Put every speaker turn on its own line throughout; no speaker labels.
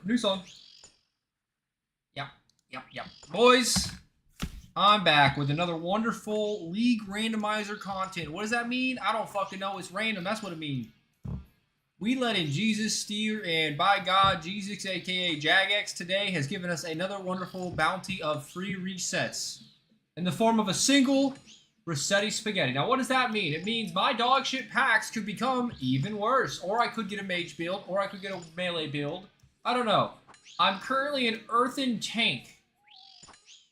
New song. Yep. Boys, I'm back with another wonderful League Randomizer content. What does that mean? I don't fucking know. It's random. That's what it means. We let in Jesus steer, and by God, Jesus, aka Jagex, today has given us another wonderful bounty of free resets in the form of a single Rossetti Spaghetti. Now, what does that mean? It means my dog shit packs could become even worse, or I could get a mage build, or I could get a melee build. I don't know. I'm currently an earthen tank,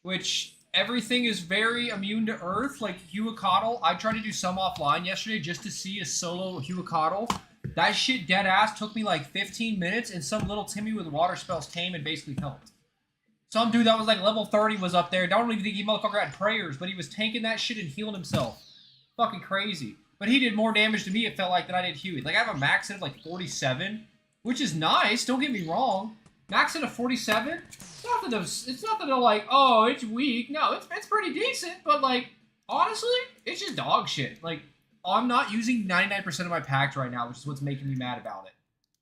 which everything is very immune to earth, like Huacatl. I tried to do some offline yesterday just to see a solo Huacatl. That shit dead ass took me like 15 minutes, and some little Timmy with water spells came and basically helped. Some dude that was like level 30 was up there. Don't even think he motherfucker had prayers, but he was tanking that shit and healing himself. Fucking crazy. But he did more damage to me, it felt like, than I did Huey. Like, I have a max hit of like 47, which is nice, don't get me wrong. Max hit of 47? It's not that they're like, oh, it's weak. No, it's pretty decent, but like, honestly, it's just dog shit. Like, I'm not using 99% of my packs right now, which is what's making me mad about it.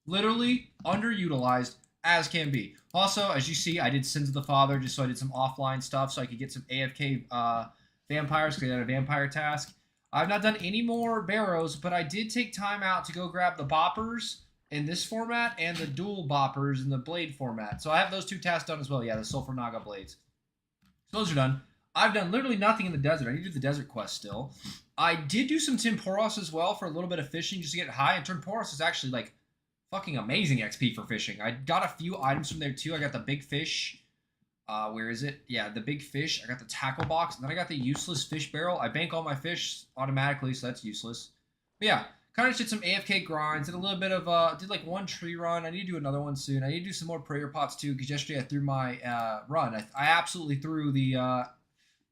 Literally underutilized as can be. Also, as you see, I did Sins of the Father just so I did some offline stuff so I could get some AFK vampires because I had a vampire task. I've not done any more barrows, but I did take time out to go grab the boppers in this format and the dual boppers in the blade format. So I have those two tasks done as well. Yeah, the Sulfur Naga blades. So those are done. I've done literally nothing in the desert. I need to do the desert quest still. I did do some Temporos as well for a little bit of fishing just to get high. And Temporos is actually like fucking amazing XP for fishing. I got a few items from there too. I got the big fish. Where is it? Yeah, the big fish. I got the tackle box. And then I got the useless fish barrel. I bank all my fish automatically, so that's useless. But yeah, kind of did some AFK grinds. Did a little bit of, did like one tree run. I need to do another one soon. I need to do some more prayer pots too, because yesterday I threw my run. I absolutely threw the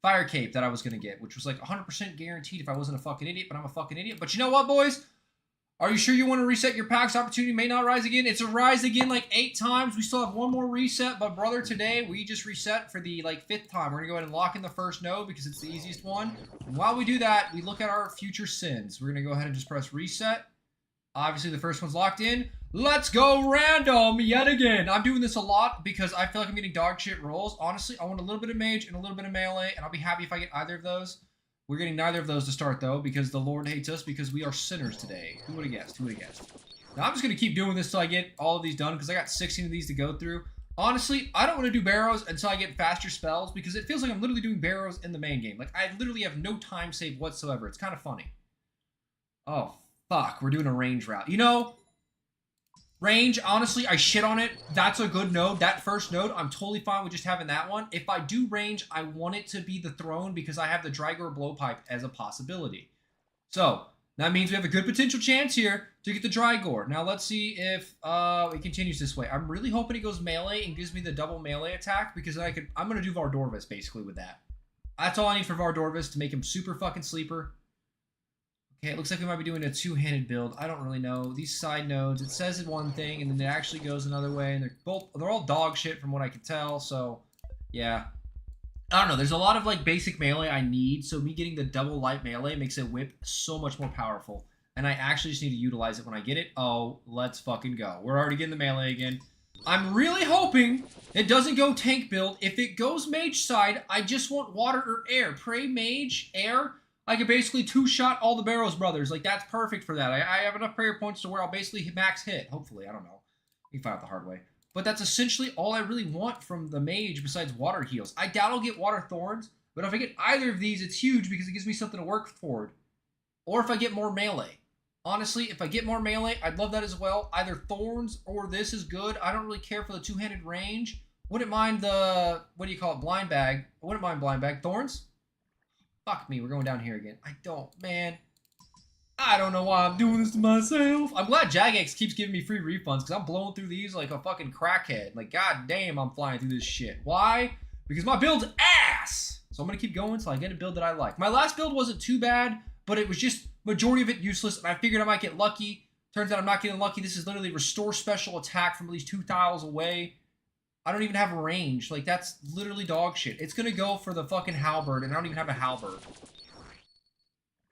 fire cape that I was going to get, which was like 100% guaranteed if I wasn't a fucking idiot, but I'm a fucking idiot. But you know what, boys? Are you sure you want to reset your packs? Opportunity may not rise again. It's a rise again like 8 times. We still have one more reset, but brother, today we just reset for the like 5th time. We're going to go ahead and lock in the first node because it's the easiest one. And while we do that, we look at our future sins. We're going to go ahead and just press reset. Obviously, the first one's locked in. Let's go random yet again. I'm doing this a lot because I feel like I'm getting dog shit rolls. Honestly, I want a little bit of mage and a little bit of melee, and I'll be happy if I get either of those. We're getting neither of those to start, though, because the Lord hates us because we are sinners today. Who would have guessed? Who would have guessed? Now, I'm just going to keep doing this till I get all of these done because I got 16 of these to go through. Honestly, I don't want to do barrows until I get faster spells because it feels like I'm literally doing barrows in the main game. Like, I literally have no time save whatsoever. It's kind of funny. Oh, fuck. We're doing a range route. You know, range, honestly, I shit on it. That's a good node. That first node, I'm totally fine with just having that one. If I do range, I want it to be the throne because I have the Drygor blowpipe as a possibility. So, that means we have a good potential chance here to get the Drygor. Now, let's see if it continues this way. I'm really hoping it goes melee and gives me the double melee attack because then I'm going to do Vardorvis basically with that. That's all I need for Vardorvis to make him super fucking sleeper. Okay, it looks like we might be doing a two-handed build. I don't really know. These side nodes, it says it one thing, and then it actually goes another way, and they're all dog shit from what I can tell, so, yeah. I don't know, there's a lot of, like, basic melee I need, so me getting the double light melee makes a whip so much more powerful, and I actually just need to utilize it when I get it. Oh, let's fucking go. We're already getting the melee again. I'm really hoping it doesn't go tank build. If it goes mage side, I just want water or air. Pray mage, air. I could basically two-shot all the Barrows brothers. Like, that's perfect for that. I have enough prayer points to where I'll basically max hit. Hopefully, I don't know. You can find out the hard way. But that's essentially all I really want from the mage besides water heals. I doubt I'll get water thorns, but if I get either of these, it's huge because it gives me something to work toward. Or if I get more melee. Honestly, if I get more melee, I'd love that as well. Either thorns or this is good. I don't really care for the two-handed range. Wouldn't mind the, what do you call it, blind bag. I wouldn't mind blind bag. Thorns? Fuck me, we're going down here again. Man. I don't know why I'm doing this to myself. I'm glad Jagex keeps giving me free refunds because I'm blowing through these like a fucking crackhead. Like, god damn, I'm flying through this shit. Why? Because my build's ass! So I'm going to keep going until I get a build that I like. My last build wasn't too bad, but it was just majority of it useless, and I figured I might get lucky. Turns out I'm not getting lucky. This is literally restore special attack from at least 2 tiles away. I don't even have a range. Like, that's literally dog shit. It's gonna go for the fucking halberd, and I don't even have a halberd.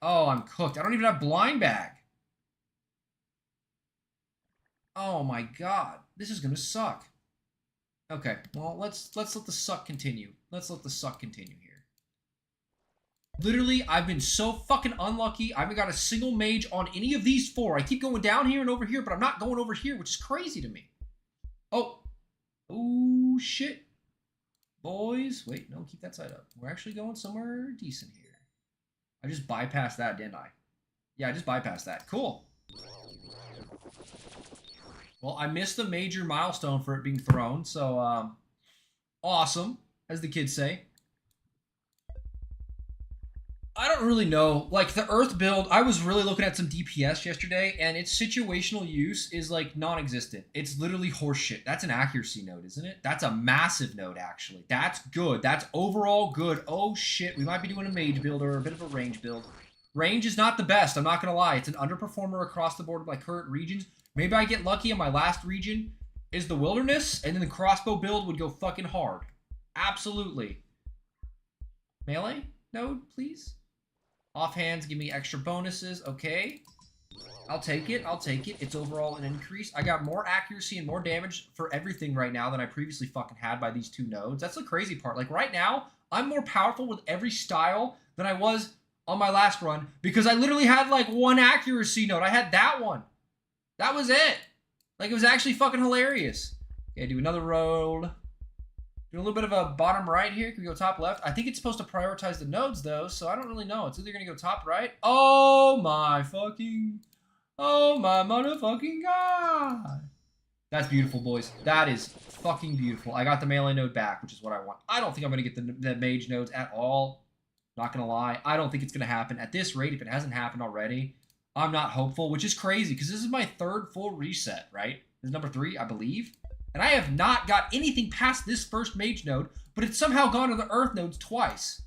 Oh, I'm cooked. I don't even have blind bag. Oh my god. This is gonna suck. Okay, well, let's let the suck continue. Let's let the suck continue here. Literally, I've been so fucking unlucky. I haven't got a single mage on any of these four. I keep going down here and over here, but I'm not going over here, which is crazy to me. Oh. Oh, shit. Boys. Wait, no, keep that side up. We're actually going somewhere decent here. I just bypassed that, didn't I? Yeah, I just bypassed that. Cool. Well, I missed the major milestone for it being thrown, so, awesome, as the kids say. I don't really know. Like, the Earth build, I was really looking at some DPS yesterday, and its situational use is, like, non-existent. It's literally horseshit. That's an accuracy node, isn't it? That's a massive node, actually. That's good. That's overall good. Oh, shit. We might be doing a mage build or a bit of a range build. Range is not the best, I'm not going to lie. It's an underperformer across the board of my current regions. Maybe I get lucky and my last region is the wilderness, and then the crossbow build would go fucking hard. Absolutely. Melee node, please? Offhands give me extra bonuses. Okay. I'll take it. I'll take it. It's overall an increase. I got more accuracy and more damage for everything right now than I previously fucking had by these two nodes. That's the crazy part. Like, right now, I'm more powerful with every style than I was on my last run because I literally had, like, one accuracy node. I had that one. That was it. Like, it was actually fucking hilarious. Okay, do another roll. Do a little bit of a bottom right here. Can we go top left? I think it's supposed to prioritize the nodes, though, so I don't really know. It's either going to go top right. Oh, my fucking... Oh, my motherfucking god. That's beautiful, boys. That is fucking beautiful. I got the melee node back, which is what I want. I don't think I'm going to get the mage nodes at all. Not going to lie. I don't think it's going to happen. At this rate, if it hasn't happened already, I'm not hopeful, which is crazy, because this is my third full reset, right? This is number 3, I believe. And I have not got anything past this first mage node, but it's somehow gone to the earth nodes twice.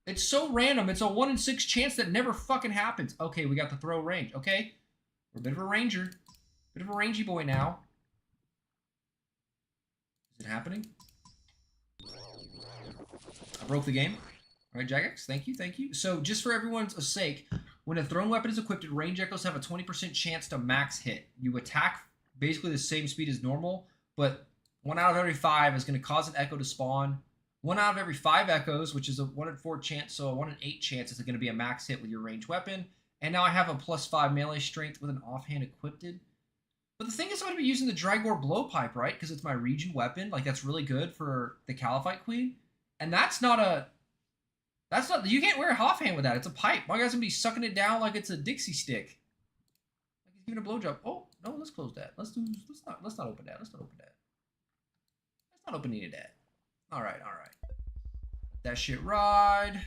It's so random. It's a 1 in 6 chance that never fucking happens. Okay, we got the throw range. Okay, we're a bit of a ranger. Bit of a rangy boy now. Is it happening? I broke the game. All right, Jagex, thank you, thank you. So just for everyone's sake, when a thrown weapon is equipped, range echoes have a 20% chance to max hit. You attack basically the same speed as normal, but 1 out of every 5 is going to cause an echo to spawn. 1 out of every 5 echoes, which is a 1 in 4 chance, so a 1 in 8 chance is going to be a max hit with your ranged weapon. And now I have a +5 melee strength with an offhand equipped. But the thing is, I'm going to be using the Drygore blowpipe, right? Because it's my region weapon. Like, that's really good for the Caliphite Queen. And that's not a... That's not... You can't wear a offhand with that. It's a pipe. My guy's going to be sucking it down like it's a Dixie stick. Like he's giving a blowjob. Oh, no, let's close that. Let's not open that. Let's not open that. Let's not open any of that. All right, all right. That shit ride.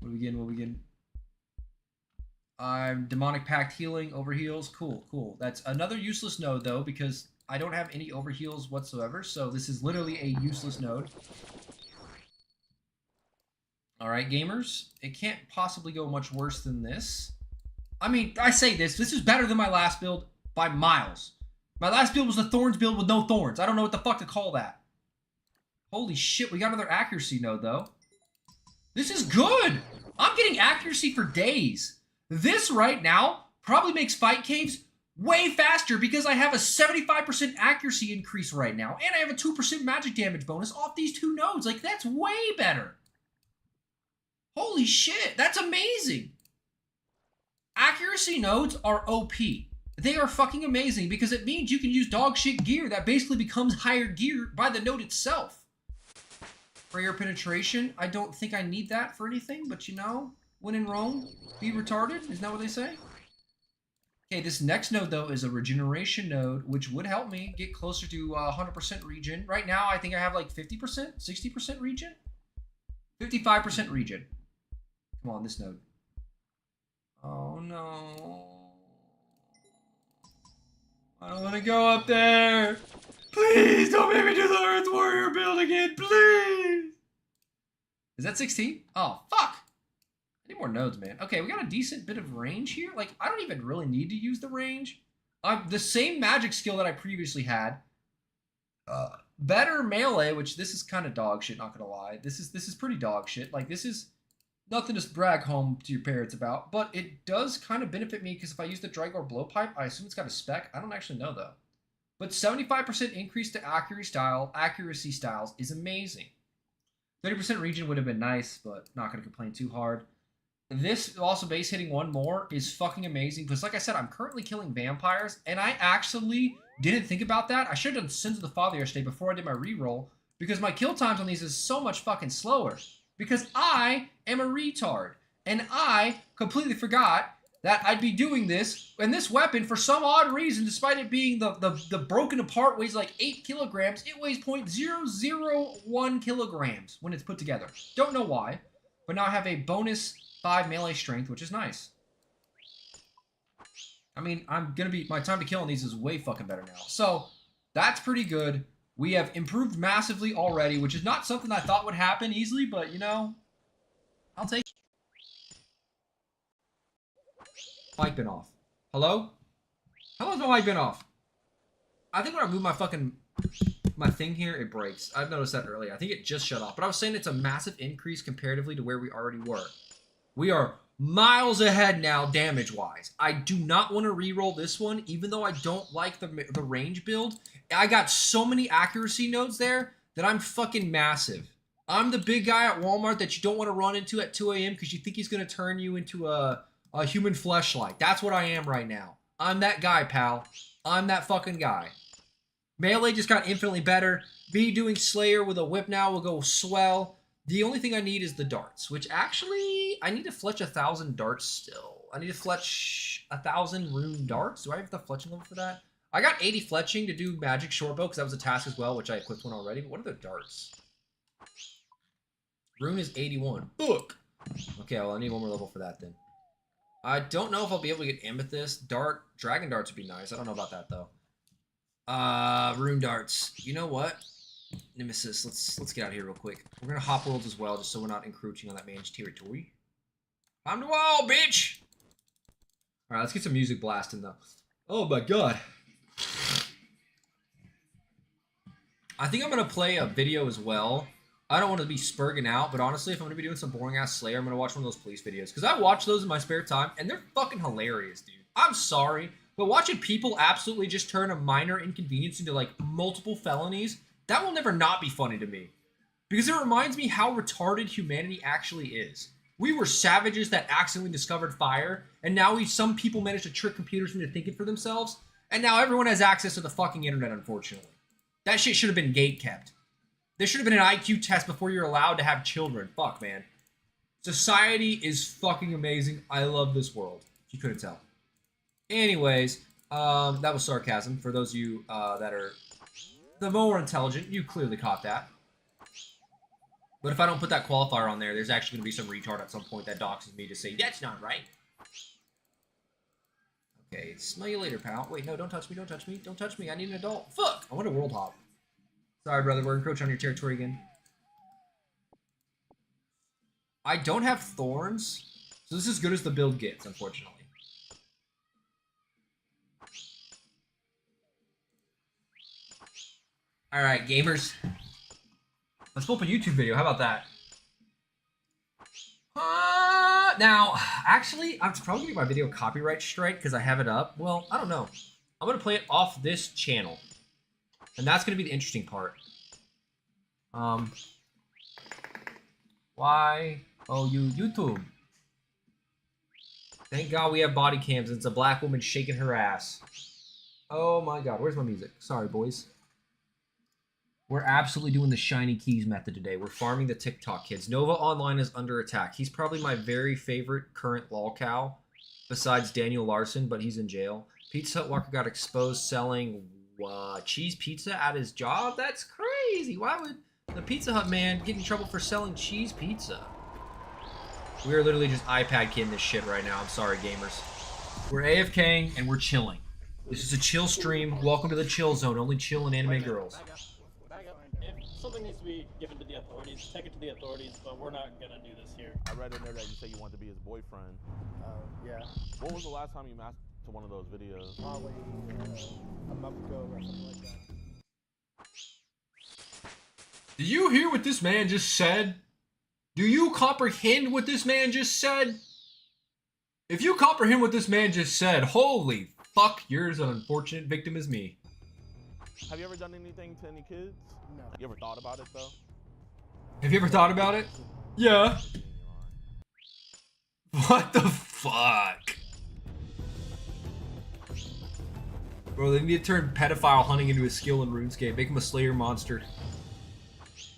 What do we getting? What we getting? I'm demonic pact healing, overheals. Cool, cool. That's another useless node though, because I don't have any overheals whatsoever. So this is literally a useless node. All right, gamers. It can't possibly go much worse than this. I mean, I say this. This is better than my last build by miles. My last build was the Thorns build with no Thorns. I don't know what the fuck to call that. Holy shit, we got another accuracy node, though. This is good! I'm getting accuracy for days. This right now probably makes fight caves way faster because I have a 75% accuracy increase right now, and I have a 2% magic damage bonus off these 2 nodes. Like, that's way better. Holy shit, that's amazing. Accuracy nodes are OP. They are fucking amazing because it means you can use dog shit gear that basically becomes higher gear by the node itself. Prayer penetration, I don't think I need that for anything, but you know, when in Rome, be retarded, isn't that what they say? Okay, this next node though is a regeneration node, which would help me get closer to 100% regen. Right now, I think I have like 50%, 60% regen? 55% regen. Come on, this node. Oh no. I don't want to go up there. Please don't make me do the Earth Warrior build again, please. Is that 16? Oh, fuck. I need more nodes, man. Okay, we got a decent bit of range here. Like, I don't even really need to use the range. The same magic skill that I previously had. Better melee, which this is kind of dog shit, not gonna lie. This is pretty dog shit. Like, this is Nothing to brag home to your parents about, but it does kind of benefit me because if I use the Drygor blowpipe, I assume it's got a spec. I don't actually know though. But 75% increase to accuracy styles is amazing. 30% region would have been nice, but not going to complain too hard. This also base hitting one more is fucking amazing because, like I said, I'm currently killing vampires, and I actually didn't think about that. I should have done Sins of the Father yesterday before I did my reroll because my kill times on these is so much fucking slower because I am a retard, and I completely forgot that I'd be doing this, and this weapon, for some odd reason, despite it being the broken apart weighs like 8 kilograms, it weighs 0.001 kilograms when it's put together. Don't know why, but now I have a bonus 5 melee strength, which is nice. I mean, my time to kill on these is way fucking better now. So, that's pretty good. We have improved massively already, which is not something I thought would happen easily, but, you know, I'll take it. Mic been off. Hello? How long's my mic been off? I think when I move my thing here, it breaks. I've noticed that earlier. I think it just shut off. But I was saying it's a massive increase comparatively to where we already were. We are miles ahead now damage-wise. I do not want to re-roll this one, even though I don't like the range build. I got so many accuracy nodes there that I'm fucking massive. I'm the big guy at Walmart that you don't want to run into at 2 a.m. because you think he's going to turn you into a human fleshlight. That's what I am right now. I'm that guy, pal. I'm that fucking guy. Melee just got infinitely better. Me doing Slayer with a whip now will go swell. The only thing I need is the darts, which actually, I need to fletch 1,000 darts still. I need to fletch 1,000 rune darts. Do I have the fletching level for that? I got 80 fletching to do magic shortbow because that was a task as well, which I equipped one already. But what are the darts? Rune is 81. Fuck! Okay, well, I need one more level for that then. I don't know if I'll be able to get amethyst. Dragon darts would be nice. I don't know about that though. Rune darts. You know what? Nemesis, let's get out of here real quick. We're gonna hop worlds as well, just so we're not encroaching on that man's territory. I'm the wall, bitch! Alright, let's get some music blasting though. Oh my god. I think I'm gonna play a video as well. I don't want to be spurging out, but honestly, if I'm going to be doing some boring-ass Slayer, I'm going to watch one of those police videos. Because I watch those in my spare time, and they're fucking hilarious, dude. I'm sorry, but watching people absolutely just turn a minor inconvenience into, like, multiple felonies, that will never not be funny to me. Because it reminds me how retarded humanity actually is. We were savages that accidentally discovered fire, and now some people managed to trick computers into thinking for themselves, and now everyone has access to the fucking internet, unfortunately. That shit should have been gate-kept. There should have been an IQ test before you're allowed to have children. Fuck, man. Society is fucking amazing. I love this world, if you couldn't tell. Anyways, that was sarcasm. For those of you that are the more intelligent, you clearly caught that. But if I don't put that qualifier on there, there's actually going to be some retard at some point that doxes me to say, that's not right. Okay, smell you later, pal. Wait, no, don't touch me, don't touch me, don't touch me. I need an adult. Fuck! I want a world hop. Sorry, brother, we're encroaching on your territory again. I don't have thorns, so this is as good as the build gets, unfortunately. Alright, gamers. Let's pull up a YouTube video, how about that? Now, actually, I'm probably going to get my video copyright strike because I have it up. Well, I don't know. I'm going to play it off this channel. And that's going to be the interesting part. Why? Oh, YouTube. Thank God we have body cams and it's a black woman shaking her ass. Oh my God, where's my music? Sorry, boys. We're absolutely doing the shiny keys method today. We're farming the TikTok kids. Nova Online is under attack. He's probably my very favorite current lolcow, besides Daniel Larson, but he's in jail. Pizza Hut Walker got exposed selling cheese pizza at his job? That's crazy. Why would the Pizza Hut man get in trouble for selling cheese pizza? We are literally just iPad kidding this shit right now. I'm sorry, gamers. We're AFKing and we're chilling. This is a chill stream. Welcome to the chill zone. Only chill and anime girls.
Back up. If something needs to be given to the authorities, take it to the authorities, but we're not gonna do this here.
I read in there that you said you wanted to be his boyfriend.
Yeah.
What was the last time you masked to one of those videos?
Probably a month ago or something like that.
Do you hear what this man just said? Do you comprehend what this man just said? If you comprehend what this man just said, holy fuck, you're as an unfortunate victim as me.
Have you ever done anything to any kids?
No.
You ever thought about it though?
Have you ever thought about it? Yeah. What the fuck? Bro, they need to turn pedophile hunting into a skill in RuneScape. Make him a slayer monster.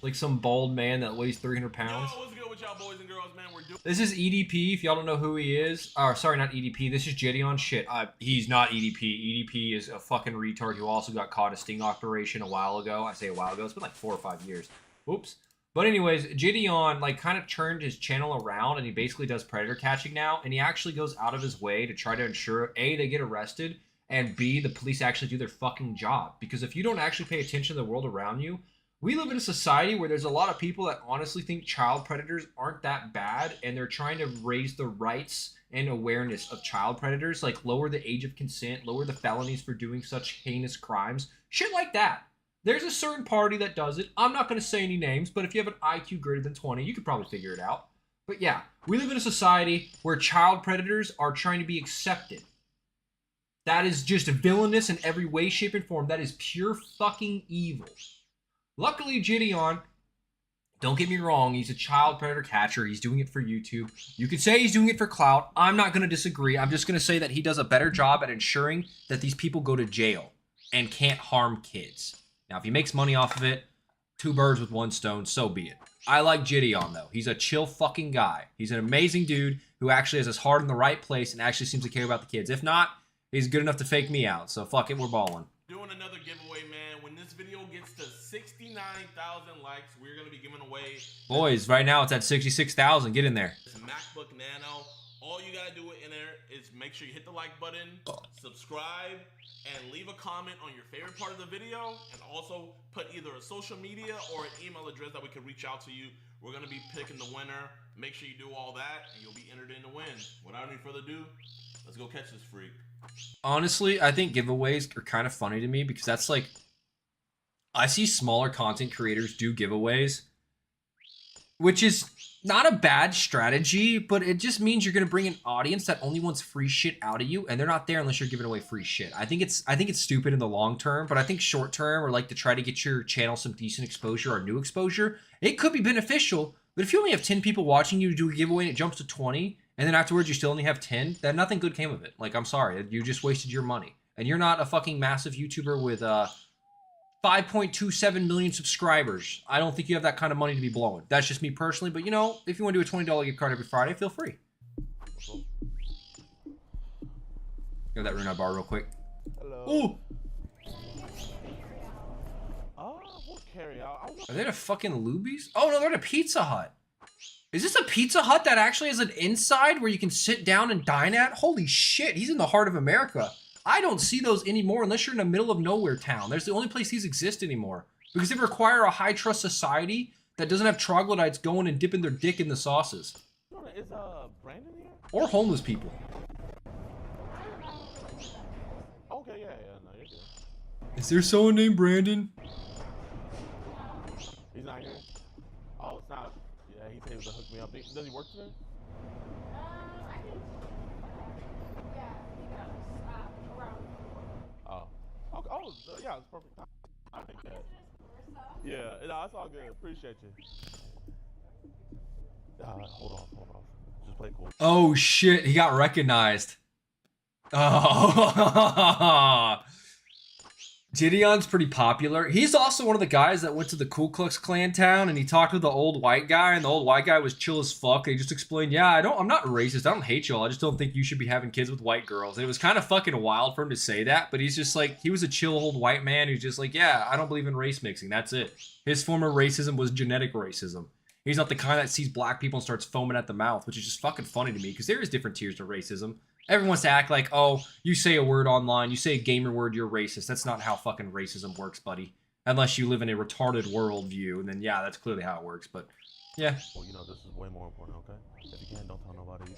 Like some bald man that weighs 300 pounds.
Yo, what's good with y'all boys and girls, man? We're doing
This is EDP, if y'all don't know who he is. Sorry, not EDP. This is Gideon. Shit, he's not EDP. EDP is a fucking retard who also got caught a sting operation a while ago. I say a while ago. It's been like 4 or 5 years. Oops. But anyways, Gideon like kind of turned his channel around and he basically does predator catching now. And he actually goes out of his way to try to ensure, A, they get arrested, and B, the police actually do their fucking job. Because if you don't actually pay attention to the world around you, we live in a society where there's a lot of people that honestly think child predators aren't that bad, and they're trying to raise the rights and awareness of child predators, like lower the age of consent, lower the felonies for doing such heinous crimes, shit like that. There's a certain party that does it. I'm not going to say any names, but if you have an IQ greater than 20, you could probably figure it out. But yeah, we live in a society where child predators are trying to be accepted. That is just villainous in every way, shape, and form. That is pure fucking evil. Luckily, Gideon, don't get me wrong, he's a child predator catcher. He's doing it for YouTube. You could say he's doing it for clout. I'm not going to disagree. I'm just going to say that he does a better job at ensuring that these people go to jail and can't harm kids. Now, if he makes money off of it, 2 birds with 1 stone, so be it. I like Gideon, though. He's a chill fucking guy. He's an amazing dude who actually has his heart in the right place and actually seems to care about the kids. If not, he's good enough to fake me out. So fuck it, we're balling.
doing another giveaway, man. When this video gets to 69,000 likes, we're gonna be giving away.
Boys, right now it's at 66,000. Get in there.
This MacBook Nano. All you gotta do in there is make sure you hit the like button, subscribe, and leave a comment on your favorite part of the video, and also put either a social media or an email address that we can reach out to you. We're gonna be picking the winner. Make sure you do all that, and you'll be entered in to win. Without any further ado, let's go catch this freak.
Honestly, I think giveaways are kind of funny to me because that's like, I see smaller content creators do giveaways, which is not a bad strategy, but it just means you're gonna bring an audience that only wants free shit out of you, and they're not there unless you're giving away free shit. I think it's stupid in the long term, but I think short term, or like to try to get your channel some decent exposure or new exposure, it could be beneficial. But if you only have 10 people watching you do a giveaway and it jumps to 20, and then afterwards you still only have 10, then nothing good came of it. Like, I'm sorry, you just wasted your money. And you're not a fucking massive YouTuber with 5.27 million subscribers. I don't think you have that kind of money to be blowing. That's just me personally, but you know, if you want to do a $20 gift card every Friday, feel free. Go that rune bar real quick.
Hello.
Ooh!
Oh, we'll carry out.
Are they the fucking Lubies? Oh no, they're at a Pizza Hut. Is this a Pizza Hut that actually has an inside where you can sit down and dine at? Holy shit, he's in the heart of America. I don't see those anymore unless you're in the middle of nowhere town. There's the only place these exist anymore. Because they require a high trust society that doesn't have troglodytes going and dipping their dick in the sauces.
Is Brandon here?
Or homeless people.
Okay, yeah, no, you're good.
Is there someone named Brandon?
He's not here. Oh, it's not. Yeah, he said he was gonna hook me up. Does he work today?
I think, yeah, he goes around.
Oh. Okay. Oh, yeah, it's perfect. I think that. Yeah, no, it's all good. Appreciate you. Hold on. Just play cool.
Oh shit, he got recognized. Oh. Gideon's pretty popular. He's also one of the guys that went to the Ku Klux Klan town and he talked with the old white guy, and the old white guy was chill as fuck. And he just explained, yeah, I'm not racist. I don't hate y'all. I just don't think you should be having kids with white girls. And it was kind of fucking wild for him to say that, but he's just like, he was a chill old white man who's just like, yeah, I don't believe in race mixing. That's it. His form of racism was genetic racism. He's not the kind that sees black people and starts foaming at the mouth, which is just fucking funny to me because there is different tiers to racism. Everyone wants to act like, oh, you say a word online, you say a gamer word, you're racist. That's not how fucking racism works, buddy. Unless you live in a retarded worldview, and then yeah, that's clearly how it works, but yeah.
Well, you know, this is way more important, okay? If you can, don't tell nobody.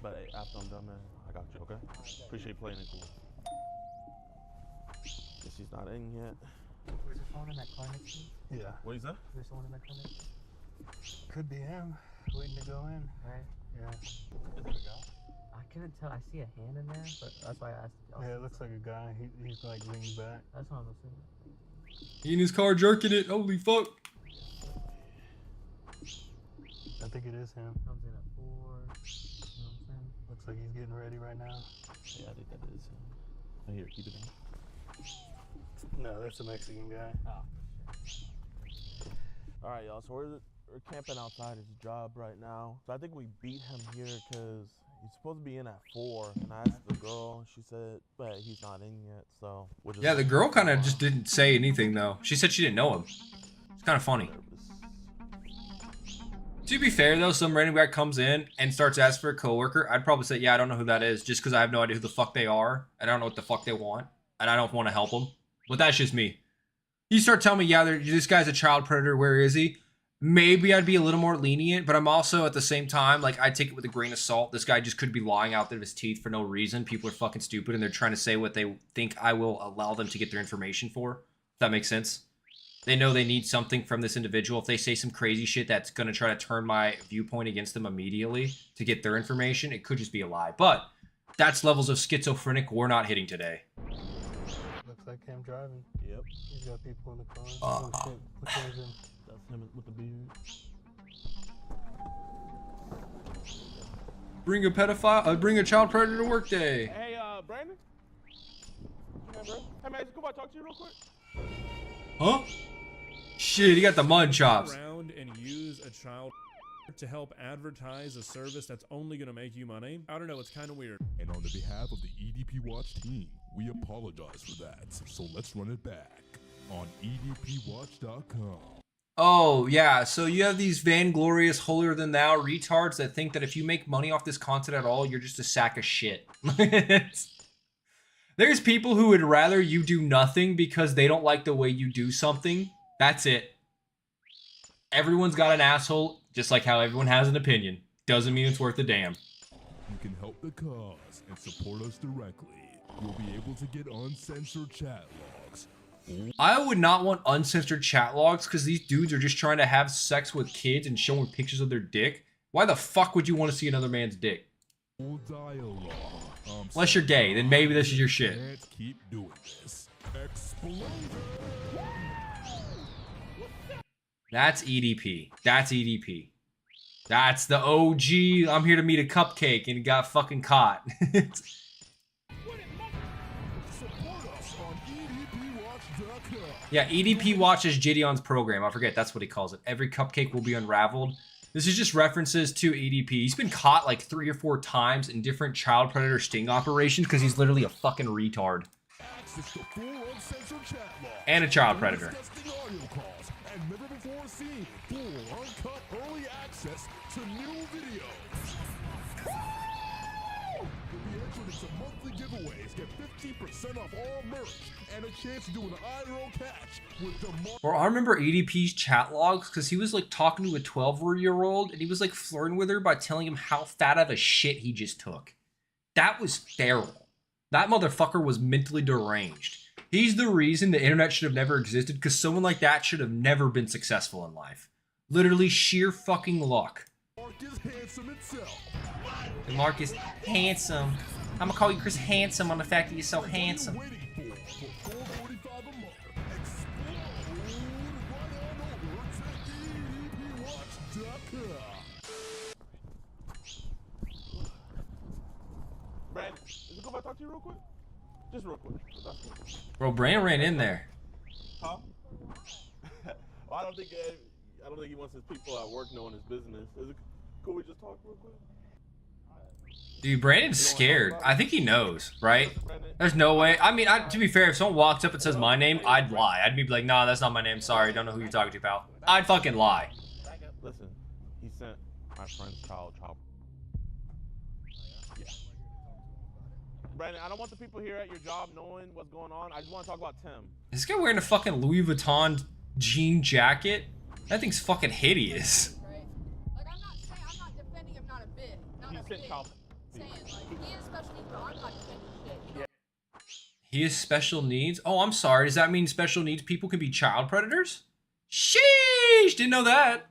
But hey, after I'm done, man, I got you, okay? Appreciate you playing it cool. Guess he's not in yet.
Was there someone in that car next to me?
Yeah. What is that?
Was there someone in that car next to me? Could be him waiting to go in.
Right?
Yeah.
Is it a guy?
I couldn't tell. I see a hand in there, but that's why I asked.
Yeah, it looks like a guy. He's like leaning back.
That's what I'm assuming.
He in his car jerking it. Holy fuck.
I think it is him.
Comes in at 4. You know what I'm saying?
Looks like he's getting ready right now.
Yeah, I think that is him. Oh, here, keep it in.
No, that's a Mexican guy.
All right, y'all. So we're camping outside his job right now. So I think we beat him here because he's supposed to be in at 4. And I asked the girl. She said, but he's not in yet. So we'll just
Yeah, the girl kind of just didn't say anything though. She said she didn't know him. It's kind of funny. To be fair though, some random guy comes in and starts asking for a coworker. I'd probably say, yeah, I don't know who that is, just because I have no idea who the fuck they are. I don't know what the fuck they want, and I don't want to help them. But that's just me. You start telling me, yeah, this guy's a child predator. Where is he? Maybe I'd be a little more lenient, but I'm also at the same time, like, I take it with a grain of salt. This guy just could be lying out there of his teeth for no reason. People are fucking stupid, and they're trying to say what they think I will allow them to get their information for. If that makes sense. They know they need something from this individual. If they say some crazy shit that's going to try to turn my viewpoint against them immediately to get their information, it could just be a lie. But that's levels of schizophrenic we're not hitting today.
Looks like him driving.
Yep.
He's got people in the car. Oh shit. Which one is him?
That's him with the beard.
Bring a pedophile, bring a child predator to work day.
Hey, Brandon? Hey, bro. Hey, man, come on, talk to you real quick.
Huh? Shit, he got the mud chops.
Around and use a child to help advertise a service that's only gonna make you money. I don't know, it's kind of weird.
And on the behalf of the EDP Watch team, we apologize for that. So let's run it back on edpwatch.com.
Oh, yeah, so you have these vainglorious, holier-than-thou retards that think that if you make money off this content at all, you're just a sack of shit. There's people who would rather you do nothing because they don't like the way you do something. That's it. Everyone's got an asshole, just like how everyone has an opinion. Doesn't mean it's worth a damn.
You can help the cause and support us directly. You'll be able to get uncensored chat logs.
I would not want uncensored chat logs because these dudes are just trying to have sex with kids and showing pictures of their dick. Why the fuck would you want to see another man's dick?
Full dialogue.
Unless you're gay, then maybe this is your shit.
Can't keep doing this. Explode.
That's EDP. That's EDP. That's the OG. I'm here to meet a cupcake and it got fucking caught.
Support us on edpwatch.com.
Yeah, EDP watches Gideon's program. I forget, that's what he calls it. Every cupcake will be unraveled. This is just references to EDP. He's been caught like 3 or 4 times in different child predator sting operations because he's literally a fucking retard.
Access to full uncensored chat logs.
And a child predator.
Disgusting audio calls and never before seen full uncut early access to new videos. You'll be entered into monthly giveaways, get 15% off all merch, and a chance to do an IRL catch with the
Or I remember EDP's chat logs because he was like talking to a 12-year-old and he was like flirting with her by telling him how fat of a shit he just took. That was feral. That motherfucker was mentally deranged. He's the reason the internet should have never existed because someone like that should have never been successful in life. Literally sheer fucking luck.
Mark is handsome itself.
And Mark is handsome. I'm gonna call you Chris Handsome on the fact that you're so handsome.
Waiting for $4.45 a month. Explode right on over to edpwatch.com.
Brandon, is it cool if I talk to you real quick? Just real quick.
Bro, Brandon ran in there.
Huh? Well, I don't think he wants his people at work knowing his business. Is it cool we just talk real quick?
Dude, Brandon's scared. I think he knows, right? There's no way. I mean, to be fair, if someone walks up and says my name, I'd lie. I'd be like, nah, that's not my name. Sorry, don't know who you're talking to, pal. I'd fucking lie.
Listen, he sent my friend's child. Yeah. Brandon, I don't want the people here at your job knowing what's going on. I just want to talk about Tim.
Is this guy wearing a fucking Louis Vuitton jean jacket? That thing's fucking hideous.
Right? Like, I'm not defending him, not a bit. Not
He
a
sent
bit.
child.
Saying, like, he has special needs, but I'm not defending shit. You know?
He has special needs? Oh, I'm sorry. Does that mean special needs people can be child predators? Sheesh! Didn't know that.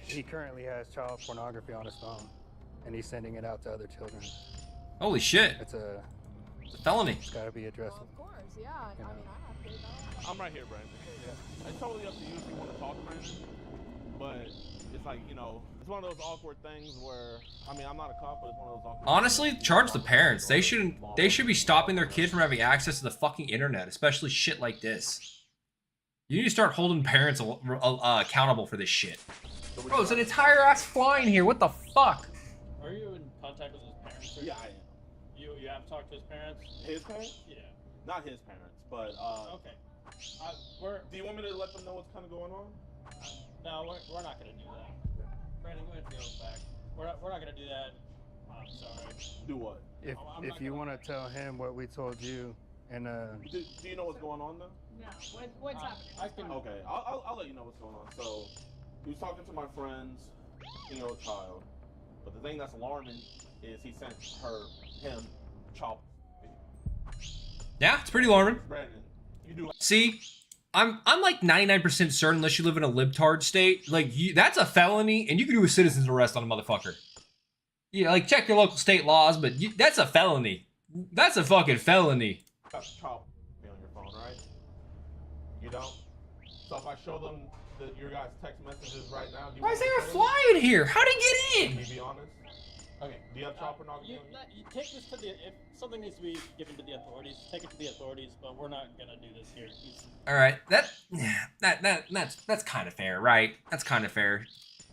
He currently has child pornography on his phone, and he's sending it out to other children.
Holy shit.
It's
a felony.
It's gotta be addressed.
Of course, yeah. I mean, I have kids.
I'm right here, Brandon. It's totally up to you if you want to talk, Brandon. But it's like, you know, it's one of those awkward things where, I mean, I'm not a cop, but it's one of those awkward
Honestly,
things.
charge the parents. They should be stopping their kid from having access to the fucking internet, especially shit like this. You need to start holding parents accountable for this shit. Bro, it's an entire ass flying here. What the fuck?
Are you in contact with his parents?
Yeah, I am.
You have talked to his parents?
His parents?
Yeah.
Not his parents, but
Okay.
do you want me to let them know what's kind of going on?
No, we're not gonna do that. Brandon, go ahead and go back. We're not gonna do that. I'm sorry.
Do what?
If
I'm not
you
gonna-
want to tell him what we told you, and
Do you know what's going on though?
No. What's happening?
I can.
Okay, I'll let you know what's going on. So, he was talking to my friend's, child, but the thing that's alarming is he sent him child.
Yeah, it's pretty alarming.
Brandon, you do.
See, I'm like 99% certain, unless you live in a libtard state, like that's a felony, and you can do a citizen's arrest on a motherfucker. Yeah, like check your local state laws, but that's a felony. That's a fucking felony.
Child on your phone, right? You don't. So if I show them your guys' text messages right now, do you
Why
want
is
me
there
to
a
tell them?
fly in here? How'd he get
Can
in?
you be honest?
Okay.
Do you have child pornography
You,
on you?
you take this to the. If something needs to be given to the authorities, take it to the authorities. But we're not gonna do this here.
All right, that's kind of fair, right? That's kind of fair.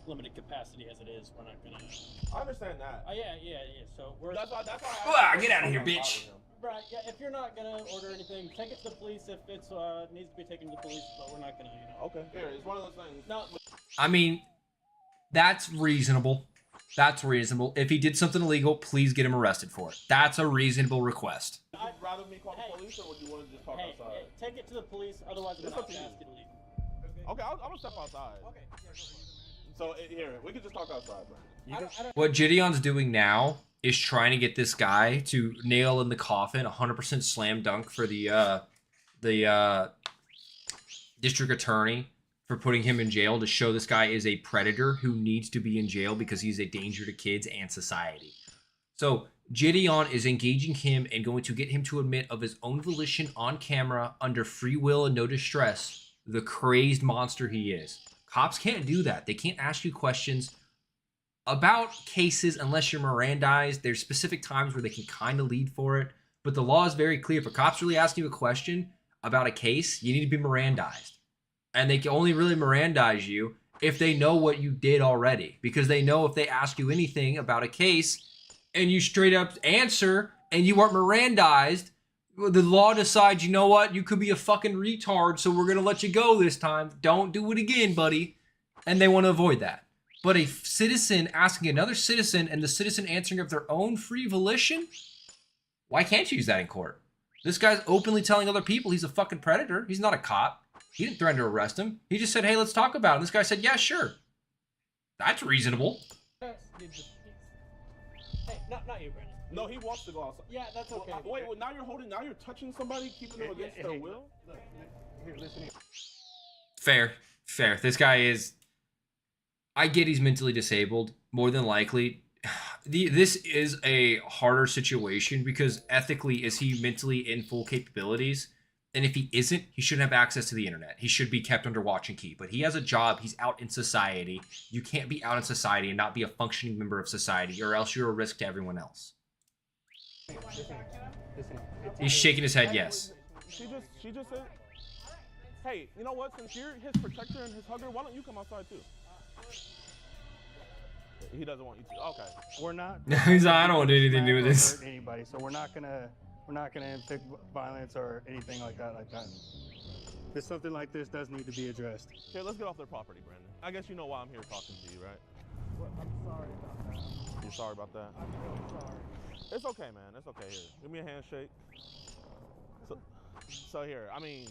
Limited capacity as it is, we're not gonna.
I understand that.
Yeah. So we're.
That's why
Get out of here, bitch.
Right. Yeah. If you're not gonna order anything, take it to the police. If it's needs to be taken to the police, but we're not gonna.
Okay. Here, it's one of those things.
No.
I mean, that's reasonable. That's reasonable. If he did something illegal, please get him arrested for it. That's a reasonable request.
Would you rather me call the police, or would you want to just talk
Hey,
outside?
take it to the police. Otherwise, I'm
It's
not
up to
gonna
you.
ask you to leave.
Okay, I'm gonna step outside.
Okay.
So here, we can just talk outside, Brandon.
What Gideon's doing now is trying to get this guy to nail in the coffin 100% slam dunk for the district attorney for putting him in jail, to show this guy is a predator who needs to be in jail because he's a danger to kids and society. So Gideon is engaging him and going to get him to admit of his own volition on camera, under free will and no distress, the crazed monster he is. Cops can't do that. They can't ask you questions about cases unless you're Mirandized. There's specific times where they can kind of lead for it, but the law is very clear. If a cop's really asking you a question about a case, you need to be Mirandized. And they can only really Mirandize you if they know what you did already, because they know if they ask you anything about a case and you straight up answer and you aren't Mirandized, the law decides, you know what, you could be a fucking retard, so we're going to let you go this time. Don't do it again, buddy. And they want to avoid that. But a citizen asking another citizen and the citizen answering of their own free volition, why can't you use that in court? This guy's openly telling other people he's a fucking predator. He's not a cop. He didn't threaten to arrest him. He just said, hey, let's talk about it. And this guy said, yeah, sure. That's reasonable.
Hey, not you, Brandon.
No, he wants to go outside.
Yeah, that's okay.
Wait, now you're touching somebody, keeping them against their will?
here, listen here.
Fair. This guy is... I get he's mentally disabled. More than likely, this is a harder situation because ethically, is he mentally in full capabilities? And if he isn't, he shouldn't have access to the internet. He should be kept under watch and key. But he has a job. He's out in society. You can't be out in society and not be a functioning member of society, or else you're a risk to everyone else.
Listen,
He's shaking his head yes.
She just said, hey, you know what? Since you're his protector and his hugger, why don't you come outside too? He doesn't want you to. Okay.
we're not.
He's like, I don't want anything to do with this.
Hurt anybody, so we're not gonna inflict violence or anything like that. If something like this does need to be addressed.
Here, let's get off their property, Brandon. I guess you know why I'm here talking to you, right?
Well, I'm sorry about that.
You're sorry about that?
I'm really sorry.
It's okay, man. It's okay. Here, give me a handshake. So here, I mean,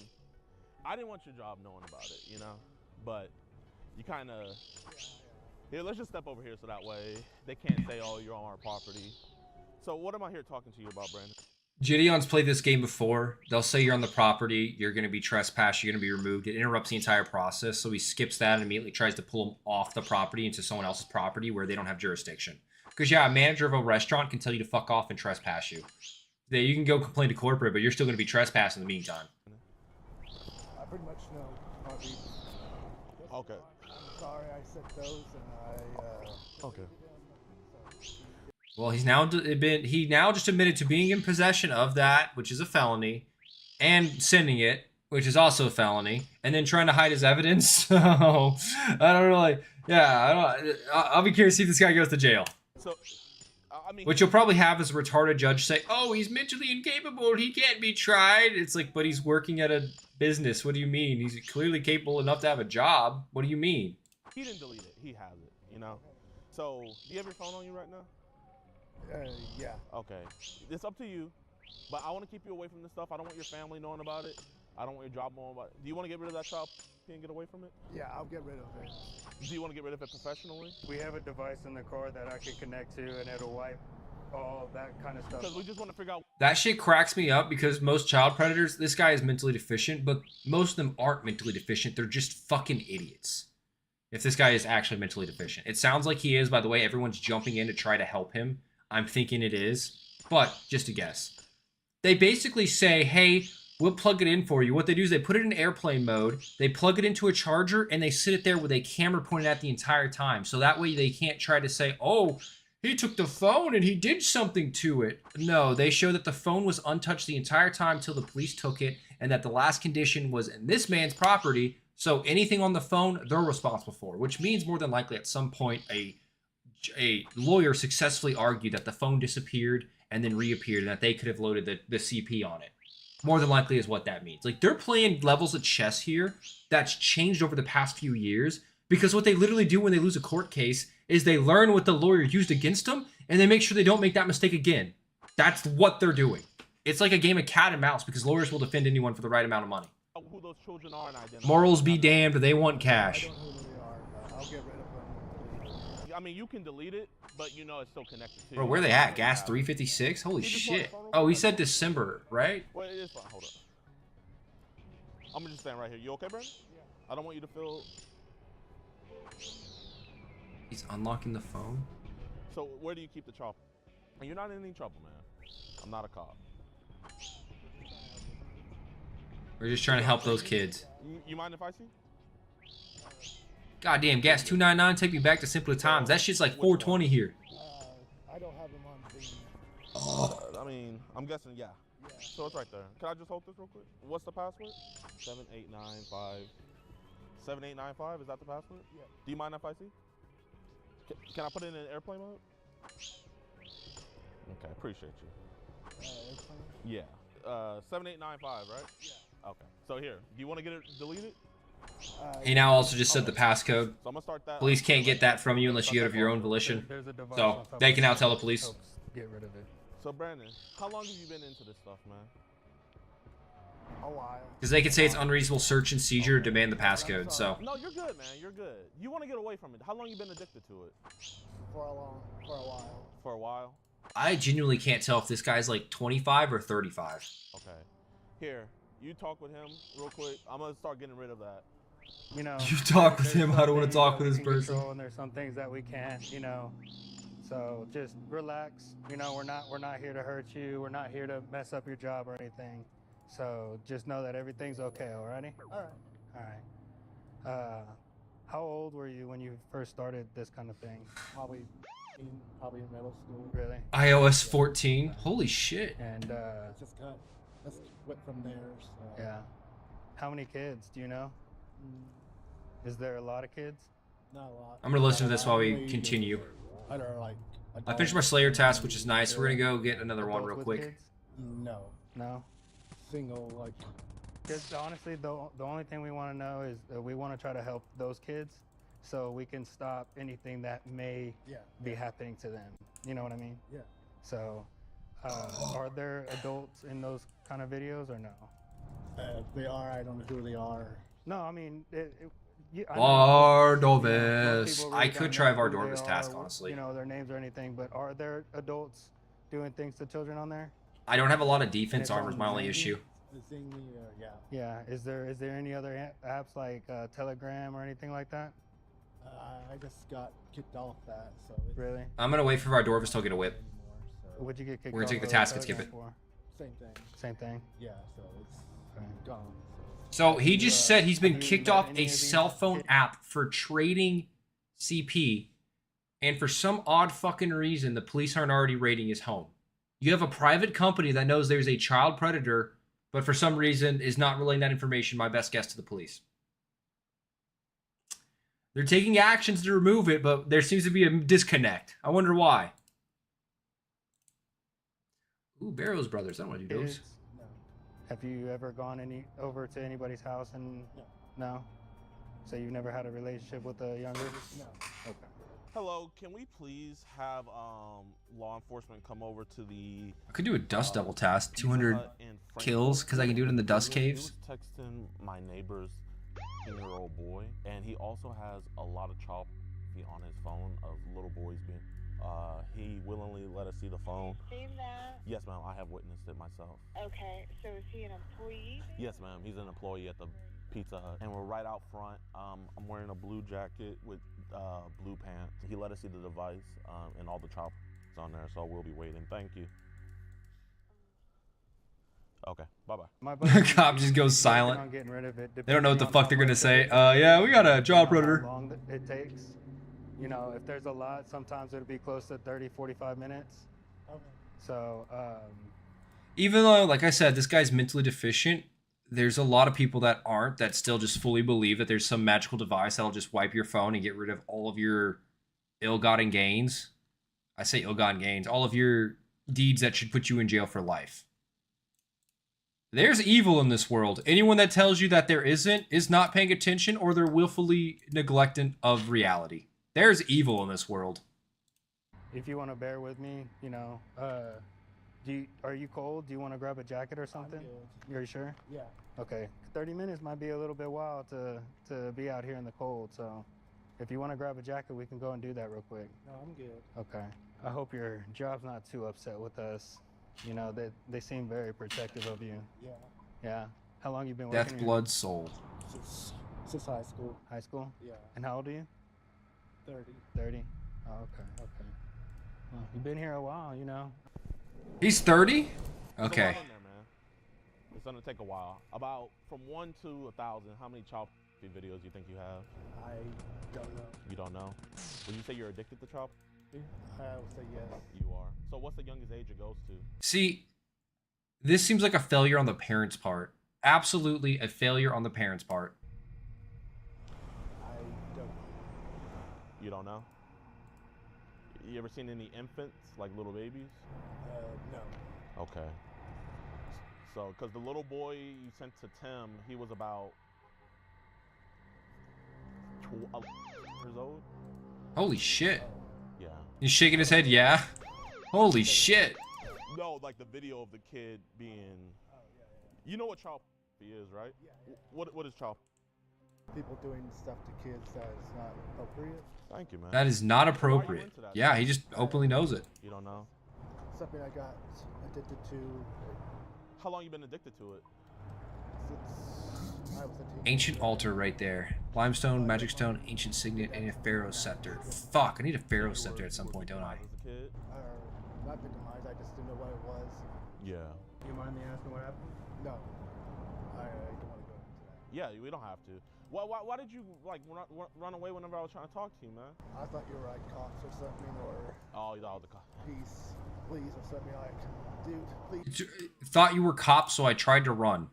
I didn't want your job knowing about it, you know? But you kind of... Here, let's just step over here so that way they can't say, oh, you're on our property. So what am I here talking to you about, Brandon?
Gideon's played this game before. They'll say you're on the property, you're going to be trespassed, you're going to be removed. It interrupts the entire process, so he skips that and immediately tries to pull him off the property into someone else's property where they don't have jurisdiction. Because, yeah, a manager of a restaurant can tell you to fuck off and trespass you. You can go complain to corporate, but you're still going to be trespassed in the meantime.
I pretty much know all these.
Okay.
I'm sorry I said those, and I.
Okay.
Well, he now just admitted to being in possession of that, which is a felony, and sending it, which is also a felony, and then trying to hide his evidence. So I don't really, yeah, I'll be curious to see if this guy goes to jail.
So, I mean,
Which you'll probably have as a retarded judge say, "Oh, he's mentally incapable. He can't be tried." It's like, but he's working at a business. What do you mean? He's clearly capable enough to have a job. What do you mean?
he didn't delete it. He has it. You know. So, do you have your phone on you right now?
Yeah.
Okay. It's up to you, but I want to keep you away from this stuff. I don't want your family knowing about it. I don't want your job knowing about it. Do you want to get rid of that child and get away from it?
Yeah, I'll get rid of it.
Do you want to get rid of it professionally?
We have a device in the car that I can connect to, and it'll wipe all that kind of stuff.
Because we just want to figure out.
That shit cracks me up because most child predators, this guy is mentally deficient, but most of them aren't mentally deficient. They're just fucking idiots. If this guy is actually mentally deficient. It sounds like he is, by the way. Everyone's jumping in to try to help him. I'm thinking it is, but just a guess. They basically say, hey, we'll plug it in for you. What they do is they put it in airplane mode, they plug it into a charger, and they sit it there with a camera pointed at the entire time. So that way they can't try to say, oh, he took the phone and he did something to it. No, they show that the phone was untouched the entire time till the police took it, and that the last condition was in this man's property. So anything on the phone, they're responsible for, which means more than likely at some point a lawyer successfully argued that the phone disappeared and then reappeared and that they could have loaded the CP on it. More than likely is what that means. Like, they're playing levels of chess here that's changed over the past few years, because what they literally do when they lose a court case is they learn what the lawyer used against them and they make sure they don't make that mistake again. That's what they're doing. It's like a game of cat and mouse because lawyers will defend anyone for the right amount of money.
Who those children are and identify.
Morals be damned, they want cash.
I don't know who they are, but I'll get rid of them.
I mean, you can delete it, but you know it's still connected to you.
Bro, where they at? Gas 356? Holy shit. Oh, he said December, right?
Well, it is fine. Hold up. I'm gonna just stand right here. You okay, Brandon? Yeah. I don't want you to feel.
He's unlocking the phone.
So where do you keep the chopper? You're not in any trouble, man. I'm not a cop.
We're just trying to help those kids.
You mind if I see?
Goddamn, gas 299, take me back to simpler times. That shit's like 420 here.
I don't have them on the.
I mean, I'm guessing, yeah. So it's right there. Can I just hold this real quick? What's the password? 7895. 7895, is that the password?
Yeah.
Do you mind if I see? Can I put it in airplane mode? Okay, appreciate you. Yeah. 7895, right? Yeah. Okay. So here, do you want to get it deleted?
He now also just said the passcode.
So I'm gonna start that.
Police can't get that from you unless you get it of your own volition.
There's a device
So
on top
they
of
can
it
now
that
tell the police.
helps get rid of it.
So Brandon, how long have you been into this stuff, man?
A while.
Because they could say it's unreasonable search and seizure to demand the passcode. So
No, you're good, man. You're good. You want to get away from it. How long you been addicted to it?
For a while.
For a while.
I genuinely can't tell if this guy's like 25 or 35.
Okay. Here, you talk with him real quick. I'm gonna start getting rid of that.
You know,
You talk with
there's
him.
some
I don't want to
things
talk
that
with
we
this
can
person.
control, and there's some things that we can't, you know. So just relax. You know, we're not here to hurt you. We're not here to mess up your job or anything. So just know that everything's okay. Alrighty?
All right.
How old were you when you first started this kind of thing?
Probably in middle school.
Really?
iOS 14. Holy shit.
And
Just got. Let's went from there. So.
yeah. How many kids? Do you know? Is there a lot of kids?
Not a lot.
I'm gonna listen to this while we continue.
I don't like.
I finished my Slayer task, which is nice. We're gonna go get another one
Adults
real
with
quick.
kids?
No.
No.
Single like.
Just honestly, the only thing we want to know is that we want to try to help those kids, so we can stop anything that may be happening to them. You know what I mean?
Yeah.
So, are there adults in those kind of videos or no?
If they are, I don't know who they are.
No, I mean, I know most
Vardovis.
people
I
really
could
don't
try
know who
Vardovis
they
task,
are,
honestly.
You know their names or anything, but are there adults doing things to children on there?
I don't have a lot of
And
defense
it's
armor is
on
my only
Zangy?
issue.
The Zing me, yeah.
Yeah. Is there any other apps like Telegram or anything like that?
I just got kicked off that, so it's
Really?
I'm gonna wait for our Dorvis to get a whip.
anymore, so
What'd you get kicked
We're gonna
off
take the
of
task and skip
Telegram
it.
for?
same thing.
Same thing.
Yeah, so it's
Okay.
gone.
So he just said he's been
have you
kicked
met
off
any
a
of these
cell phone
kids?
app for trading CP, and for some odd fucking reason, the police aren't already raiding his home. You have a private company that knows there's a child predator, but for some reason is not relaying that information, my best guess, to the police. They're taking actions to remove it, but there seems to be a disconnect. I wonder why. Ooh, Barrows Brothers. I don't want to do those.
Kids?
No.
Have you ever gone over to anybody's house and no? So you've never had a relationship with a younger?
No.
Okay.
Hello, can we please have law enforcement come over to the
I could do a dust devil task.
Pizza
200
Hut in
kills,
Frankfurt?
'cause I can do it in the dust
He
caves.
was texting my neighbor's 10-year-old boy, and he also has a lot of child pornography on his phone of little boys being. He willingly let us see the phone.
Seen that?
Yes, ma'am. I have witnessed it myself.
Okay, so is he an employee?
Yes, ma'am. He's an employee at the Pizza Hut, and we're right out front. I'm wearing a blue jacket with blue pants. He let us see the device and all the child on there, so we'll be waiting. Thank you. Okay, bye-bye.
My buddy,
Cop just goes
he's
silent.
working on getting rid of it,
They don't know what the
depending on
fuck
how
they're gonna
much
say.
it is,
Yeah, we got a child
depending on
predator.
How long it takes. You know, if there's a lot, sometimes it'll be close to 30, 45 minutes.
Okay.
So,
Even though, like I said, this guy's mentally deficient, there's a lot of people that aren't, that still just fully believe that there's some magical device that'll just wipe your phone and get rid of all of your ill-gotten gains. I say ill-gotten gains, all of your deeds that should put you in jail for life. There's evil in this world. Anyone that tells you that there isn't is not paying attention, or they're willfully neglectant of reality. There's evil in this world.
if you want to bear with me, you know, are you cold? Do you want to grab a jacket or something?
good.
Are you sure?
Yeah.
Okay. 30 minutes might be a little bit wild to be out here in the cold. So if you want to grab a jacket, we can go and do that real quick.
No, I'm good.
Okay. I hope your job's not too upset with us. You know, they seem very protective of you.
Yeah.
Yeah. How long you been working
Death,
here?
blood, soul.
Since high school.
High school?
Yeah.
And how old are you?
30.
30? Oh, okay. Okay. Well, you've been here a while, you know.
He's 30?
There's a lot
Okay.
in there, man. It's gonna take a while. About from 1 to 1,000. How many child pornography videos do you think you have?
I don't know.
You don't know. Would you say you're addicted to child pornography?
I would say yes.
You are. So what's the youngest age it goes to?
See, this seems like a failure on the parents' part. Absolutely a failure on the parents' part.
I don't know.
You don't know. You ever seen any infants, like little babies?
No.
Okay. So, because the little boy you sent to Tim, he was about 12 years old.
Holy shit.
Yeah.
He's shaking his head, yeah? Holy shit.
No, like the video of the kid being. You know what child pornography is, right?
Yeah.
What is child?
People doing stuff to kids that is not appropriate.
Thank you, man.
That is not
Why are you
appropriate.
into that?
Yeah, he just openly knows it.
You don't know.
Something I got addicted to
How long you been addicted to it?
since I was a teenager.
Ancient altar right there. Limestone, magic stone, ancient signet, and a pharaoh scepter. Fuck, I need a pharaoh scepter at some point, don't I?
As a kid?
Not victimized, I just didn't know what it was.
Yeah.
You mind me asking what happened?
No. I don't want to go into that.
Yeah, we don't have to. Why did you like run away whenever I was trying to talk to you, man?
I thought you were like cops or something, or
Oh, you thought I was a cop.
peace, please, or something like, dude, please.
Thought you were cops, so I tried to run.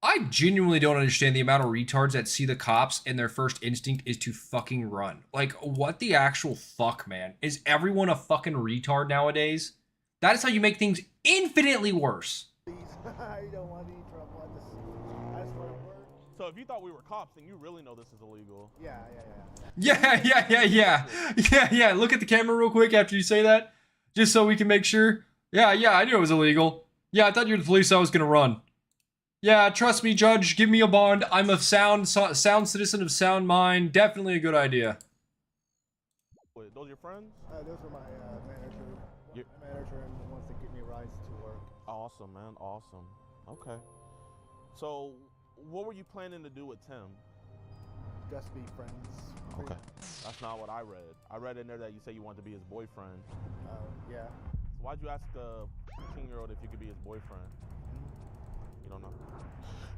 I genuinely don't understand the amount of retards that see the cops and their first instinct is to fucking run. Like, what the actual fuck, man? Is everyone a fucking retard nowadays? That is how you make things infinitely worse.
Please, I don't want any trouble. I just want to work.
So if you thought we were cops, then you really know this is illegal.
Yeah.
Yeah. Look at the camera real quick after you say that. Just so we can make sure. Yeah, I knew it was illegal. Yeah, I thought you were the police, so I was gonna run. Yeah, trust me, Judge, give me a bond. I'm a sound citizen of sound mind. Definitely a good idea.
with? Those your friends?
Those are my manager.
Your-
My manager and wants to give me rides to work.
Awesome, man. Awesome. Okay. So, what were you planning to do with Tim?
Just be friends.
Okay. That's not what I read. I read in there that you say you wanted to be his boyfriend.
Yeah.
So why'd you ask a 15-year-old if you could be his boyfriend? You don't know?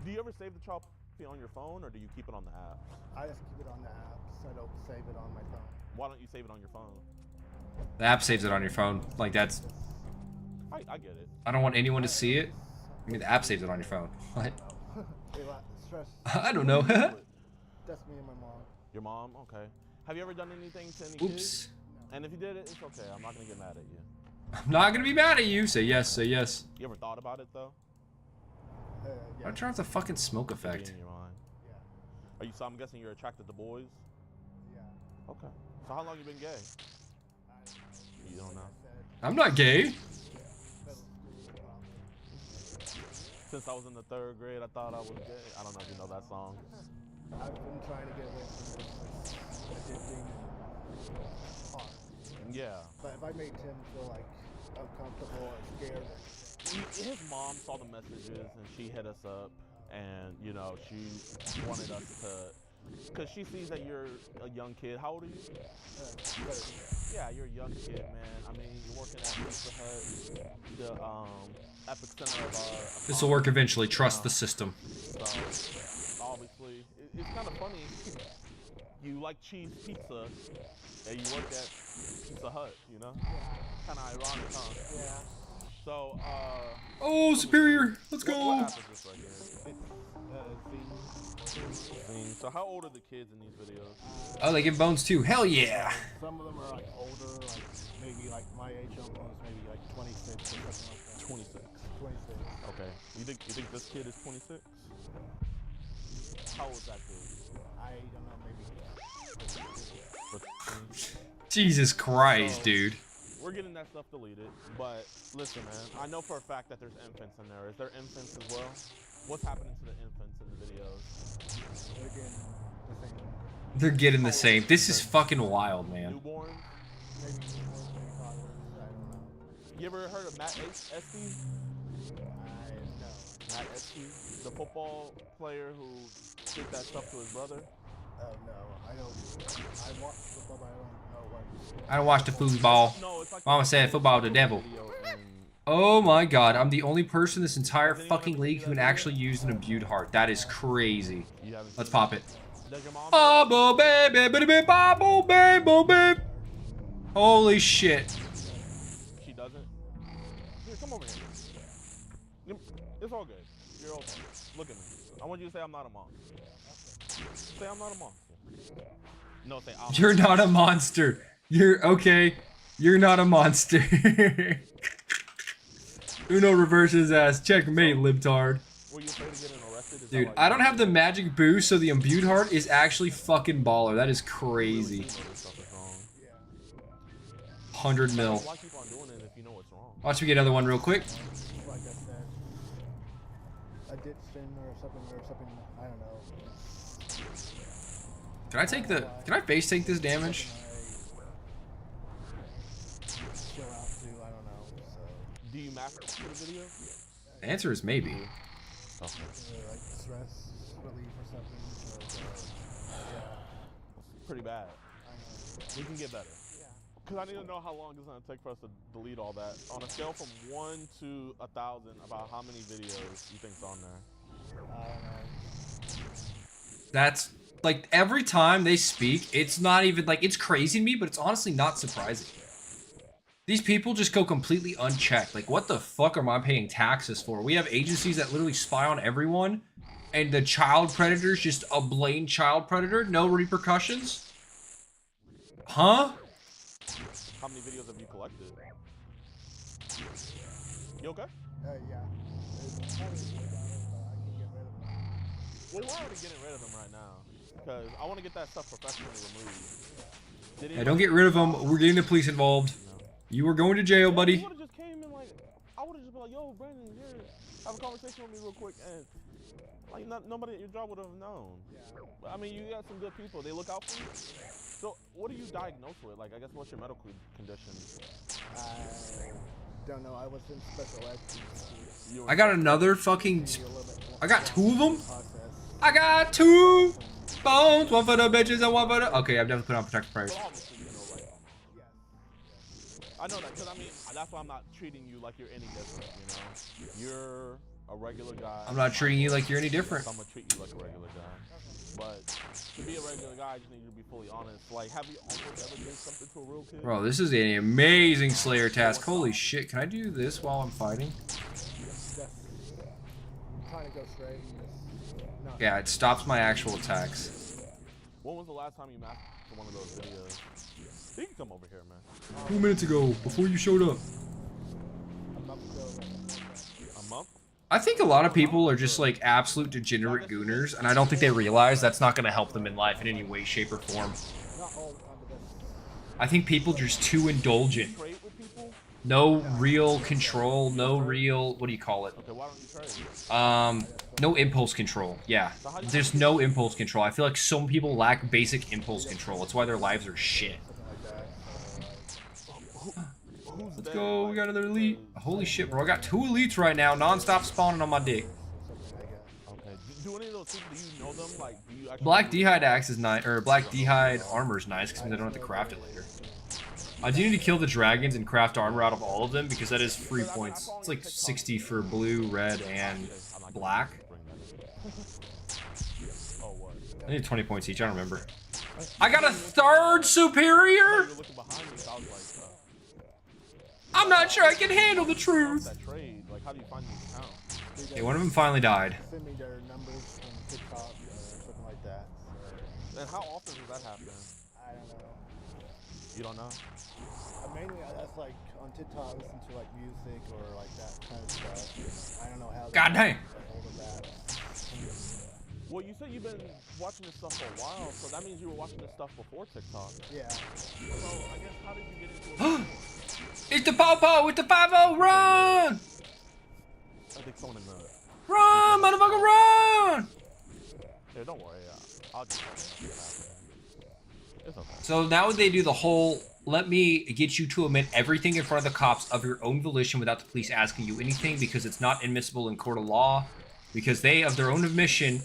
Do you ever save the child on your phone, or do you keep it on the app?
I just keep it on the apps. I don't save it on my phone.
Why don't you save it on your phone?
The app saves it on your phone. Like that's.
I get it.
I don't want anyone to see it. I mean, the app saves it on your phone. What?
Stress.
I don't know.
That's me and my mom.
Your mom? Okay. Have you ever done anything to any
Oops.
kids? And if you did it, it's okay. I'm not gonna get mad at you.
I'm not gonna be mad at you. Say yes. Say yes.
You ever thought about it though?
Yeah.
I turn off the fucking smoke
Could be
effect.
in your mind.
Yeah.
Are you? So I'm guessing you're attracted to boys.
Yeah.
Okay. So how long you been gay? You don't know.
I'm not gay.
Since I was in the 3rd grade, I thought I was gay. I don't know if you know that song.
I've been trying to get away from this addicting and hard.
Yeah.
But if I made Tim feel like uncomfortable or scared,
His mom saw the messages and she hit us up, and you know she wanted us to, cause she sees that you're a young kid. How old are you? Yeah, you're a young kid, man. I mean, you're working at Pizza Hut, the epicenter of our.
This will work eventually. Trust the system.
So obviously, it's kind of funny. You like cheese pizza, and you work at Pizza Hut. You know, kind of ironic, huh?
yeah.
So,
Oh, superior. Let's
what
go.
app is this right here? Zing. So how old are the kids in these videos?
Oh, they give bones too. Hell yeah.
Some of them are like older, like maybe like my age almost, maybe like 26 or something like that.
26.
26.
Okay. You think this kid is 26? How old is that kid?
I don't know, maybe.
Jesus Christ, dude.
We're getting that stuff deleted, but listen, man. I know for a fact that there's infants in there. Is there infants as well? What's happening to the infants in the videos?
They're getting the same.
They're getting the same. This is fucking wild, man.
Newborn?
Maybe more, maybe toddlers. I don't know.
You ever heard of Matt Esty?
I know.
Matt Esty, the football player who did that stuff to his brother?
Oh no, I don't. I watch football, but I don't know what.
I don't watch the football.
No, it's like
Mama said football the devil. Oh my god, I'm the only person in this entire fucking league who can actually use an imbued heart. That is crazy. Let's pop it. Bubble baby, baby, bubble baby, baby. Holy shit.
She doesn't? Here, come over here. It's all good. You're okay. Look at me. I want you to say I'm not a monster. Say I'm not a monster. No, say I'm
You're not a monster. You're okay. You're not a monster. Uno reverses his ass. Checkmate, libtard.
Were you afraid of getting arrested?
Dude, I don't have the magic boost, so the imbued heart is actually fucking baller. That is crazy. 100 mil.
Why keep on doing it if you know what's wrong?
Watch me get another one real quick.
Like I said, addiction or something, I don't know.
Can I take the... Can I face take this damage?
Chill out too, I don't know. So,
Do you master the video?
The answer is maybe.
Okay.
like stress relief or something. So, yeah,
Pretty bad.
I know.
We can get better.
Yeah.
Because I need to know how long it's going to take for us to delete all that. On a scale from 1 to 1,000, about how many videos you think's on there?
I don't know.
That's... Like, every time they speak, it's not even... Like, it's crazy to me, but it's honestly not surprising. These people just go completely unchecked. Like, what the fuck am I paying taxes for? We have agencies that literally spy on everyone, and the child predator's just a blatant child predator? No repercussions? Huh?
How many videos have you collected? You okay?
Yeah. It's probably $1, but I can get rid of them.
Well, we're already getting rid of them right now. Because I want to get that stuff professionally removed.
Hey, don't get rid of them. We're getting the police involved. You are going to jail, buddy.
You would have just came in like, I would have just been like, yo, Brandon, here, have a conversation with me real quick, and like, nobody at your job would have known.
Yeah.
But I mean, you got some good people. They look out for you. So, what are you diagnosed with? Like, I guess, what's your medical condition?
I don't know. I was in special ed.
I got another fucking. I got 2 of them. I got 2 bones. 1 for the bitches and 1 for the. Okay, I've definitely put on protective price.
I know that, because I mean, that's why I'm not treating you like you're any different, you know? You're a regular guy.
I'm not treating you like you're any different.
I'm gonna treat you like a regular guy. But to be a regular guy, I just need you to be fully honest. Like, have you almost ever done something to a real kid?
Bro, this is an amazing Slayer task. Holy shit, can I do this while I'm fighting?
I'm trying to go straight.
Yeah, it stops my actual attacks.
When was the last time you mastered one of those videos? You can come over here, man.
2 minutes ago, before you showed up.
A month?
I think a lot of people are just like absolute degenerate gooners, and I don't think they realize that's not going to help them in life in any way, shape, or form. I think people are just too indulgent. No real control, no real, what do you call it?
Okay, why don't you trade?
No impulse control. Yeah, there's no impulse control. I feel like some people lack basic impulse control. That's why their lives are shit. Let's go, we got another elite. Holy shit, bro, I got 2 elites right now, non-stop spawning on my dick.
Okay, do any of those people, do you know them? Like, do you actually...
Black D'hide axe is nice, or Black D'hide armor is nice, because I don't have to craft it later. I do need to kill the dragons and craft armor out of all of them, because that is free points. It's like 60 for blue, red, and black. I need 20 points each, I don't remember. I got a 3rd superior? I'm not sure I can handle the truth. Okay, one of them finally died.
Send me their numbers on TikTok or something like that.
And how often does that happen?
I don't know.
You don't know?
Mainly, that's like on TikTok, listen to like music or like that kind of stuff. I don't know how.
God damn.
Well, you said you've been watching this stuff for a while, so that means you were watching this stuff before TikTok.
Yeah.
So I guess how did you get into it?
It's the Popo! It's the 5-0! Run!
I think someone in the...
Run, motherfucker, run!
Yeah, don't worry. I'll just... It's okay.
So now they do the whole, let me get you to admit everything in front of the cops of your own volition without the police asking you anything, because it's not admissible in court of law, because they, of their own admission,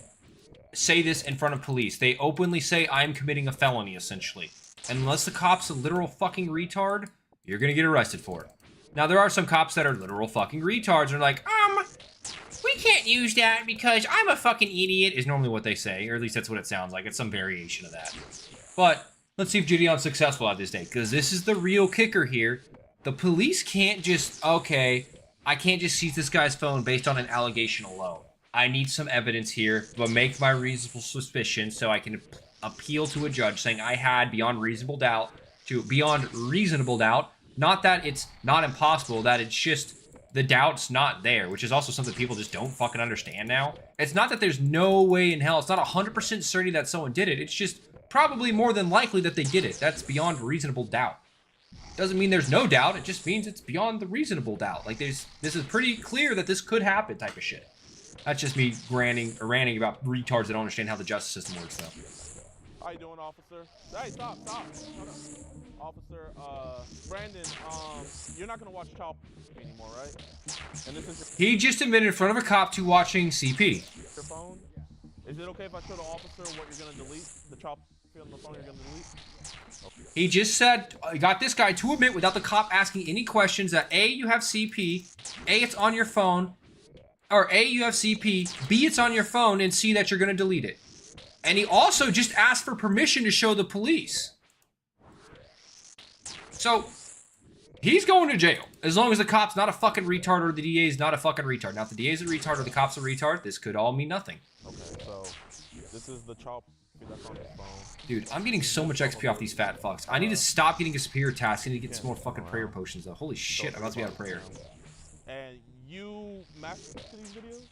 say this in front of police. They openly say, I'm committing a felony, essentially. And unless the cop's a literal fucking retard, you're gonna get arrested for it. Now, there are some cops that are literal fucking retards and are like, we can't use that because I'm a fucking idiot, is normally what they say, or at least that's what it sounds like. It's some variation of that. But let's see if Gideon's successful at this day, because this is the real kicker here. The police can't just, okay, I can't just seize this guy's phone based on an allegation alone. I need some evidence here, but make my reasonable suspicion so I can appeal to a judge saying I had beyond reasonable doubt, not that it's not impossible, that it's just the doubt's not there, which is also something people just don't fucking understand now. It's not that there's no way in hell, it's not 100% certainty that someone did it, it's just probably more than likely that they did it. That's beyond reasonable doubt. Doesn't mean there's no doubt, it just means it's beyond the reasonable doubt. Like, this is pretty clear that this could happen type of shit. That's just me ranting about retards that don't understand how the justice system works, though.
How you doing, officer? Hey, stop. Officer, Brandon, you're not gonna watch Child anymore, right? And this is
He just admitted in front of a cop to watching CP.
your phone? Is it okay if I show the officer what you're gonna delete? The child on the phone you're gonna delete? Okay.
He just said, I got this guy to admit without the cop asking any questions that A, you have CP, A, it's on your phone, or A, you have CP, B, it's on your phone, and C, that you're gonna delete it. And he also just asked for permission to show the police. So, he's going to jail. As long as the cop's not a fucking retard or the DA is not a fucking retard. Now, if the DA is a retard or the cop's a retard, this could all mean nothing.
Okay, so this is the child that's on his phone.
Dude, I'm getting so much XP off these fat fucks. I need to stop getting a superior task. I need to get some more fucking prayer potions, though. Holy shit, I'm about to be out of prayer.
And you mastered these videos?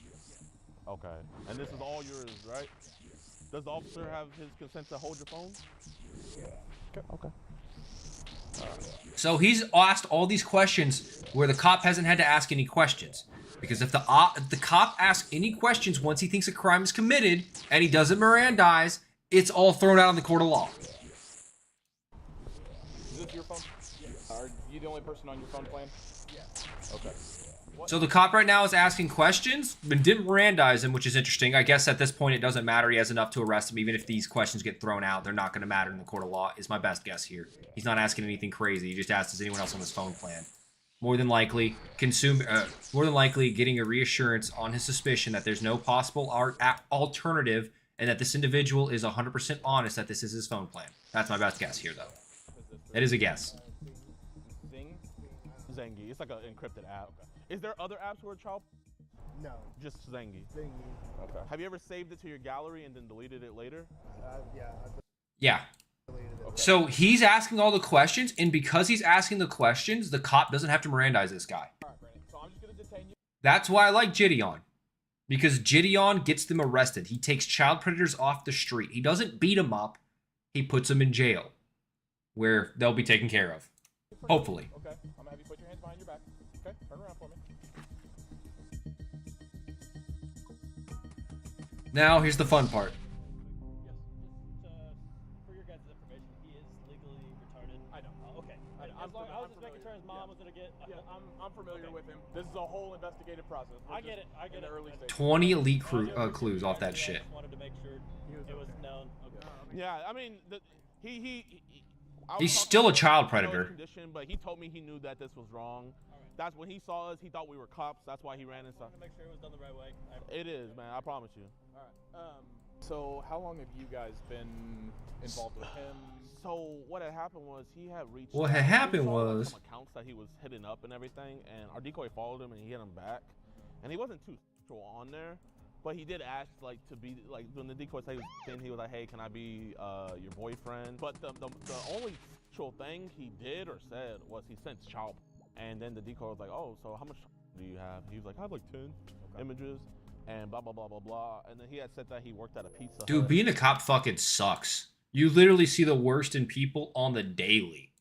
Okay. And this is all yours, right? Does the officer have his consent to hold your phone? Yeah. Okay.
So he's asked all these questions where the cop hasn't had to ask any questions. Because if the cop asks any questions once he thinks a crime is committed and he doesn't Mirandize, it's all thrown out in the court of law.
this your phone? Yes. Are you the only person on your phone plan? Yeah. Okay.
So the cop right now is asking questions, but didn't Mirandize him, which is interesting. I guess at this point it doesn't matter. He has enough to arrest him. Even if these questions get thrown out, they're not going to matter in the court of law, is my best guess here. He's not asking anything crazy. He just asked, does anyone else on his phone plan? More than likely, getting a reassurance on his suspicion that there's no possible alternative and that this individual is 100% honest that this is his phone plan. That's my best guess here, though. It is a guess.
Zengi. It's like an encrypted app. Is there other apps where child?
No.
Just Zengi.
Zengi.
Okay. Have you ever saved it to your gallery and then deleted it later?
Yeah.
Yeah.
Deleted it.
Okay.
So he's asking all the questions, and because he's asking the questions, the cop doesn't have to Mirandize this guy.
All right, Brandon. So I'm just gonna detain you.
That's why I like Gideon. Because Gideon gets them arrested. He takes child predators off the street. He doesn't beat them up. He puts them in jail, where they'll be taken care of. Hopefully.
Okay. I'm gonna have you put your hands behind your back. Okay. Turn around for me.
Now, here's the fun part.
Yes, just for your guys' information, he is legally retarded.
I know.
Okay.
I was just making sure his mom was gonna get.
Yeah,
I'm familiar with him. This is a whole investigative process.
I get it. I get
in
it.
the early stages.
20 elite clues off that shit.
I just wanted to make sure it was known. Okay.
Yeah, I mean, I was
He's
talking
still a
to him,
child
I know his
predator.
Condition, but he told me he knew that this was wrong. That's when he saw us. He thought we were cops. That's why he ran and stuff.
To make sure it was done the right way.
It is, man. I promise you.
All right. So how long have you guys been involved with him?
So what had happened was he had reached.
What had happened
we saw, like,
was-
some accounts that he was hitting up and everything, and our decoy followed him and he hit him back, and he wasn't too sexual on there, but he did ask like to be like when the decoy said he was like, hey, can I be your boyfriend? But the only sexual thing he did or said was he sent child, and then the decoy was like, oh, so how much do you have? He was like, I have like 10 images. And blah, blah, blah, blah, blah. And then he had said that he worked at a pizza
Dude,
Hut.
being a cop fucking sucks. You literally see the worst in people on the daily.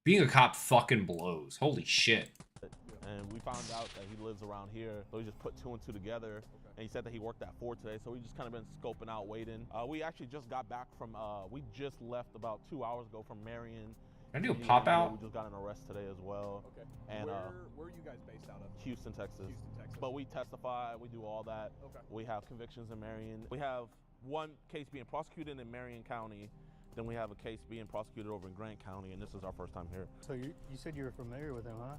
Being a cop fucking blows. Holy shit.
And we found out that he lives around here. So we just put 2 and 2 together. And he said that he worked at 4 today. So we just kind of been scoping out, waiting. We actually just got back from, we just left about 2 hours ago from Marion.
Can I do a pop out?
We just got an arrest today as well.
Okay.
And
where are you guys based out of?
Houston, Texas.
Houston, Texas.
But we testify, we do all that.
Okay.
We have convictions in Marion. We have one case being prosecuted in Marion County. Then we have a case being prosecuted over in Grant County, and this is our first time here.
So you said you were familiar with him, huh?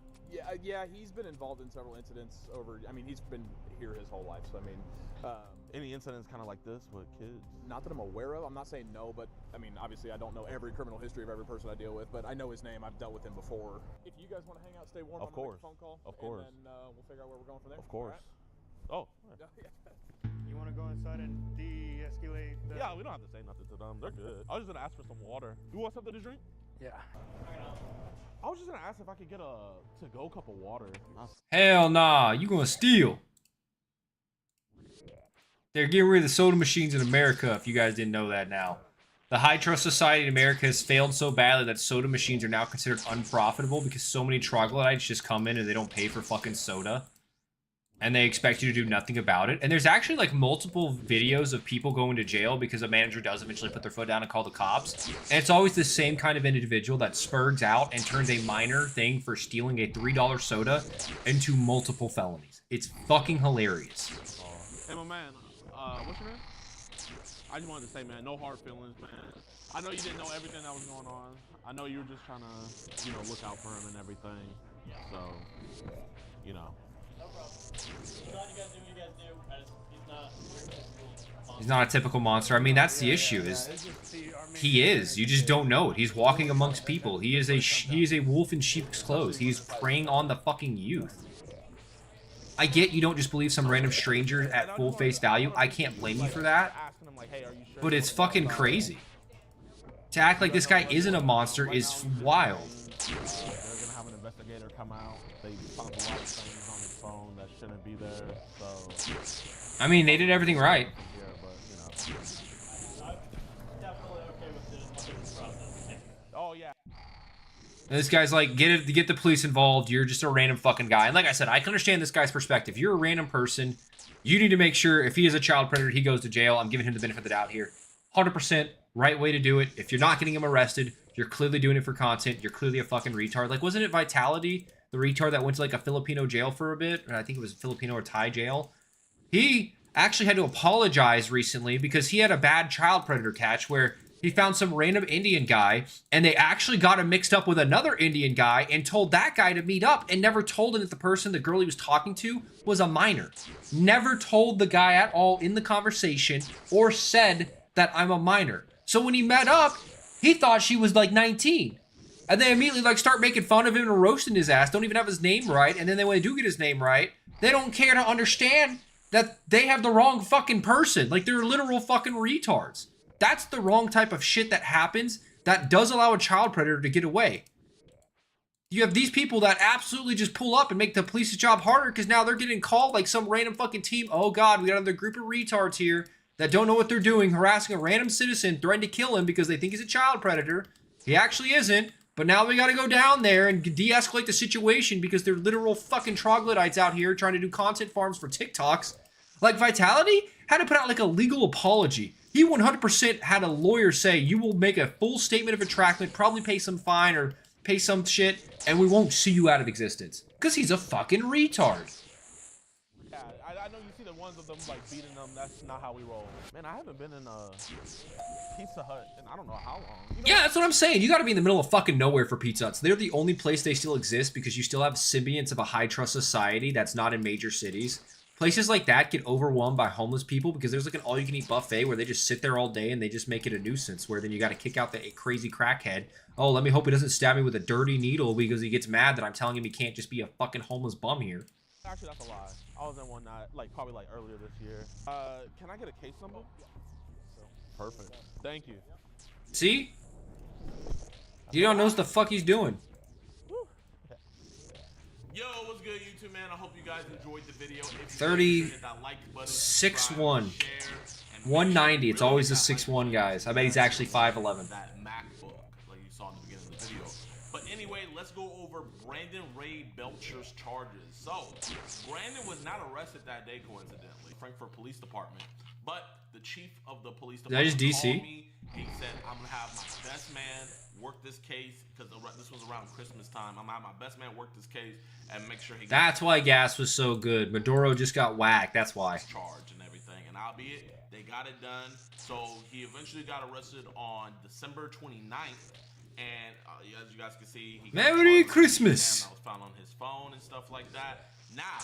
Yeah, he's been involved in several incidents over. I mean, he's been here his whole life. So I mean,
any incidents kind of like this with kids?
not that I'm aware of. I'm not saying no, but I mean, obviously, I don't know every criminal history of every person I deal with, but I know his name. I've dealt with him before. If you guys want to hang out, stay warm.
Of
I'm gonna
course.
make a phone call.
Of course.
And then we'll figure out where we're going from there.
Of course. Oh.
You want to go inside and de-escalate?
Yeah, we don't have to say nothing to them. They're good. I was just gonna ask for some water. You want something to drink?
Yeah.
I was just gonna ask if I could get a to-go cup of water.
Hell nah. You gonna steal. They're getting rid of the soda machines in America, if you guys didn't know that now. The high trust society in America has failed so badly that soda machines are now considered unprofitable because so many troglodytes just come in and they don't pay for fucking soda. And they expect you to do nothing about it. And there's actually like multiple videos of people going to jail because a manager does eventually put their foot down and call the cops. And it's always the same kind of individual that spurgs out and turns a minor thing for stealing a $3 soda into multiple felonies. It's fucking hilarious.
Hey, my man. What's your name? I just wanted to say, man, no hard feelings, man. I know you didn't know everything that was going on. I know you were just trying to, look out for him and everything. So,
No problem. Glad you guys do what you guys do.
He's not a typical monster. I mean, that's the issue. Is he is? You just don't know it. He's walking amongst people. He is a wolf in sheep's clothes. He's preying on the fucking youth. I get you don't just believe some random stranger at full face value. I can't blame you for that. But it's fucking crazy. To act like this guy isn't a monster is wild.
They're gonna have an investigator come out. They found a lot of things on his phone that shouldn't be there. So.
I mean, they did everything right.
Yeah, but
I'm definitely okay with this process.
Oh yeah.
And this guy's like, get the police involved. You're just a random fucking guy. And like I said, I can understand this guy's perspective. You're a random person. You need to make sure if he is a child predator, he goes to jail. I'm giving him the benefit of the doubt here. 100%. Right way to do it. If you're not getting him arrested, you're clearly doing it for content. You're clearly a fucking retard. Like, wasn't it Vitality, the retard that went to like a Filipino jail for a bit? Or I think it was Filipino or Thai jail. He actually had to apologize recently because he had a bad child predator catch where he found some random Indian guy and they actually got him mixed up with another Indian guy and told that guy to meet up and never told him that the person, the girl he was talking to, was a minor. Never told the guy at all in the conversation or said that I'm a minor. So when he met up, he thought she was like 19. And they immediately like start making fun of him and roasting his ass. Don't even have his name right. And then when they do get his name right, they don't care to understand that they have the wrong fucking person. Like, they're literal fucking retards. That's the wrong type of shit that happens that does allow a child predator to get away. You have these people that absolutely just pull up and make the police's job harder because now they're getting called like some random fucking team. Oh God, we got another group of retards here that don't know what they're doing, harassing a random citizen, threatening to kill him because they think he's a child predator. He actually isn't. But now we got to go down there and de-escalate the situation because they're literal fucking troglodytes out here trying to do content farms for TikToks. Like, Vitality had to put out like a legal apology. He 100% had a lawyer say, you will make a full statement of entrapment, probably pay some fine or pay some shit, and we won't see you out of existence. Because he's a fucking retard.
Yeah, I know you see the ones of them like beating them. That's not how we roll. Man, I haven't been in a Pizza Hut in I don't know how long. You know,
yeah, that's what I'm saying. You got to be in the middle of fucking nowhere for Pizza Huts. They're the only place they still exist because you still have symbionts of a high-trust society that's not in major cities. Places like that get overwhelmed by homeless people because there's like an all-you-can-eat buffet where they just sit there all day and they just make it a nuisance where then you got to kick out the crazy crackhead. Oh, let me hope he doesn't stab me with a dirty needle because he gets mad that I'm telling him he can't just be a fucking homeless bum here.
actually, that's a lie. I was in one night, like probably like earlier this year. Can I get a case number? Perfect. Thank you.
See? You don't know what the fuck he's doing.
Yo, what's good, YouTube, man? I hope you guys enjoyed the video. If you
6'1". 190. It's always the 6'1" guys. I bet he's actually 5'11".
That MacBook, like you saw in the beginning of the video. But anyway, let's go over Brandon Ray Belcher's charges. So, Brandon was not arrested that day, coincidentally, Frankfurt Police Department. But the chief of the police department
DC?
called me. He said, I'm gonna have my best man work this case because this was around Christmas time. I'm gonna have my best man work this case and make sure he.
That's why gas was so good. Maduro just got whacked. That's why.
Charge and everything, and albeit they got it done. So he eventually got arrested on December 29th, and as you guys can see, he
Merry Christmas.
that was found on his phone and stuff like that. Now,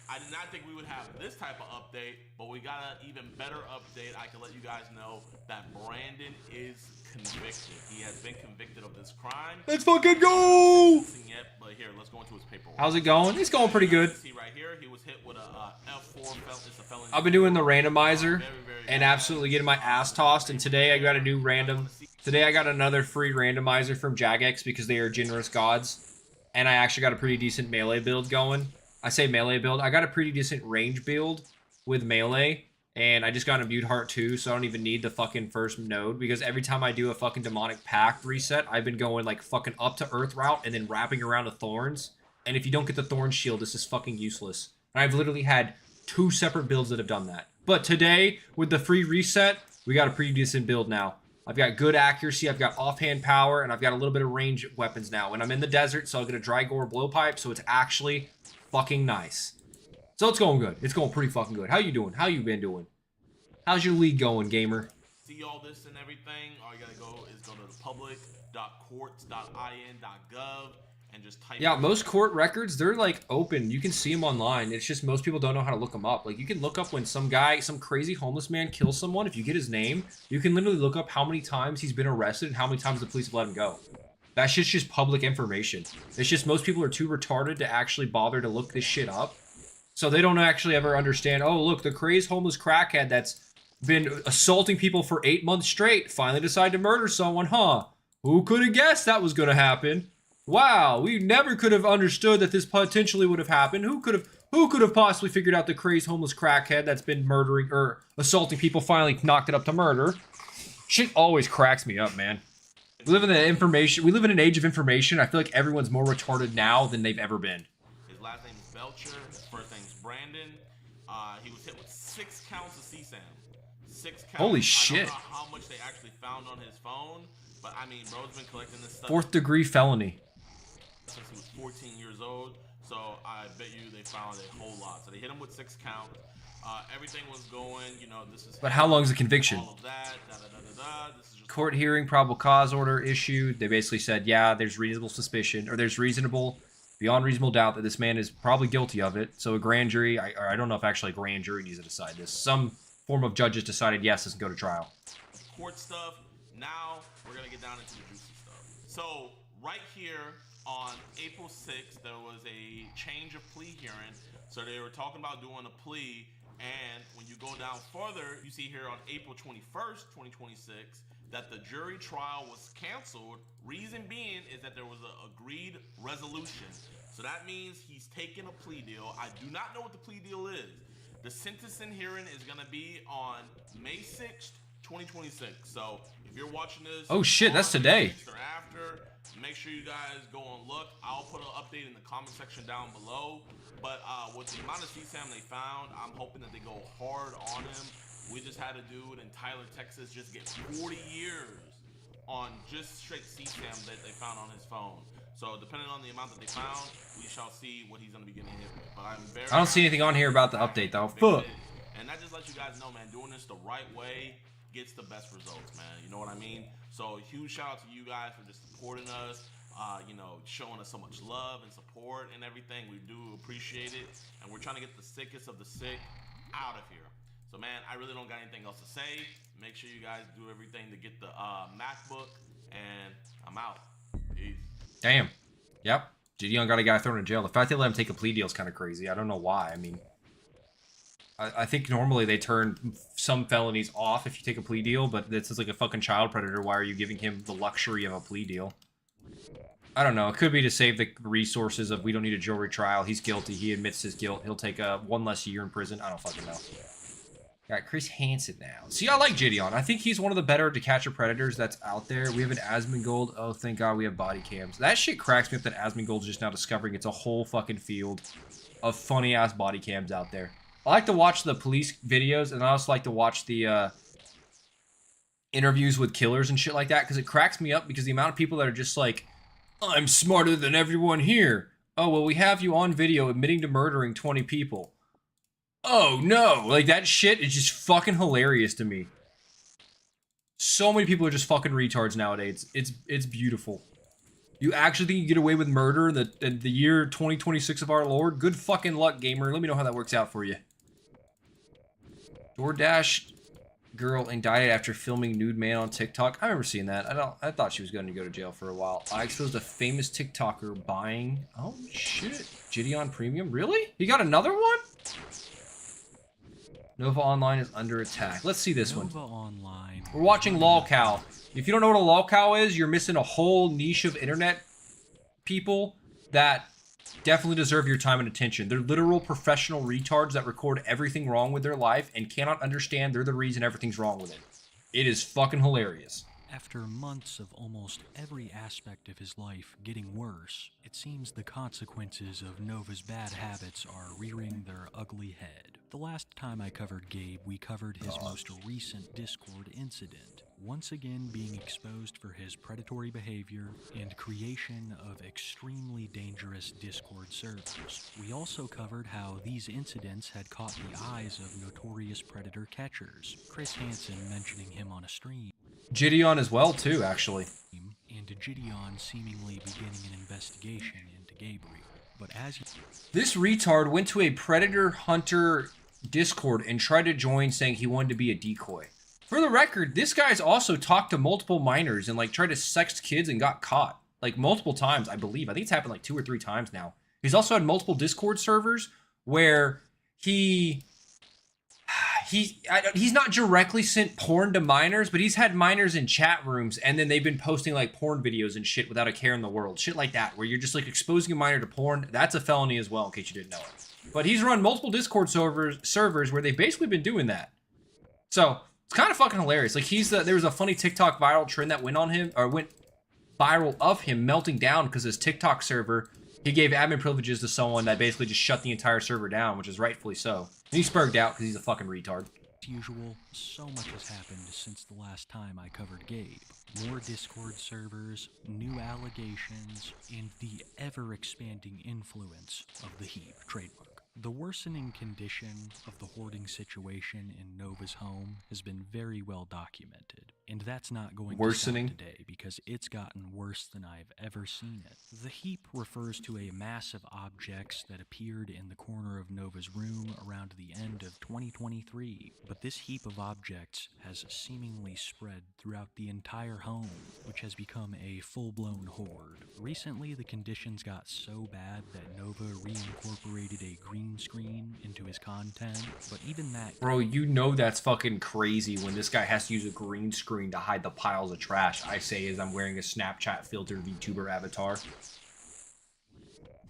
I did not think we would have this type of update, but we got an even better update. I can let you guys know that Brandon is convicted. He has been convicted of this crime.
Let's fucking go!
Yet, but here, let's go into his paperwork.
How's it going? It's going pretty good.
See right here, he was hit with a F4 felony.
I've been doing the randomizer and absolutely getting my ass tossed. And today I got a new random. Today I got another free randomizer from Jagex because they are generous gods. And I actually got a pretty decent melee build going. I say melee build. I got a pretty decent range build with melee. And I just got an Imbued Heart too, so I don't even need the fucking first node. Because every time I do a fucking Demonic Pact reset, I've been going like fucking up to Earth route and then wrapping around to Thorns. And if you don't get the Thorn Shield, this is fucking useless. And I've literally had 2 separate builds that have done that. But today, with the free reset, we got a pretty decent build now. I've got good accuracy, I've got offhand power, and I've got a little bit of range weapons now. And I'm in the desert, so I'll get a Dry Gore Blowpipe, so it's actually fucking nice. So it's going good. It's going pretty fucking good. How you doing? How you been doing? How's your league going, gamer?
See all this and everything, all you gotta go is go to the public.courts.in.gov and just type.
Yeah, most court records, they're like open. You can see them online. It's just most people don't know how to look them up. Like, you can look up when some guy, some crazy homeless man kills someone. If you get his name, you can literally look up how many times he's been arrested and how many times the police have let him go. That shit's just public information. It's just most people are too retarded to actually bother to look this shit up. So they don't actually ever understand, oh, look, the crazed homeless crackhead that's been assaulting people for 8 months straight finally decided to murder someone, huh? Who could have guessed that was going to happen? Wow, we never could have understood that this potentially would have happened. Who could have possibly figured out the crazed homeless crackhead that's been murdering or assaulting people finally knocked it up to murder? Shit always cracks me up, man. We live in an age of information. I feel like everyone's more retarded now than they've ever been.
His last name is Belcher. His first name is Brandon. He was hit with 6 counts of CSAM. 6 count.
Holy
I
shit.
don't know how much they actually found on his phone, but I mean, bro's been collecting this stuff
4th degree felony.
since he was 14 years old. So I bet you they found a whole lot. So they hit him with 6 count. Everything was going, you know, this is.
But how long is the conviction?
All of that, This is just
Court hearing, probable cause order issued. They basically said, yeah, there's reasonable suspicion, or there's beyond reasonable doubt that this man is probably guilty of it. So a grand jury, I don't know if actually a grand jury needs to decide this. Some form of judges decided, yes, this can go to trial.
Court stuff. Now we're gonna get down into the juicy stuff. So right here on April 6th, there was a change of plea hearing. So they were talking about doing a plea, and when you go down further, you see here on April 21st, 2026, that the jury trial was canceled. Reason being is that there was an agreed resolution. So that means he's taking a plea deal. I do not know what the plea deal is. The sentencing hearing is gonna be on May 6th, 2026. So if you're watching this,
Oh shit, that's today.
or after, make sure you guys go and look. I'll put an update in the comment section down below. But with the amount of CSAM they found, I'm hoping that they go hard on him. We just had a dude in Tyler, Texas just get 40 years on just straight CSAM that they found on his phone. So depending on the amount that they found, we shall see what he's gonna be getting hit with. But
I don't see anything on here about the update though. Fuck.
And that just lets you guys know, man, doing this the right way gets the best results, man. You know what I mean? So huge shout out to you guys for just supporting us, you know, showing us so much love and support and everything. We do appreciate it. And we're trying to get the sickest of the sick out of here. So, man, I really don't got anything else to say. Make sure you guys do everything to get the MacBook, and I'm out. Peace.
Damn. Yep. Gideon got a guy thrown in jail. The fact they let him take a plea deal is kind of crazy. I don't know why. I mean, I think normally they turn some felonies off if you take a plea deal, but this is like a fucking child predator. Why are you giving him the luxury of a plea deal? I don't know. It could be to save the resources of we don't need a jury trial. He's guilty. He admits his guilt. He'll take one less year in prison. I don't fucking know. Got Chris Hansen now. See, I like Gideon. I think he's one of the better to catch a predators that's out there. We have an Asmongold. Oh, thank God we have body cams. That shit cracks me up that Asmongold's just now discovering it's a whole fucking field of funny-ass body cams out there. I like to watch the police videos, and I also like to watch the interviews with killers and shit like that, because it cracks me up because the amount of people that are just like, I'm smarter than everyone here. Oh, well, we have you on video admitting to murdering 20 people. Oh, no. Like, that shit is just fucking hilarious to me. So many people are just fucking retards nowadays. It's beautiful. You actually think you get away with murder in the year 2026 of our Lord? Good fucking luck, gamer. Let me know how that works out for you. DoorDash girl indicted after filming nude man on TikTok. I remember seeing that. I thought she was going to go to jail for a while. I exposed a famous TikToker buying... Oh, shit. Gideon Premium? Really? He got another one? Nova Online is under attack. Let's see this one.
Online.
We're watching LolCow. If you don't know what a LolCow is, you're missing a whole niche of internet people that definitely deserve your time and attention. They're literal professional retards that record everything wrong with their life and cannot understand they're the reason everything's wrong with it. It is fucking hilarious.
After months of almost every aspect of his life getting worse, it seems the consequences of Nova's bad habits are rearing their ugly head. The last time I covered Gabe, we covered his most recent Discord incident, once again being exposed for his predatory behavior and creation of extremely dangerous Discord servers. We also covered how these incidents had caught the eyes of notorious predator catchers, Chris Hansen mentioning him on a stream.
Gideon as well, too, actually.
And Gideon seemingly beginning an investigation into Gabriel. But as
this retard went to a Predator Hunter Discord and tried to join saying he wanted to be a decoy. For the record, this guy's also talked to multiple minors and like tried to sext kids and got caught. Like multiple times, I believe. I think it's happened like 2 or 3 times now. He's also had multiple Discord servers where he's not directly sent porn to minors, but he's had minors in chat rooms, and then they've been posting like porn videos and shit without a care in the world. Shit like that, where you're just like exposing a minor to porn. That's a felony as well, in case you didn't know it. But he's run multiple Discord servers where they've basically been doing that. So it's kind of fucking hilarious. Like there was a funny TikTok viral trend that went viral of him melting down because his TikTok server, he gave admin privileges to someone that basically just shut the entire server down, which is rightfully so. And he spurged out because he's a fucking retard.
usual, so much has happened since the last time I covered Gabe. More Discord servers, new allegations, and the ever-expanding influence of the Heap trademark. The worsening condition of the hoarding situation in Nova's home has been very well documented, and that's not going to stop today because it's gotten worse than I've ever seen it. The Heap refers to a mass of objects that appeared in the corner of Nova's room around the end of 2023, but this heap of objects has seemingly spread throughout the entire home, which has become a full-blown horde. Recently, the conditions got so bad that Nova reincorporated a green screen into his content, but even that—
Bro, you know that's fucking crazy when this guy has to use a green screen to hide the piles of trash I say as I'm wearing a Snapchat filtered VTuber avatar.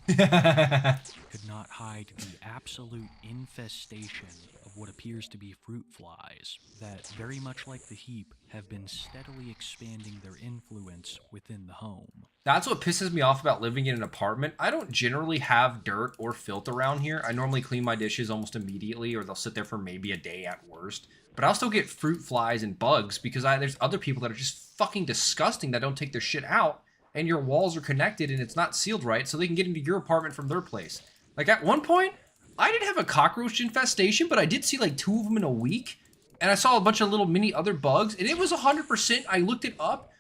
could not hide the absolute infestation of what appears to be fruit flies that, very much like the Heap, have been steadily expanding their influence within the home.
That's what pisses me off about living in an apartment. I don't generally have dirt or filth around here. I normally clean my dishes almost immediately, or they'll sit there for maybe a day at worst. But I'll still get fruit flies and bugs because there's other people that are just fucking disgusting that don't take their shit out, and your walls are connected and it's not sealed right so they can get into your apartment from their place. Like at one point, I didn't have a cockroach infestation, but I did see like 2 of them in a week. And I saw a bunch of little mini other bugs, and it was 100%, I looked it up,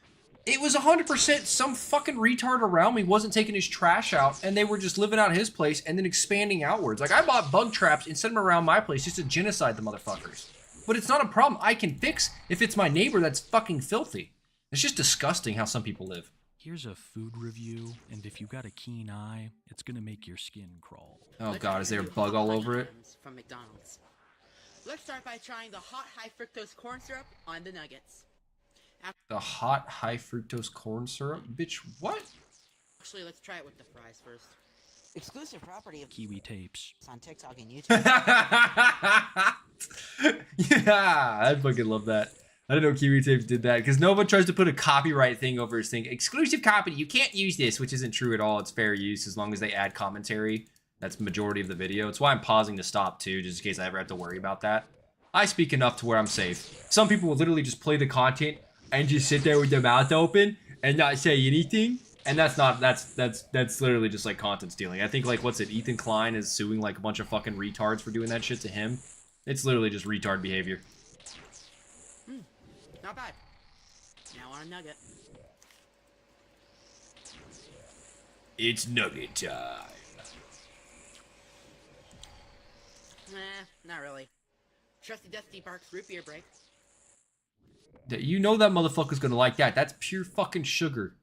it was 100% some fucking retard around me wasn't taking his trash out, and they were just living out his place and then expanding outwards. Like, I bought bug traps and set them around my place just to genocide the motherfuckers. But it's not a problem I can fix if it's my neighbor that's fucking filthy. It's just disgusting how some people live.
Here's a food review, and if you got a keen eye, it's gonna make your skin crawl.
Oh god, is there a bug all over it?
From McDonald's. Let's start by trying the hot high fructose corn syrup on the nuggets.
The hot high fructose corn syrup? Bitch, what?
Actually, let's try it with the fries first.
Exclusive property of
Kiwi Tapes
on TikTok and YouTube.
Yeah, I fucking love that. I didn't know Kiwi Tapes did that, because Nova tries to put a copyright thing over his thing. Exclusive copy, you can't use this, which isn't true at all. It's fair use as long as they add commentary. That's the majority of the video. It's why I'm pausing to stop too, just in case I ever have to worry about that. I speak enough to where I'm safe. Some people will literally just play the content and just sit there with their mouth open and not say anything. And that's literally just like content stealing. I think like, what's it, Ethan Klein is suing like a bunch of fucking retards for doing that shit to him. It's literally just retard behavior.
Not bad. Now on a nugget.
It's nugget time.
Not really. Trusty Dusty Barks root beer break.
You know that motherfucker's gonna like that. That's pure fucking sugar.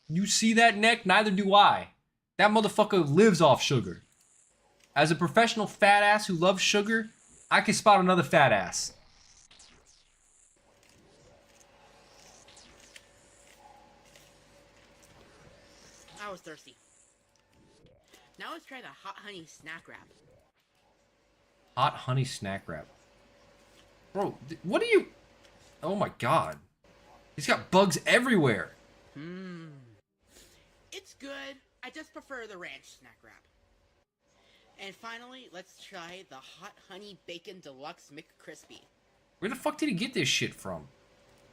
You see that neck? Neither do I. That motherfucker lives off sugar. As a professional fat ass who loves sugar, I can spot another fat ass.
I was thirsty. Now let's try the hot honey snack wrap.
Hot honey snack wrap. Bro, what are you... Oh my god. He's got bugs everywhere.
It's good. I just prefer the ranch snack wrap. And finally, let's try the hot honey bacon deluxe McCrispy.
Where the fuck did he get this shit from?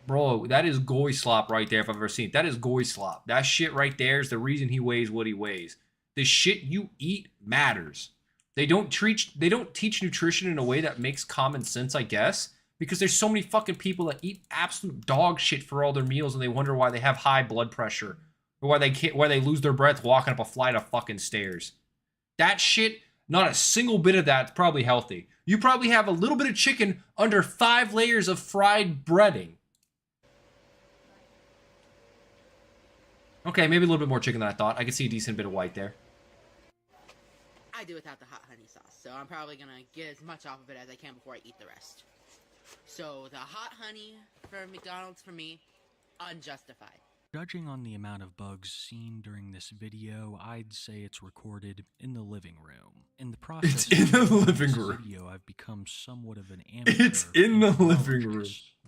Bro, that is goy slop right there if I've ever seen it. That is goy slop. That shit right there is the reason he weighs what he weighs. The shit you eat matters. They don't teach nutrition in a way that makes common sense, I guess. Because there's so many fucking people that eat absolute dog shit for all their meals and they wonder why they have high blood pressure. Or why they lose their breath walking up a flight of fucking stairs. That shit, not a single bit of that's probably healthy. You probably have a little bit of chicken under 5 layers of fried breading. Okay, maybe a little bit more chicken than I thought. I can see a decent bit of white there.
I do without the hot honey sauce, so I'm probably gonna get as much off of it as I can before I eat the rest. So the hot honey for McDonald's for me, unjustified.
Judging on the amount of bugs seen during this video, I'd say it's recorded in the living room. In the process
it's in the living
this
room.
Video, I've become somewhat of an amateur.
It's in the living room.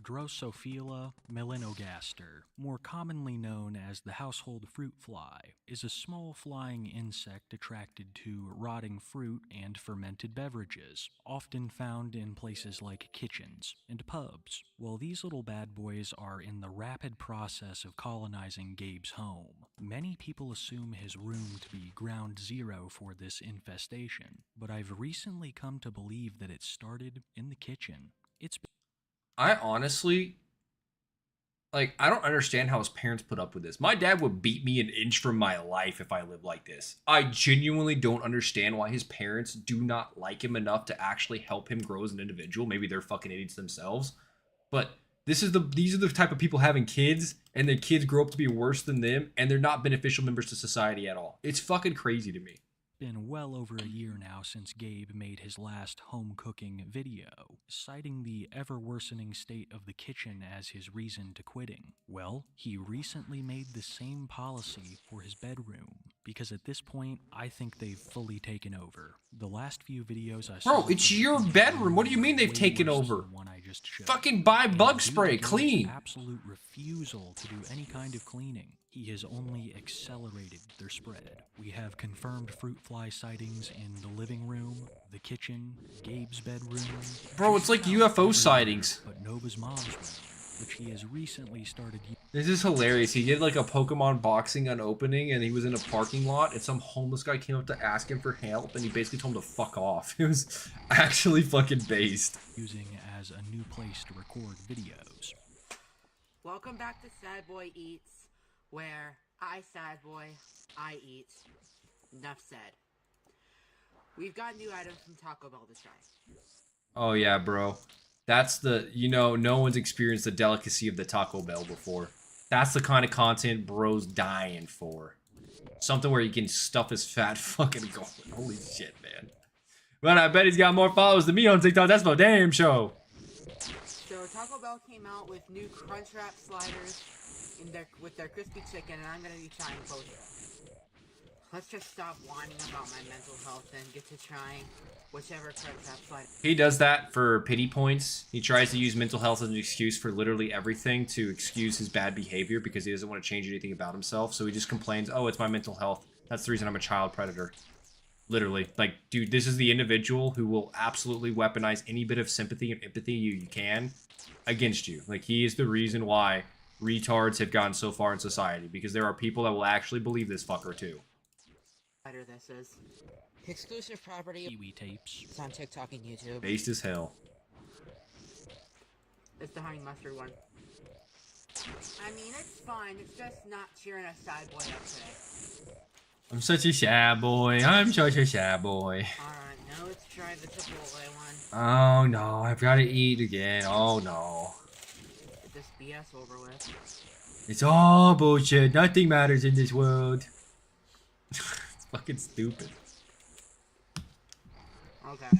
Drosophila melanogaster, more commonly known as the household fruit fly, is a small flying insect attracted to rotting fruit and fermented beverages, often found in places like kitchens and pubs. While these little bad boys are in the rapid process of colonizing Gabe's home, many people assume his room to be ground zero for this infestation, but I've recently come to believe that it started in the kitchen.
I honestly, like, I don't understand how his parents put up with this. My dad would beat me an inch from my life if I lived like this. I genuinely don't understand why his parents do not like him enough to actually help him grow as an individual. Maybe they're fucking idiots themselves. But these are the type of people having kids, and their kids grow up to be worse than them, and they're not beneficial members to society at all. It's fucking crazy to me.
Been well over a year now since Gabe made his last home cooking video, citing the ever-worsening state of the kitchen as his reason to quitting. Well, he recently made the same policy for his bedroom, because at this point, I think they've fully taken over. The last few videos I saw...
Bro, it's your bedroom. What do you mean they've taken over? Fucking buy bug spray, clean.
Absolute refusal to do any kind of cleaning. He has only accelerated their spread. We have confirmed fruit fly sightings in the living room, the kitchen, Gabe's bedroom.
Bro, it's like UFO sightings.
But Nova's mom's room, which he has recently started.
This is hilarious. He did like a Pokemon boxing unopening, and he was in a parking lot, and some homeless guy came up to ask him for help, and he basically told him to fuck off. It was actually fucking based.
Using as a new place to record videos.
Welcome back to Sad Boy Eats, where I, Sad Boy, I eat. Enough said. We've got new items from Taco Bell to try.
Oh yeah, bro. That's the, you know, no one's experienced the delicacy of the Taco Bell before. That's the kind of content bro's dying for. Something where he can stuff his fat fucking going. Holy shit, man. But I bet he's got more followers than me on TikTok. That's my damn show.
So Taco Bell came out with new Crunchwrap sliders with their crispy chicken, and I'm gonna be trying both of them. Let's just stop whining about my mental health and get to trying whichever Crunchwrap slider.
He does that for pity points. He tries to use mental health as an excuse for literally everything to excuse his bad behavior because he doesn't want to change anything about himself. So he just complains, oh, it's my mental health. That's the reason I'm a child predator. Literally. Like, dude, this is the individual who will absolutely weaponize any bit of sympathy and empathy you can against you. Like, he is the reason why retards have gotten so far in society, because there are people that will actually believe this fucker too.
This is
exclusive property of
Kiwi tapes.
It's on TikTok and YouTube.
Based as hell.
It's the honey mustard one. I mean, it's fine. It's just not cheering a Sad Boy up today.
I'm such a sad boy. I'm such a sad boy.
Alright, now let's try the Chipotle one.
Oh no, I've got to eat again. Oh no.
Get this BS over with.
It's all bullshit. Nothing matters in this world. It's fucking stupid.
Okay.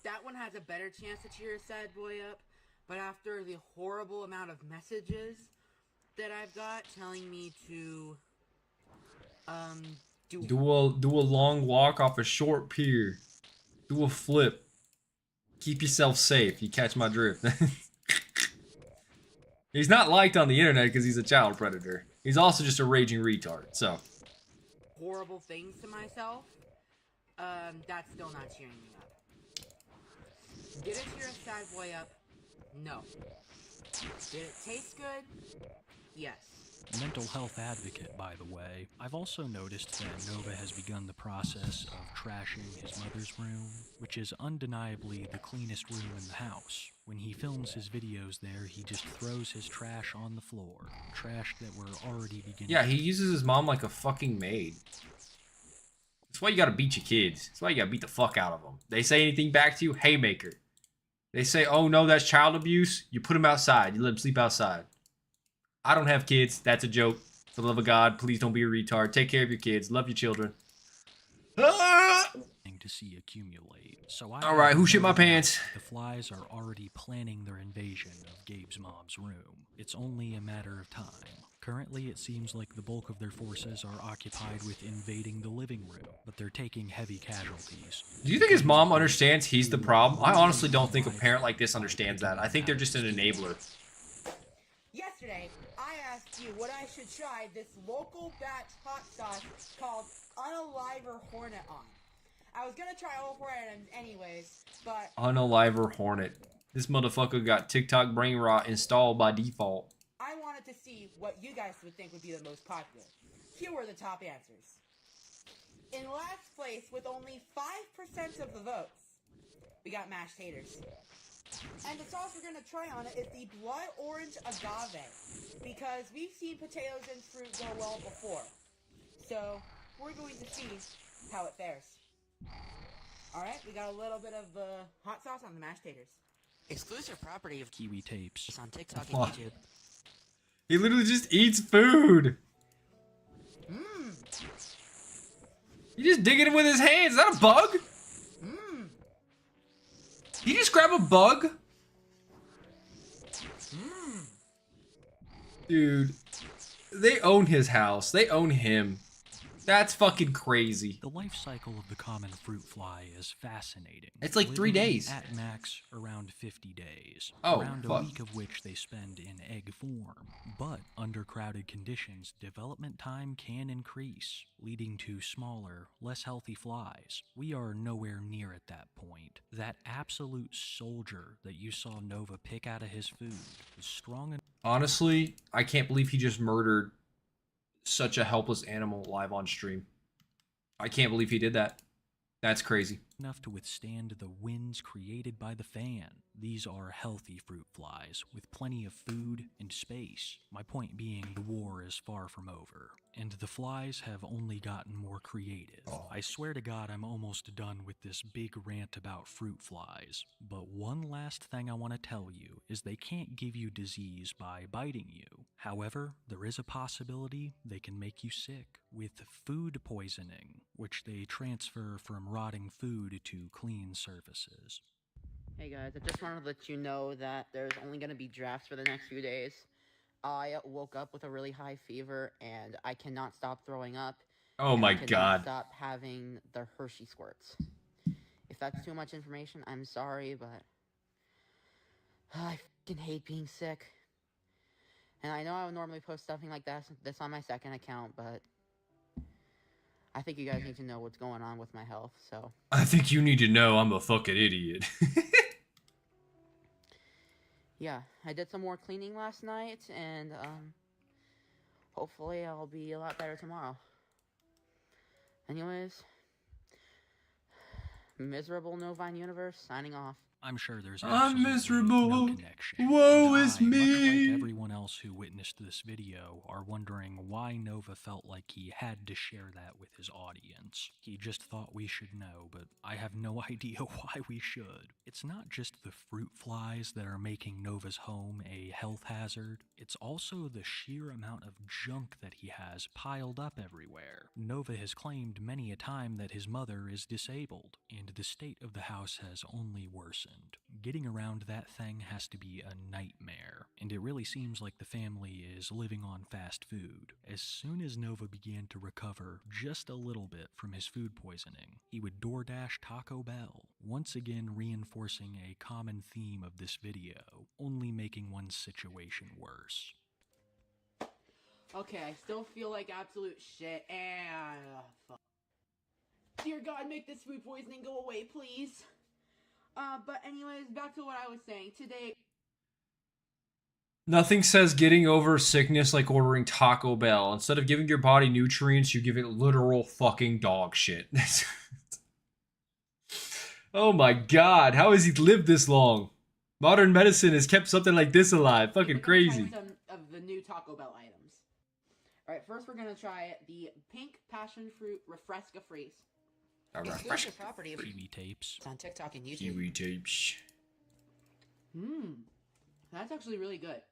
That one has a better chance to cheer a Sad Boy up, but after the horrible amount of messages that I've got telling me to do
a long walk off a short pier. Do a flip. Keep yourself safe. You catch my drift. He's not liked on the internet because he's a child predator. He's also just a raging retard, so.
Horrible things to myself, that's still not cheering me up. Did it cheer a Sad Boy up? No. Did it taste good? Yes.
Mental health advocate, by the way. I've also noticed that Nova has begun the process of trashing his mother's room, which is undeniably the cleanest room in the house. When he films his videos there, he just throws his trash on the floor. Trash that were already beginning.
Yeah, he uses his mom like a fucking maid. That's why you gotta beat your kids. That's why you gotta beat the fuck out of them. They say anything back to you, haymaker. They say, oh no, that's child abuse. You put them outside. You let them sleep outside. I don't have kids. That's a joke. For the love of God, please don't be a retard. Take care of your kids. Love your children.
To see accumulate. So
all right, who shit my pants?
The flies are already planning their invasion of Gabe's mom's room. It's only a matter of time. Currently, it seems like the bulk of their forces are occupied with invading the living room, but they're taking heavy casualties.
Do you think his mom understands he's the problem? I honestly don't think a parent like this understands that. I think they're just an enabler.
Yesterday, I asked you what I should try this local batch hot sauce called Unaliver Hornet on. I was gonna try all four items anyways, but...
Unaliver Hornet. This motherfucker got TikTok brain rot installed by default.
I wanted to see what you guys would think would be the most popular. Here were the top answers. In last place, with only 5% of the votes, we got mashed taters. And the sauce we're gonna try on it is the blood orange agave, because we've seen potatoes and fruit go well before. So, we're going to see how it fares. Alright, we got a little bit of the hot sauce on the mashed taters.
Exclusive property of
Kiwi Tapes.
It's on TikTok and YouTube.
He literally just eats food.
Mmm.
He just digging it with his hands. Is that a bug?
Mmm.
Did he just grab a bug?
Mmm.
Dude, they own his house. They own him. That's fucking crazy.
The life cycle of the common fruit fly is fascinating.
It's like 3 days.
At max, around 50 days.
Oh,
around
fuck.
a week of which they spend in egg form. But under crowded conditions, development time can increase, leading to smaller, less healthy flies. We are nowhere near at that point. That absolute soldier that you saw Nova pick out of his food is strong enough.
Honestly, I can't believe he just murdered such a helpless animal live on stream. I can't believe he did that. That's crazy.
Enough to withstand the winds created by the fan. These are healthy fruit flies with plenty of food and space. My point being, the war is far from over, and the flies have only gotten more creative. I swear to God, I'm almost done with this big rant about fruit flies. But one last thing I want to tell you is they can't give you disease by biting you. However, there is a possibility they can make you sick with food poisoning, which they transfer from rotting food to clean surfaces.
Hey guys, I just wanted to let you know that there's only going to be drafts for the next few days. I woke up with a really high fever and I cannot stop throwing up.
Oh my
I cannot
God.
stop having the Hershey squirts. If that's too much information, I'm sorry, but I fucking hate being sick. And I know I would normally post something like this on my second account, but I think you guys need to know what's going on with my health, so.
I think you need to know I'm a fucking idiot.
Yeah, I did some more cleaning last night, and hopefully I'll be a lot better tomorrow. Anyways, miserable Novine Universe, signing off.
I'm sure there's
I'm
absolutely
miserable.
no connection.
Woe
And
is
I, much
me.
like everyone else who witnessed this video, are wondering why Nova felt like he had to share that with his audience. He just thought we should know, but I have no idea why we should. It's not just the fruit flies that are making Nova's home a health hazard, it's also the sheer amount of junk that he has piled up everywhere. Nova has claimed many a time that his mother is disabled, and the state of the house has only worsened. Getting around that thing has to be a nightmare, and it really seems like the family is living on fast food. As soon as Nova began to recover just a little bit from his food poisoning, he would DoorDash Taco Bell, once again reinforcing a common theme of this video, only making one's situation worse.
Okay, I still feel like absolute shit, and fuck. Dear God, make this food poisoning go away, please. But anyways, back to what I was saying. Today...
Nothing says getting over sickness like ordering Taco Bell. Instead of giving your body nutrients, you give it literal fucking dog shit. Oh my God, how has he lived this long? Modern medicine has kept something like this alive. Fucking crazy.
Some of the new Taco Bell items. Alright, first we're gonna try the pink passion fruit Refresca Freeze.
Exclusive property of
Kiwi Tapes.
It's on TikTok and YouTube.
Kiwi Tapes.
Mmm. That's actually really good.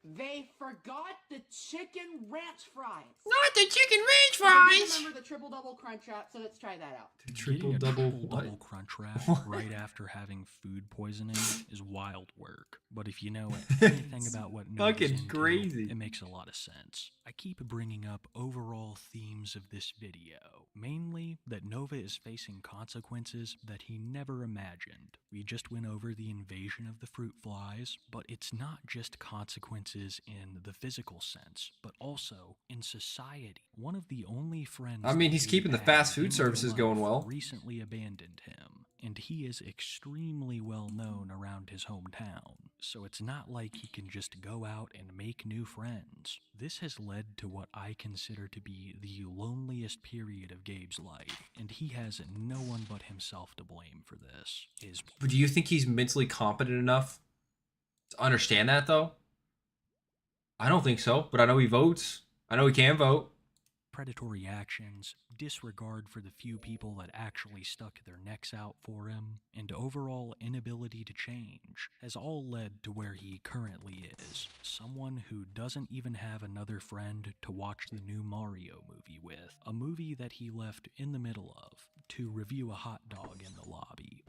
They forgot the chicken ranch fries.
Not the chicken ranch
So
fries.
remember the triple double crunch wrap, so let's try that out.
Getting a
double
triple crunch wrap right after having food poisoning is wild work. But if you know anything about what Nova's
fucking
into,
crazy.
it makes a lot of sense. I keep bringing up overall themes of this video, mainly that Nova is facing consequences that he never imagined. We just went over the invasion of the fruit flies, but it's not just consequences in the physical sense, but also in society. One of the only friends
I mean,
that
he's
Gabe
keeping the
had
fast
in
food
real
services going
life
well.
recently abandoned him, and he is extremely well known around his hometown, so it's not like he can just go out and make new friends. This has led to what I consider to be the loneliest period of Gabe's life, and he has no one but himself to blame for this.
But do you think he's mentally competent enough to understand that, though? I don't think so, but I know he votes. I know he can vote.
Predatory actions, disregard for the few people that actually stuck their necks out for him, and overall inability to change has all led to where he currently is. Someone who doesn't even have another friend to watch the new Mario movie with, a movie that he left in the middle of to review a hot dog in the lobby.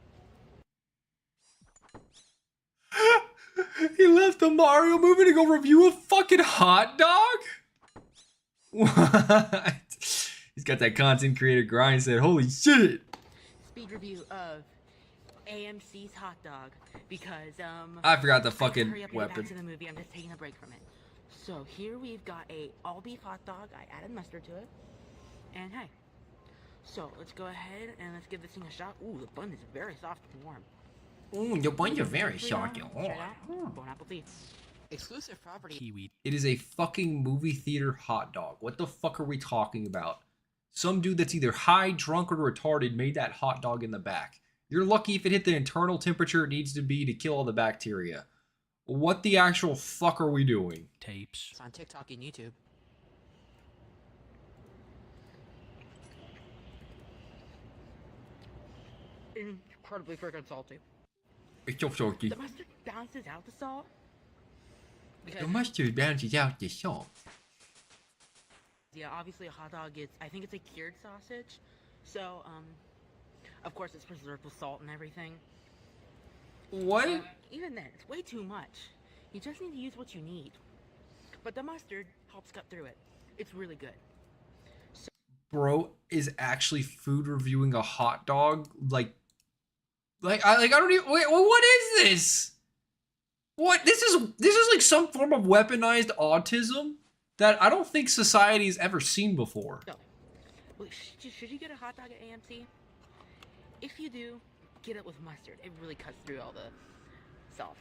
He left the Mario movie to go review a fucking hot dog? What? He's got that content creator grind said, holy shit.
Speed review of AMC's hot dog because
I forgot the
I have to
fucking
hurry up and get
weapon.
back to the movie. I'm just taking a break from it. So here we've got a all beef hot dog. I added mustard to it. And hey. So let's go ahead and let's give this thing a shot. Ooh, the bun is very soft and warm.
Ooh, your buns are very soft.
Try it out. Bon appetit. Exclusive property.
Kiwi.
It is a fucking movie theater hot dog. What the fuck are we talking about? Some dude that's either high, drunk, or retarded made that hot dog in the back. You're lucky if it hit the internal temperature it needs to be to kill all the bacteria. What the actual fuck are we doing?
Tapes.
It's on TikTok and YouTube. Incredibly freaking salty.
It's so salty.
The mustard balances out the salt.
The mustard balances out the salt.
Yeah, obviously a hot dog is, I think it's a cured sausage. So, of course it's preserved with salt and everything.
What?
Even then, it's way too much. You just need to use what you need. But the mustard helps cut through it. It's really good.
Bro is actually food reviewing a hot dog. I don't even. Wait, what is this? What this is like some form of weaponized autism that I don't think society's ever seen before.
So, well, should you get a hot dog at AMC? If you do, get it with mustard. It really cuts through all the salt.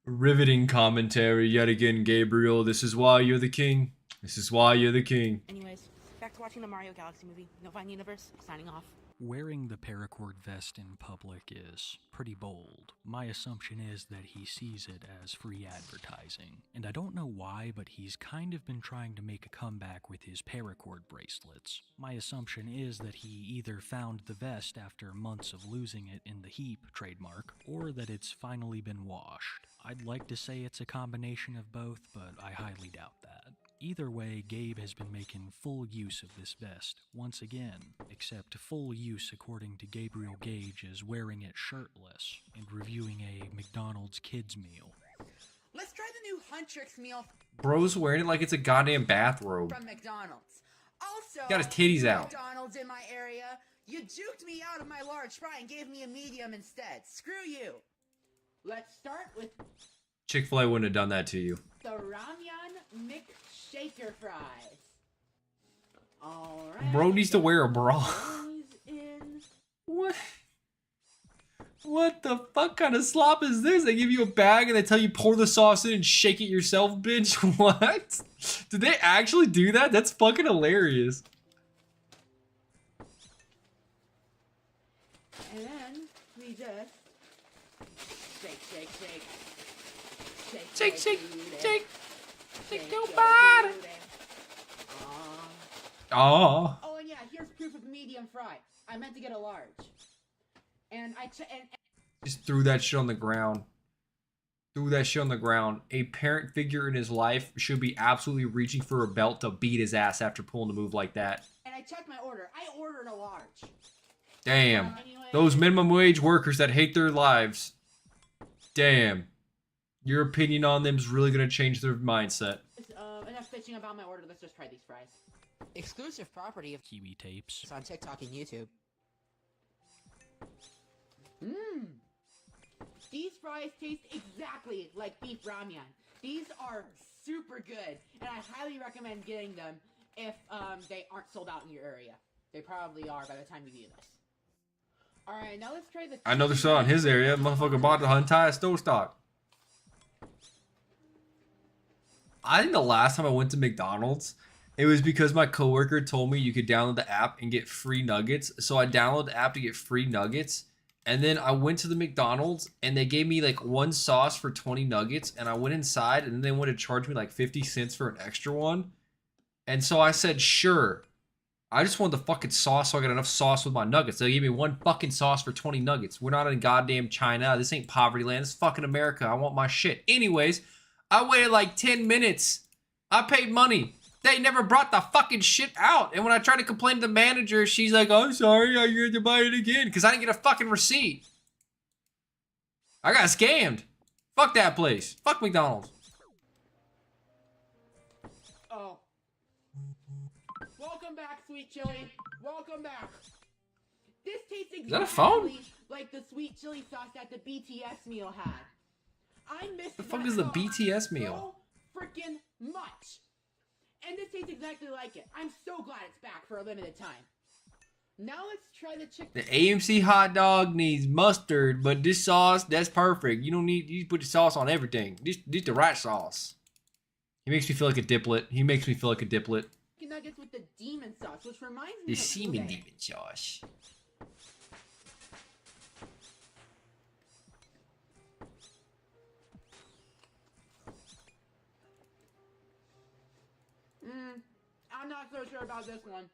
Riveting commentary yet again, Gabriel. This is why you're the king. This is why you're the king.
Anyways, back to watching the Mario Galaxy movie. No Fine Universe, signing off.
Wearing the paracord vest in public is pretty bold. My assumption is that he sees it as free advertising. And I don't know why, but he's kind of been trying to make a comeback with his paracord bracelets. My assumption is that he either found the vest after months of losing it in the heap trademark, or that it's finally been washed. I'd like to say it's a combination of both, but I highly doubt that. Either way, Gabe has been making full use of this vest, once again, except full use according to Gabriel Gage is wearing it shirtless and reviewing a McDonald's kids meal.
Let's try the new Huntrix meal
Bro's wearing it like it's a goddamn bathrobe.
from McDonald's. Also,
Got his titties out.
McDonald's in my area, you juked me out of my large fry and gave me a medium instead. Screw you. Let's start with
Chick-fil-A wouldn't have done that to you.
the Ramyun McShaker fries. Alright.
Bro needs to wear a bra.
In.
What? What the fuck kind of slop is this? They give you a bag and they tell you pour the sauce in and shake it yourself, bitch? What? Did they actually do that? That's fucking hilarious.
And then we just shake, shake, shake.
Shake, shake,
booty.
shake.
Shake
your
your
body.
booty.
Oh.
Oh, and yeah, here's proof of medium fry. I meant to get a large. And
Just threw that shit on the ground. Threw that shit on the ground. A parent figure in his life should be absolutely reaching for a belt to beat his ass after pulling a move like that.
and I checked my order. I ordered a large.
Damn.
Anyway,
Those minimum wage workers that hate their lives. Damn. Your opinion on them is really going to change their mindset.
Enough bitching about my order. Let's just try these fries. Exclusive property of
Kiwi tapes.
It's on TikTok and YouTube. Mmm. These fries taste exactly like beef ramyun. These are super good, and I highly recommend getting them if they aren't sold out in your area. They probably are by the time you view this. Alright, now let's try the...
I know they're still in his area. Motherfucker bought the entire store stock. I think the last time I went to McDonald's, it was because my coworker told me you could download the app and get free nuggets. So I downloaded the app to get free nuggets. And then I went to the McDonald's and they gave me like one sauce for 20 nuggets. And I went inside and then they wanted to charge me like 50 cents for an extra one. And so I said, sure. I just want the fucking sauce so I got enough sauce with my nuggets. They gave me one fucking sauce for 20 nuggets. We're not in goddamn China. This ain't poverty land. This is fucking America. I want my shit. Anyways, I waited like 10 minutes. I paid money. They never brought the fucking shit out. And when I tried to complain to the manager, she's like, I'm sorry, I had to buy it again. Because I didn't get a fucking receipt. I got scammed. Fuck that place. Fuck McDonald's.
Oh. Welcome back, sweet chili. Welcome back. This tastes exactly
that a phone?
like the sweet chili sauce that the BTS meal had. I missed
The fuck is the BTS meal?
So freaking much. And this tastes exactly like it. I'm so glad it's back for a limited time. Now let's try the chicken.
The AMC hot dog needs mustard, but this sauce, that's perfect. You don't need, you put the sauce on everything. This the right sauce. He makes me feel like a diplet. He makes me feel like a diplet.
Chicken nuggets with the demon sauce, which reminds me
The
of
semen
ube.
demon sauce.
I'm not so sure about this one.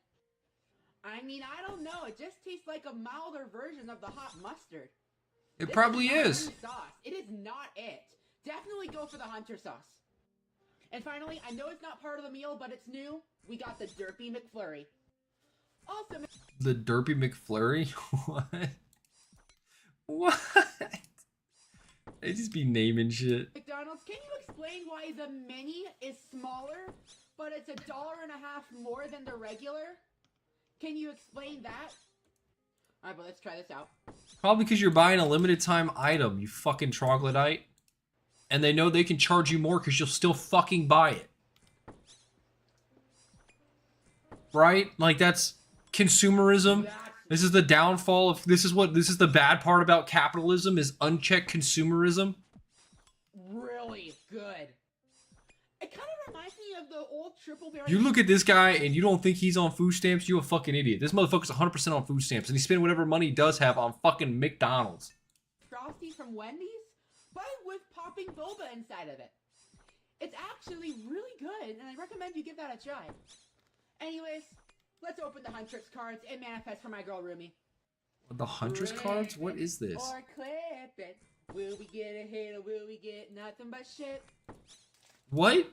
I mean, I don't know. It just tastes like a milder version of the hot mustard.
It
This
probably
not
is.
new sauce. It is not it. Definitely go for the hunter sauce. And finally, I know it's not part of the meal, but it's new. We got the Derpy McFlurry. Also,
The Derpy McFlurry? What? What? They just be naming shit.
McDonald's, can you explain why the mini is smaller, but it's $1.50 more than the regular? Can you explain that? Alright, but let's try this out.
Probably because you're buying a limited time item, you fucking troglodyte. And they know they can charge you more because you'll still fucking buy it. Right? Like, that's consumerism. This is the downfall of, this is the bad part about capitalism, is unchecked consumerism.
Really good. It kind of reminds me of the old triple berry.
You look at this guy and you don't think he's on food stamps, you a fucking idiot. This motherfucker's 100% on food stamps and he spent whatever money he does have on fucking McDonald's.
Frosty from Wendy's, but with popping boba inside of it. It's actually really good, and I recommend you give that a try. Anyways, let's open the Huntress cards and manifest for my girl Rumi.
The Huntress cards? What is this?
Or clip it. Will we get a hit or will we get nothing but shit?
What?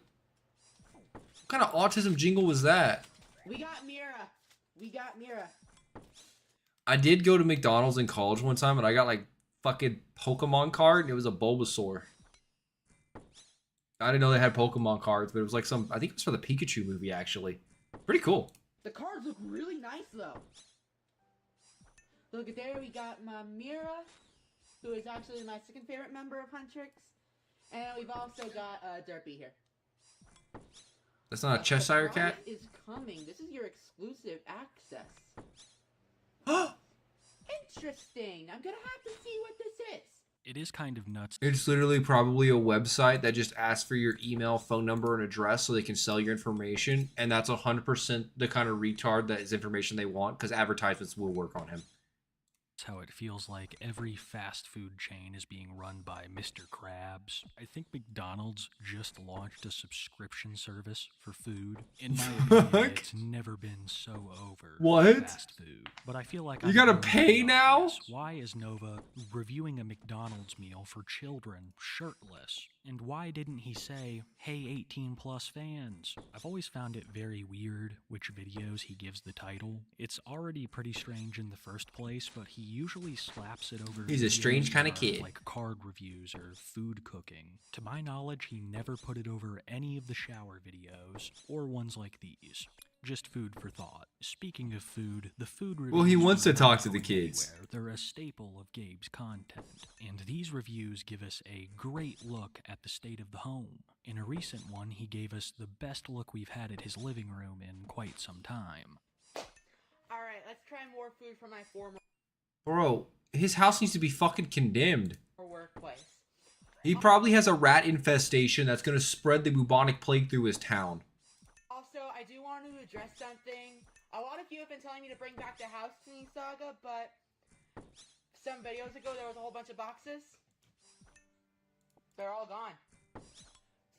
What kind of autism jingle was that?
We got Mira. We got Mira.
I did go to McDonald's in college one time and I got like fucking Pokemon card. It was a Bulbasaur. I didn't know they had Pokemon cards, but it was like some, I think it was for the Pikachu movie actually. Pretty cool.
The cards look really nice though. Look at there, we got my Mira, who is actually my second favorite member of Huntrix. And we've also got Derpy here.
That's not a Cheshire cat?
Is coming. This is your exclusive access. Interesting. I'm gonna have to see what this is.
It is kind of nuts.
It's literally probably a website that just asks for your email, phone number, and address so they can sell your information. And that's 100% the kind of retard that is information they want because advertisements will work on him.
That's how it feels like every fast food chain is being run by Mr. Krabs. I think McDonald's just launched a subscription service for food. In my opinion, it's never been so over
What?
fast food. But I feel like
You gotta pay now?
Why is Nova reviewing a McDonald's meal for children shirtless? And why didn't he say, "Hey 18 plus fans"? I've always found it very weird which videos he gives the title. It's already pretty strange in the first place, but he usually slaps it over.
He's a strange kind of
videos
kid.
like card reviews or food cooking. To my knowledge, he never put it over any of the shower videos or ones like these. Just food for thought. Speaking of food, the food reviews.
Well, he wants to
aren't
talk to the
going
kids.
anywhere. They're a staple of Gabe's content, and these reviews give us a great look at the state of the home. In a recent one, he gave us the best look we've had at his living room in quite some time.
Alright, let's try more food from my former
Bro, his house needs to be fucking condemned.
workplace.
He probably has a rat infestation that's gonna spread the bubonic plague through his town.
Also, I do want to address something. A lot of you have been telling me to bring back the house cleaning saga, but some videos ago there was a whole bunch of boxes. They're all gone.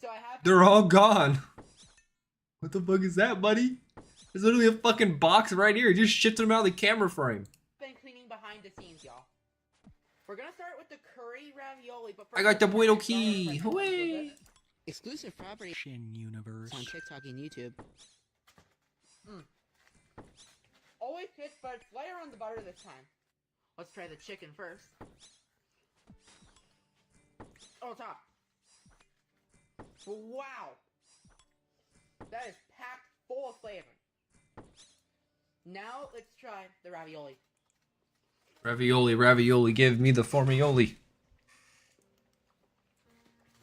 So I have.
They're all gone. What the fuck is that, buddy? There's literally a fucking box right here. He just shifted them out of the camera frame.
Been cleaning behind the scenes, y'all. We're gonna start with the curry ravioli, but
I got the bueno key. Hooray!
Exclusive property
Shin Universe.
on TikTok and YouTube.
Always hits, but it's lighter on the butter this time. Let's try the chicken first. On top. Wow! That is packed full of flavor. Now let's try the ravioli.
Ravioli, ravioli, give me the formioli.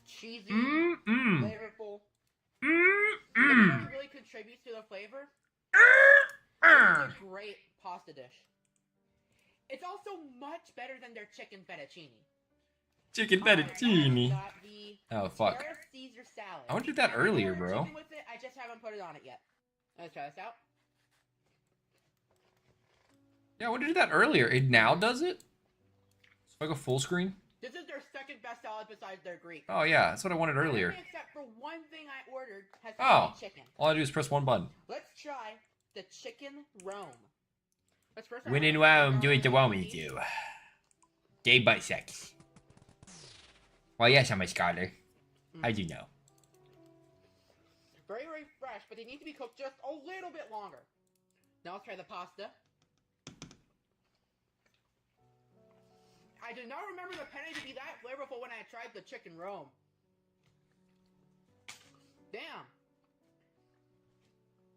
Cheesy,
Mm-mm.
flavorful.
Mm-mm.
It really contributes to the flavor. It's a great pasta dish. It's also much better than their chicken fettuccine.
Chicken fettuccine.
Got the
Oh, fuck.
Terra Caesar salad.
I ordered that earlier,
ordered
bro.
chicken with it, I just haven't put it on it yet. Let's try this out.
Yeah, I ordered that earlier. It now does it? It's like a full screen?
This is their second best salad besides their Greek.
Oh, yeah. That's what I wanted earlier.
Except for one thing I ordered has
Oh.
chicken.
All I do is press one button.
Let's try the chicken Rome. Let's first
When in Rome, do it the Rome you do. Gay bisex. Well, yes, I'm a scholar. I do know.
Very, very fresh, but they need to be cooked just a little bit longer. Now let's try the pasta. I did not remember the penne to be that flavorful when I tried the chicken Rome. Damn.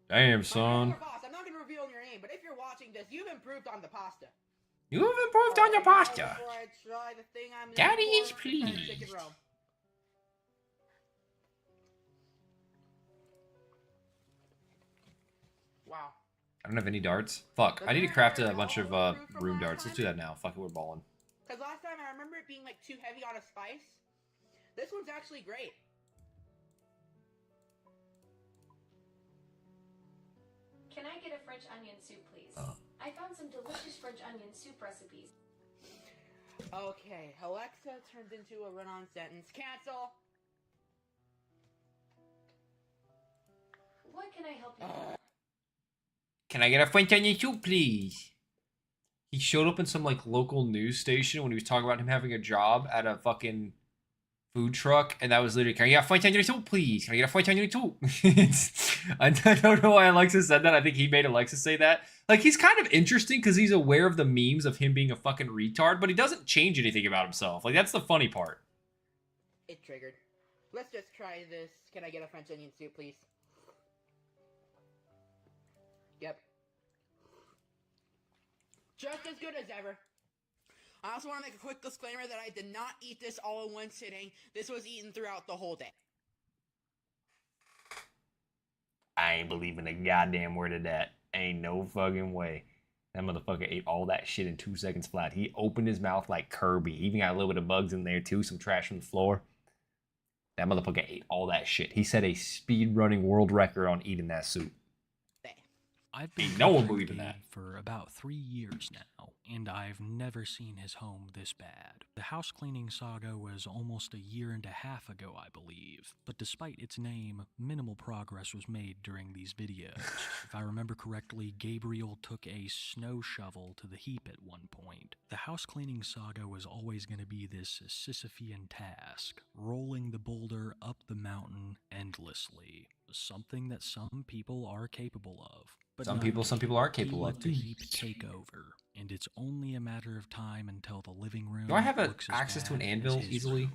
Damn, son.
Boss, I'm not going to reveal your name, but if you're watching this, you've improved on the pasta.
You've improved on your pasta.
Before I try the thing I'm
Daddy
looking
is
for,
pleased.
Chicken Rome. Wow.
I don't have any darts. Fuck. I need to craft a bunch of room darts. Let's do that now. Fuck it, we're balling.
Because last time I remember it being like too heavy on a spice. This one's actually great.
Can I get a French onion soup, please? I found some delicious French onion soup recipes.
Okay, Alexa turned into a run-on sentence. Cancel!
What can I help you with?
Can I get a French onion soup, please? He showed up in some like local news station when he was talking about him having a job at a fucking food truck, and that was literally, "Can I get a French onion soup, please? Can I get a French onion soup?" I don't know why Alexa said that. I think he made Alexa say that. Like, he's kind of interesting because he's aware of the memes of him being a fucking retard, but he doesn't change anything about himself. Like, that's the funny part.
It triggered. Let's just try this. Can I get a French onion soup, please? Yep. Just as good as ever. I also want to make a quick disclaimer that I did not eat this all in one sitting. This was eaten throughout the whole day.
I ain't believing a goddamn word of that. Ain't no fucking way. That motherfucker ate all that shit in 2 seconds flat. He opened his mouth like Kirby. He even got a little bit of bugs in there too, some trash from the floor. That motherfucker ate all that shit. He set a speed running world record on eating that soup.
I I've been
Ain't no one
covering
believing
Gabe
that.
for about 3 years now, and I've never seen his home this bad. The house cleaning saga was almost a year and a half ago, I believe, but despite its name, minimal progress was made during these videos. If I remember correctly, Gabriel took a snow shovel to the heap at one point. The house cleaning saga was always going to be this Sisyphean task, rolling the boulder up the mountain endlessly, something that some people are capable of. But
Some
not
people aren't
He
capable
let
of.
the heap take over, and it's only a matter of time until the living room
Do I have
looks as
access to an
bad
anvil
as his
easily?
room.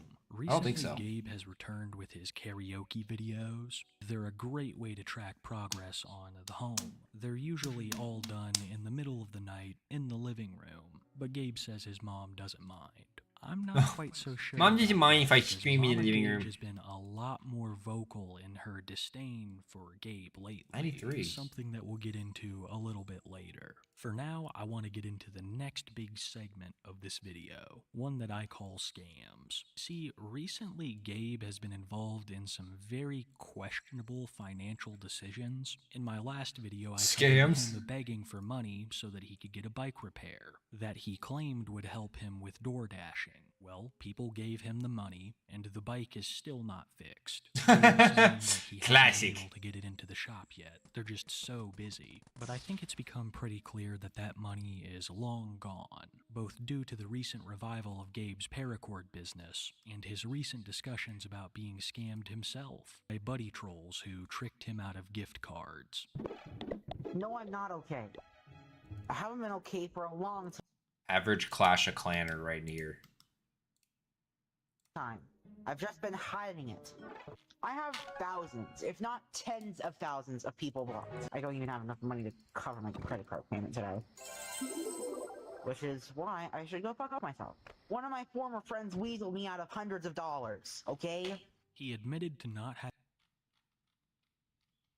I don't think
Recently,
so.
Gabe has returned with his karaoke videos. They're a great way to track progress on the home. They're usually all done in the middle of the night in the living room, but Gabe says his mom doesn't mind. I'm not quite so sure.
Mom doesn't mind if I
because
stream in the
Mama
living
Gage
room.
has been a lot more vocal in her disdain for Gabe lately.
93.
Something that we'll get into a little bit later. For now, I want to get into the next big segment of this video, one that I call scams. See, recently Gabe has been involved in some very questionable financial decisions. In my last video, I covered
Scams?
him begging for money so that he could get a bike repair that he claimed would help him with door dashing. Well, people gave him the money, and the bike is still not fixed. They were saying that he hasn't
Classic.
been able to get it into the shop yet. They're just so busy. But I think it's become pretty clear that that money is long gone, both due to the recent revival of Gabe's paracord business and his recent discussions about being scammed himself by buddy trolls who tricked him out of gift cards.
No, I'm not okay. I haven't been okay for a long
Average Clash of Clanner right here.
time. I've just been hiding it. I have thousands, if not tens of thousands of people blocked. I don't even have enough money to cover my credit card payment today. Which is why I should go fuck up myself. One of my former friends weaseled me out of hundreds of dollars, okay?
He admitted to not having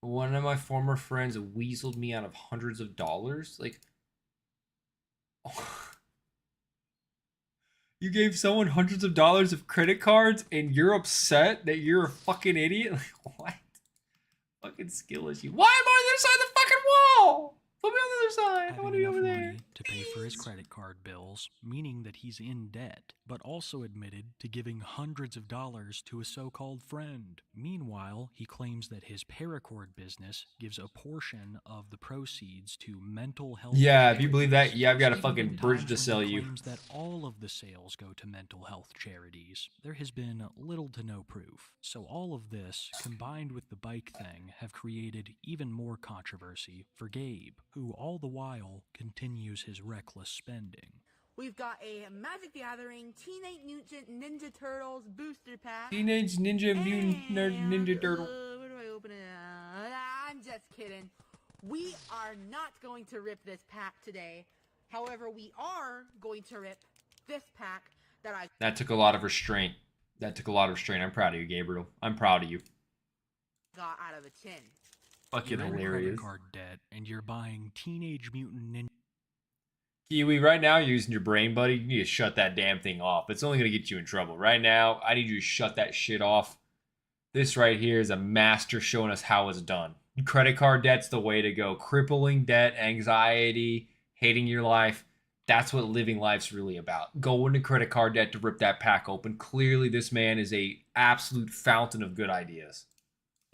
One of my former friends weaseled me out of hundreds of dollars. Like, you gave someone hundreds of dollars of credit cards and you're upset that you're a fucking idiot? Like, what? Fucking skill issue. Why am I on the other side of the fucking wall? Put me on the other side. I want to be over there.
to pay for his credit card bills, meaning that he's in debt, but also admitted to giving hundreds of dollars to a so-called friend. Meanwhile, he claims that his paracord business gives a portion of the proceeds to mental health.
Yeah, if you believe that, yeah, I've got a
Even
fucking
been
bridge
times
to
when he
sell you.
claims that all of the sales go to mental health charities. There has been little to no proof. So all of this, combined with the bike thing, have created even more controversy for Gabe, who all the while continues his reckless spending.
We've got a Magic the Gathering Teenage Mutant Ninja Turtles booster pack.
Teenage Ninja Mutant Ninja Turtle.
Where do I open it? I'm just kidding. We are not going to rip this pack today. However, we are going to rip this pack that I
That took a lot of restraint. That took a lot of restraint. I'm proud of you, Gabriel. I'm proud of you.
got out of a tin.
Fucking
You're in
hilarious.
credit card debt, and you're buying Teenage Mutant Ninja.
Kiwi, right now you're using your brain, buddy. You need to shut that damn thing off. It's only going to get you in trouble. Right now, I need you to shut that shit off. This right here is a master showing us how it's done. Credit card debt's the way to go. Crippling debt, anxiety, hating your life. That's what living life's really about. Go into credit card debt to rip that pack open. Clearly, this man is a absolute fountain of good ideas.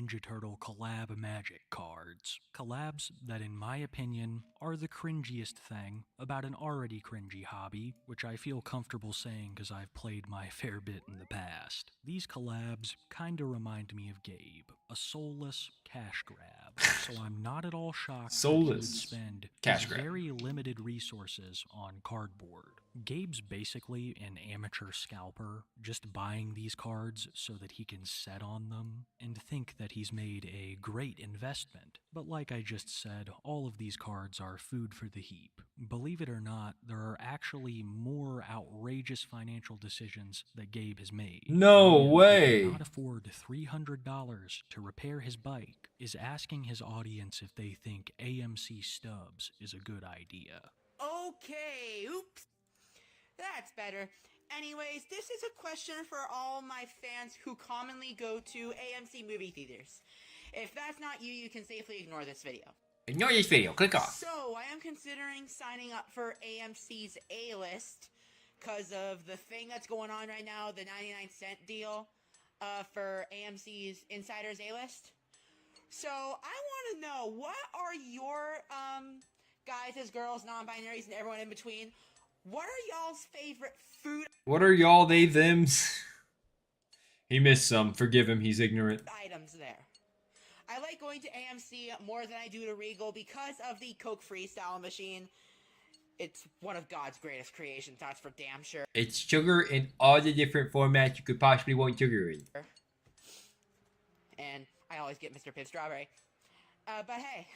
Ninja Turtle collab magic cards. Collabs that, in my opinion, are the cringiest thing about an already cringy hobby, which I feel comfortable saying because I've played my fair bit in the past. These collabs kinda remind me of Gabe, a soulless cash grab, so I'm not at all shocked that he would
Soulless
spend
cash
his
grab.
very limited resources on cardboard. Gabe's basically an amateur scalper, just buying these cards so that he can set on them and think that he's made a great investment. But like I just said, all of these cards are food for the heap. Believe it or not, there are actually more outrageous financial decisions that Gabe has made.
No
Man
way.
who cannot afford $300 to repair his bike is asking his audience if they think AMC stubs is a good idea.
Okay, oops. That's better. Anyways, this is a question for all my fans who commonly go to AMC movie theaters. If that's not you, you can safely ignore this video.
Enjoy this video. Click off.
So, I am considering signing up for AMC's A-List because of the thing that's going on right now, the 99-cent deal for AMC's Insiders A-List. So, I want to know, what are your, guys, girls, non-binaries, and everyone in between, what are y'all's favorite food
What are y'all, they, thems? He missed some. Forgive him. He's ignorant.
items there? I like going to AMC more than I do to Regal because of the Coke Freestyle machine. It's one of God's greatest creations, that's for damn sure.
It's sugar in all the different formats you could possibly want sugar in.
And I always get Mr. Pibb Strawberry. But hey,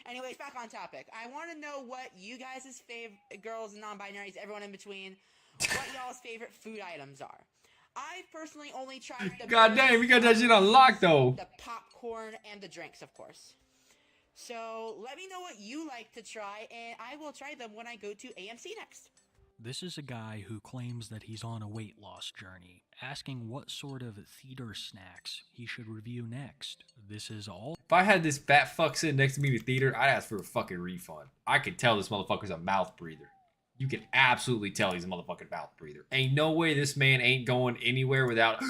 anyways, back on topic. I want to know what you guys' favorite, girls, non-binaries, everyone in between, what y'all's favorite food items are. I've personally only tried the
God damn, we got that shit on lock though.
the popcorn and the drinks, of course. So let me know what you like to try, and I will try them when I go to AMC next.
This is a guy who claims that he's on a weight loss journey, asking what sort of theater snacks he should review next. This is all.
If I had this fat fuck sitting next to me in the theater, I'd ask for a fucking refund. I could tell this motherfucker's a mouth breather. You can absolutely tell he's a motherfucking mouth breather. Ain't no way this man ain't going anywhere without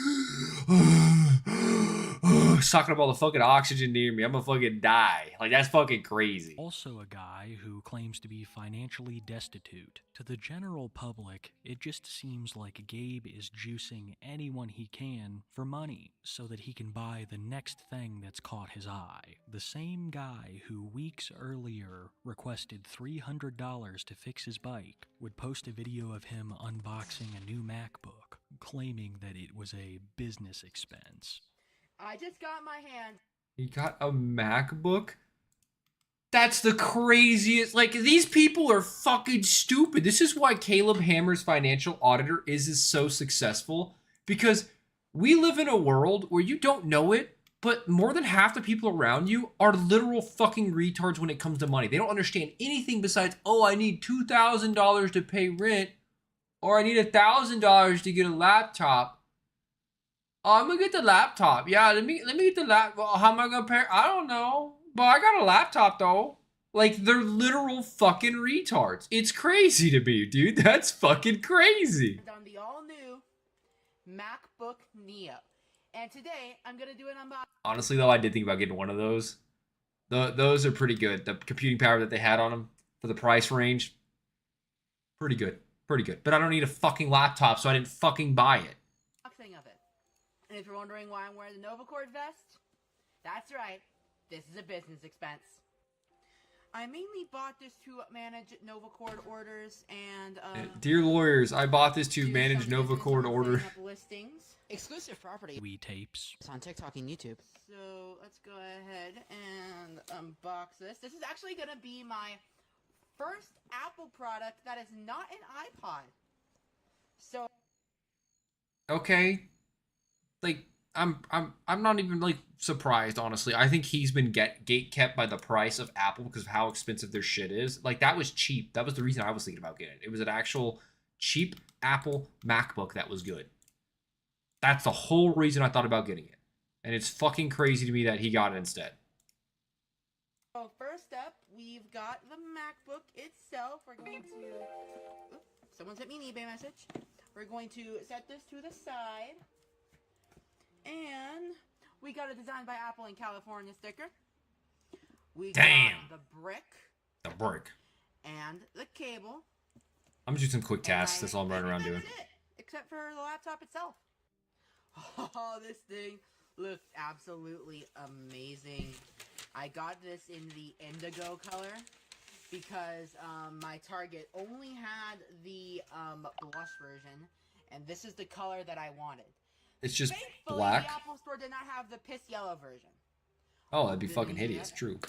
sucking up all the fucking oxygen near me. I'm gonna fucking die. Like, that's fucking crazy.
Also a guy who claims to be financially destitute. To the general public, it just seems like Gabe is juicing anyone he can for money so that he can buy the next thing that's caught his eye. The same guy who weeks earlier requested $300 to fix his bike would post a video of him unboxing a new MacBook, claiming that it was a business expense.
I just got my hand.
He got a MacBook? That's the craziest. Like, these people are fucking stupid. This is why Caleb Hammer's financial auditor is so successful. Because we live in a world where you don't know it, but more than half the people around you are literal fucking retards when it comes to money. They don't understand anything besides, oh, I need $2,000 to pay rent, or I need $1,000 to get a laptop. Oh, I'm gonna get the laptop. Yeah, let me get the laptop. Well, how am I gonna pay? I don't know. But I got a laptop though. Like, they're literal fucking retards. It's crazy to me, dude. That's fucking crazy.
On the all-new MacBook Neo. And today, I'm gonna do an unboxing.
Honestly though, I did think about getting one of those. Those are pretty good. The computing power that they had on them for the price range, pretty good. Pretty good. But I don't need a fucking laptop, so I didn't fucking buy it.
Unboxing of it. And if you're wondering why I'm wearing the NovaCord vest, that's right. This is a business expense. I mainly bought this to manage NovaCord orders and
Dear lawyers, I bought this to manage NovaCord order.
Listings. Exclusive property.
We tapes.
It's on TikTok and YouTube. So let's go ahead and unbox this. This is actually gonna be my first Apple product that is not an iPod. So
Okay. Like, I'm not even, like, surprised, honestly. I think he's been gate kept by the price of Apple because of how expensive their shit is. Like, that was cheap. That was the reason I was thinking about getting it. It was an actual cheap Apple MacBook that was good. That's the whole reason I thought about getting it. And it's fucking crazy to me that he got it instead.
So first up, we've got the MacBook itself. We're going to... Oops, someone sent me an eBay message. We're going to set this to the side. And we got a Designed by Apple in California sticker. We got the brick.
The brick.
And the cable.
I'm just doing some quick tasks. That's all I'm running around doing.
Except for the laptop itself. Oh, this thing looks absolutely amazing. I got this in the indigo color because my Target only had the blush version, and this is the color that I wanted.
It's just
Thankfully,
black.
the Apple Store did not have the piss yellow version.
Oh, that'd be fucking hideous. True.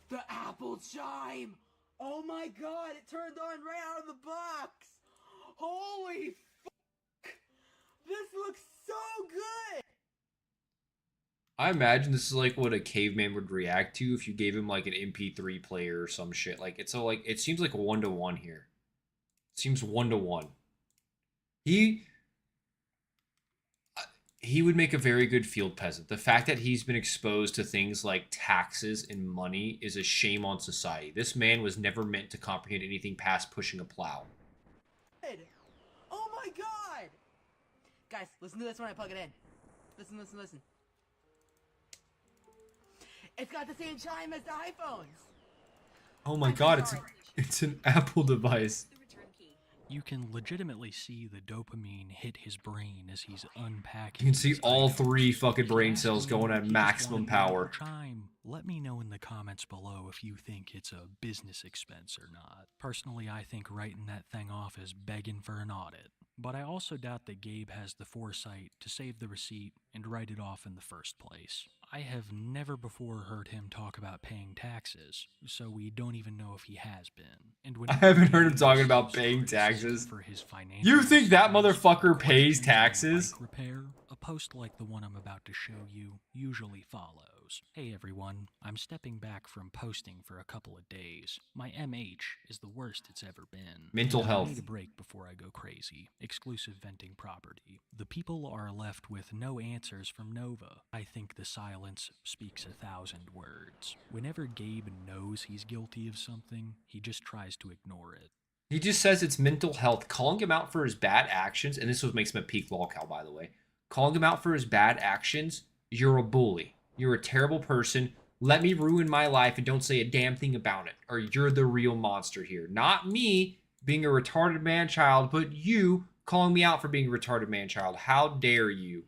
The Apple Chime! Oh my god, it turned on right out of the box! Holy fuck! This looks so good!
I imagine this is like what a caveman would react to if you gave him like an MP3 player or some shit. Like, it's so like, it seems like 1-to-1 here. It seems 1-to-1. he would make a very good field peasant. The fact that he's been exposed to things like taxes and money is a shame on society. This man was never meant to comprehend anything past pushing a plow.
Oh my god! Guys, listen to this when I plug it in. Listen, listen, listen. It's got the same chime as the iPhones!
Oh my god, it's an Apple device.
You can legitimately see the dopamine hit his brain as he's unpacking.
You can see all 3 fucking brain cells going at maximum power.
Chime. Let me know in the comments below if you think it's a business expense or not. Personally, I think writing that thing off is begging for an audit. But I also doubt that Gabe has the foresight to save the receipt and write it off in the first place. I have never before heard him talk about paying taxes, so we don't even know if he has been. And when
I haven't heard him talking about paying taxes.
For his financial
You think that motherfucker pays taxes?
Repair, a post like the one I'm about to show you usually follows. Hey everyone, I'm stepping back from posting for a couple of days. My MH is the worst it's ever been.
Mental health.
I need a break before I go crazy. Exclusive venting property. The people are left with no answers from Nova. I think the silence speaks 1,000 words. Whenever Gabe knows he's guilty of something, he just tries to ignore it.
He just says it's mental health. Calling him out for his bad actions, and this is what makes him a peak lolcow, by the way. Calling him out for his bad actions, you're a bully. You're a terrible person. Let me ruin my life and don't say a damn thing about it. Or you're the real monster here. Not me being a retarded man-child, but you calling me out for being a retarded man-child. How dare you?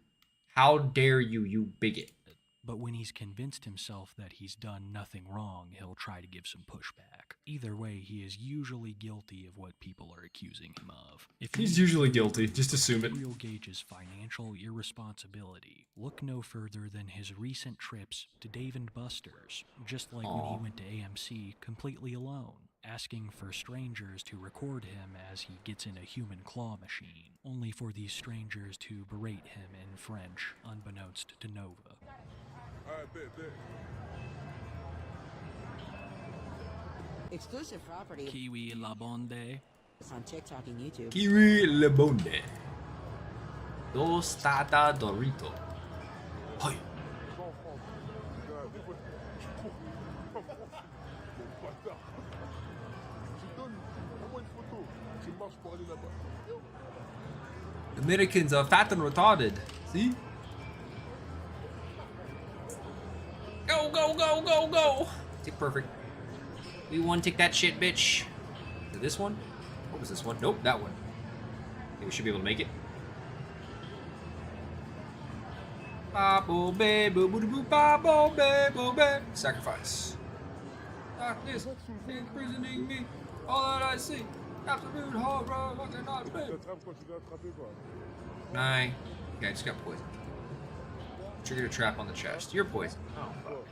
How dare you, you bigot?
But when he's convinced himself that he's done nothing wrong, he'll try to give some pushback. Either way, he is usually guilty of what people are accusing him of. If
He's usually guilty, just assume it.
Real Gage's financial irresponsibility, look no further than his recent trips to Dave & Buster's, just like when he went to AMC completely alone, asking for strangers to record him as he gets in a human claw machine, only for these strangers to berate him in French, unbeknownst to Nova.
Exclusive property.
Kiwi La Bonde.
It's on TikTok and YouTube.
Kiwi Le Bonde. Dos Tata Dorito. Hi. Americans are fat and retarded. See? Go, go, go, go, go! Take perfect. We want to take that shit, bitch. Is it this one? What was this one? Nope, that one. Okay, we should be able to make it. Sacrifice. Darkness imprisoning me. All that I see. Absolute horror. I cannot live. Nine. Okay, I just got poisoned. Triggered a trap on the chest. You're poisoned. Oh, fuck.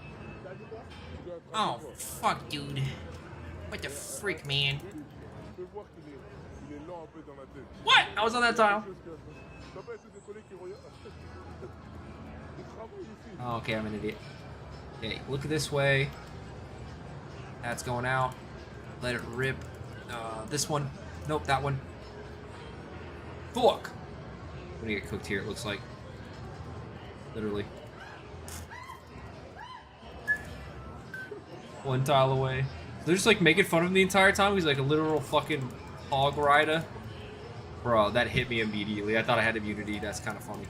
Oh, fuck, dude. What the freak, man? What? I was on that tile. Oh, okay, I'm an idiot. Okay, look this way. That's going out. Let it rip. This one. Nope, that one. Fuck! I'm gonna get cooked here, it looks like. Literally. One tile away. They're just like making fun of him the entire time. He's like a literal fucking hog rider. Bro, that hit me immediately. I thought I had immunity. That's kind of funny.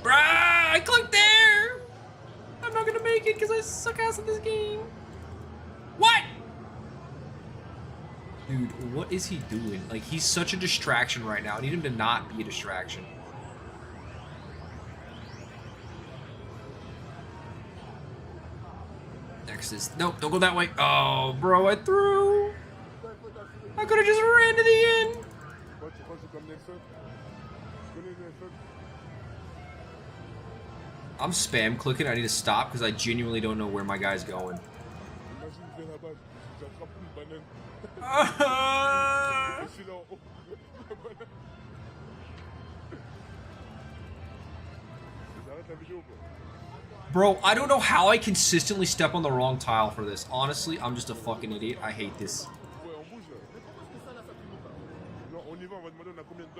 Bruh, I clicked there! I'm not gonna make it because I suck ass at this game. What? Dude, what is he doing? Like, he's such a distraction right now. I need him to not be a distraction. Next is... Nope, don't go that way. Oh, bro, I threw. I could have just ran to the end. I'm spam clicking. I need to stop because I genuinely don't know where my guy's going. Bro, I don't know how I consistently step on the wrong tile for this. Honestly, I'm just a fucking idiot. I hate this.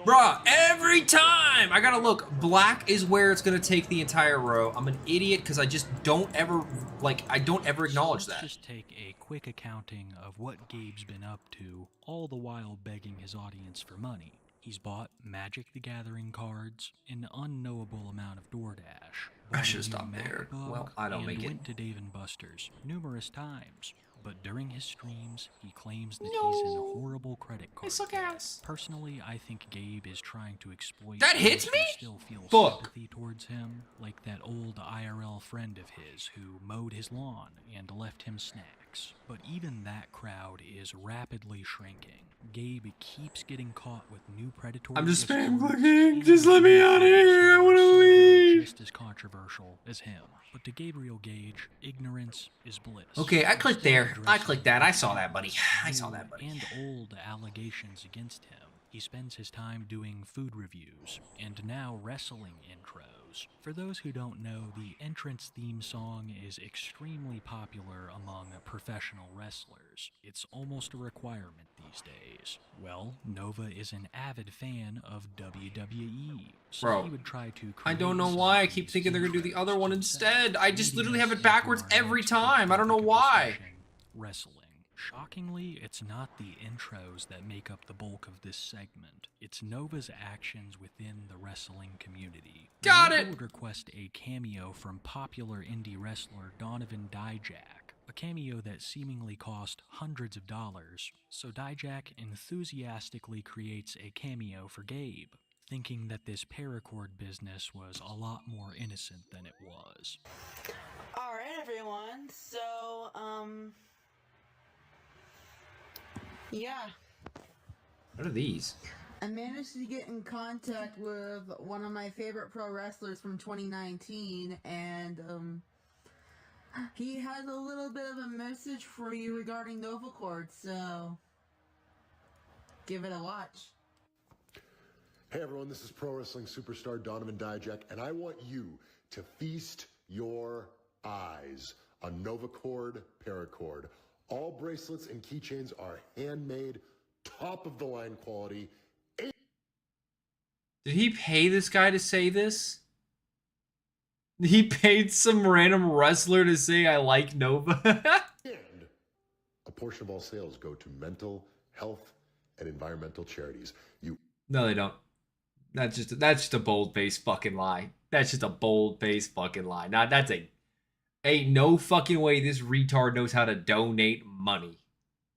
Bruh, every time! I gotta look. Black is where it's gonna take the entire row. I'm an idiot because I just don't ever, like, I don't ever acknowledge
Let's
that.
just take a quick accounting of what Gabe's been up to, all the while begging his audience for money. He's bought Magic the Gathering cards, an unknowable amount of DoorDash.
I should have stopped there.
MacBook,
Well, I don't
and
make it.
went to Dave & Buster's numerous times. But during his streams, he claims that he's in horrible credit card debt. Personally, I think Gabe is trying to exploit
That hits
those who
me?
still feel
Fuck.
sympathy towards him, like that old IRL friend of his who mowed his lawn and left him snacks. But even that crowd is rapidly shrinking. Gabe keeps getting caught with new predatory
I'm just
discourse,
spam-clicking. Just let me out of here. I wanna leave.
just as controversial as him. But to Gabriel Gage, ignorance is bliss.
Okay, I clicked there. I clicked that. I saw that, buddy. I saw that, buddy.
And old allegations against him. He spends his time doing food reviews, and now wrestling intros. For those who don't know, the entrance theme song is extremely popular among professional wrestlers. It's almost a requirement these days. Well, Nova is an avid fan of WWE, so
Bro,
he would try to
I
create
don't know
some
why. I
of
keep
these
thinking they're gonna do the other one
intros
instead. I just
leading
literally have
us
it backwards
into our
every
next
time. I don't know
topic of
why.
discussion, wrestling. Shockingly, it's not the intros that make up the bulk of this segment. It's Nova's actions within the wrestling community.
Got
Nova
it!
would request a cameo from popular indie wrestler Donovan Dijak, a cameo that seemingly cost hundreds of dollars, so Dijak enthusiastically creates a cameo for Gabe, thinking that this paracord business was a lot more innocent than it was.
Alright, everyone. So, yeah.
What are these?
I managed to get in contact with one of my favorite pro wrestlers from 2019, and he has a little bit of a message for you regarding Novacord, so give it a watch.
Hey everyone, this is pro wrestling superstar Donovan Dijak, and I want you to feast your eyes on Novacord Paracord. All bracelets and keychains are handmade, top of the line quality.
Did he pay this guy to say this? He paid some random wrestler to say I like Nova.
And a portion of all sales go to mental health and environmental charities.
No, they don't. That's just a bold-faced fucking lie. That's just a bold-faced fucking lie. Nah, that's ain't no fucking way this retard knows how to donate money.